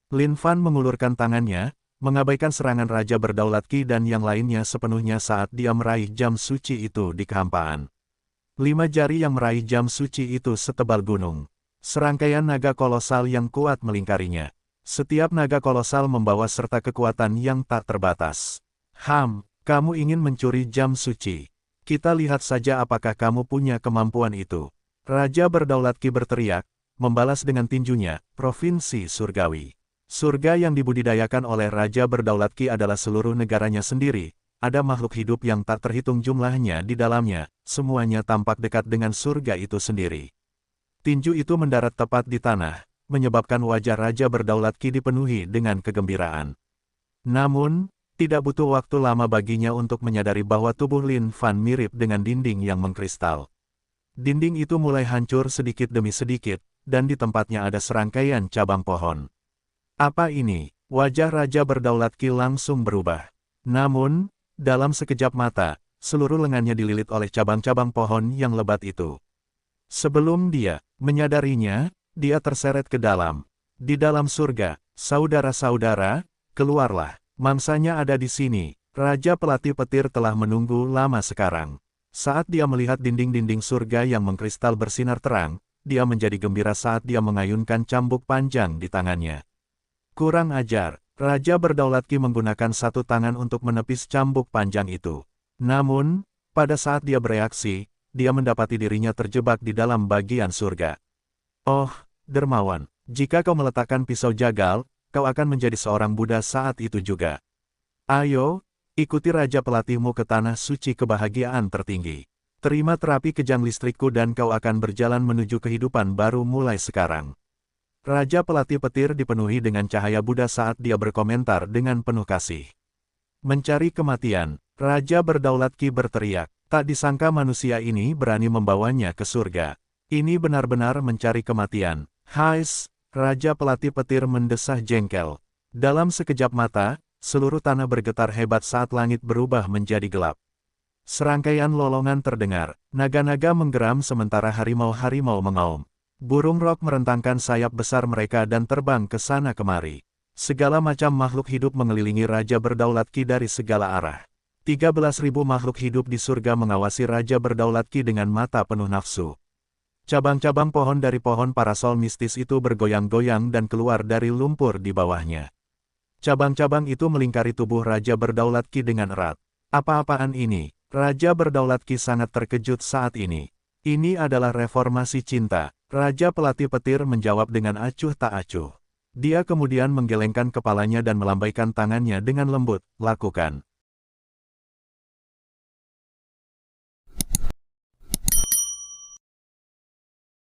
Lin Fan mengulurkan tangannya, mengabaikan serangan Raja Berdaulat Qi dan yang lainnya sepenuhnya saat dia meraih jam suci itu di kehampaan. 5 jari yang meraih jam suci itu setebal gunung. Serangkaian naga kolosal yang kuat melingkarinya. Setiap naga kolosal membawa serta kekuatan yang tak terbatas. Kamu ingin mencuri jam suci. Kita lihat saja apakah kamu punya kemampuan itu. Raja Berdaulat Ki berteriak, membalas dengan tinjunya, Provinsi Surgawi. Surga yang dibudidayakan oleh Raja Berdaulat Ki adalah seluruh negaranya sendiri. Ada makhluk hidup yang tak terhitung jumlahnya di dalamnya, semuanya tampak dekat dengan surga itu sendiri. Tinju itu mendarat tepat di tanah, menyebabkan wajah Raja Berdaulat Ki dipenuhi dengan kegembiraan. Namun, tidak butuh waktu lama baginya untuk menyadari bahwa tubuh Lin Fan mirip dengan dinding yang mengkristal. Dinding itu mulai hancur sedikit demi sedikit, dan di tempatnya ada serangkaian cabang pohon. Apa ini? Wajah Raja Berdaulat Ki langsung berubah. Namun, dalam sekejap mata, seluruh lengannya dililit oleh cabang-cabang pohon yang lebat itu. Sebelum dia menyadarinya, dia terseret ke dalam. Di dalam surga, saudara-saudara, keluarlah. Mangsanya ada di sini. Raja Pelatih Petir telah menunggu lama sekarang. Saat dia melihat dinding-dinding surga yang mengkristal bersinar terang, dia menjadi gembira saat dia mengayunkan cambuk panjang di tangannya. Kurang ajar, Raja Berdaulat Ki menggunakan satu tangan untuk menepis cambuk panjang itu. Namun, pada saat dia bereaksi, dia mendapati dirinya terjebak di dalam bagian surga. Oh, dermawan, jika kau meletakkan pisau jagal, kau akan menjadi seorang Buddha saat itu juga. Ayo, ikuti Raja Pelatihmu ke tanah suci kebahagiaan tertinggi. Terima terapi kejang listrikku dan kau akan berjalan menuju kehidupan baru mulai sekarang. Raja Pelatih Petir dipenuhi dengan cahaya Buddha saat dia berkomentar dengan penuh kasih. Mencari kematian, Raja Berdaulat Ki berteriak. Tak disangka manusia ini berani membawanya ke surga. Ini benar-benar mencari kematian. Hais, Raja Pelatih Petir mendesah jengkel. Dalam sekejap mata, seluruh tanah bergetar hebat saat langit berubah menjadi gelap. Serangkaian lolongan terdengar, naga-naga menggeram sementara harimau-harimau mengaum. Burung rok merentangkan sayap besar mereka dan terbang ke sana kemari. Segala macam makhluk hidup mengelilingi Raja Berdaulat Ki dari segala arah. 13.000 makhluk hidup di surga mengawasi Raja Berdaulat Ki dengan mata penuh nafsu. Cabang-cabang pohon dari pohon parasol mistis itu bergoyang-goyang dan keluar dari lumpur di bawahnya. Cabang-cabang itu melingkari tubuh Raja Berdaulat Ki dengan erat. Apa-apaan ini? Raja Berdaulat Ki sangat terkejut saat ini. Ini adalah reformasi cinta. Raja Pelatih Petir menjawab dengan acuh tak acuh. Dia kemudian menggelengkan kepalanya dan melambaikan tangannya dengan lembut, lakukan.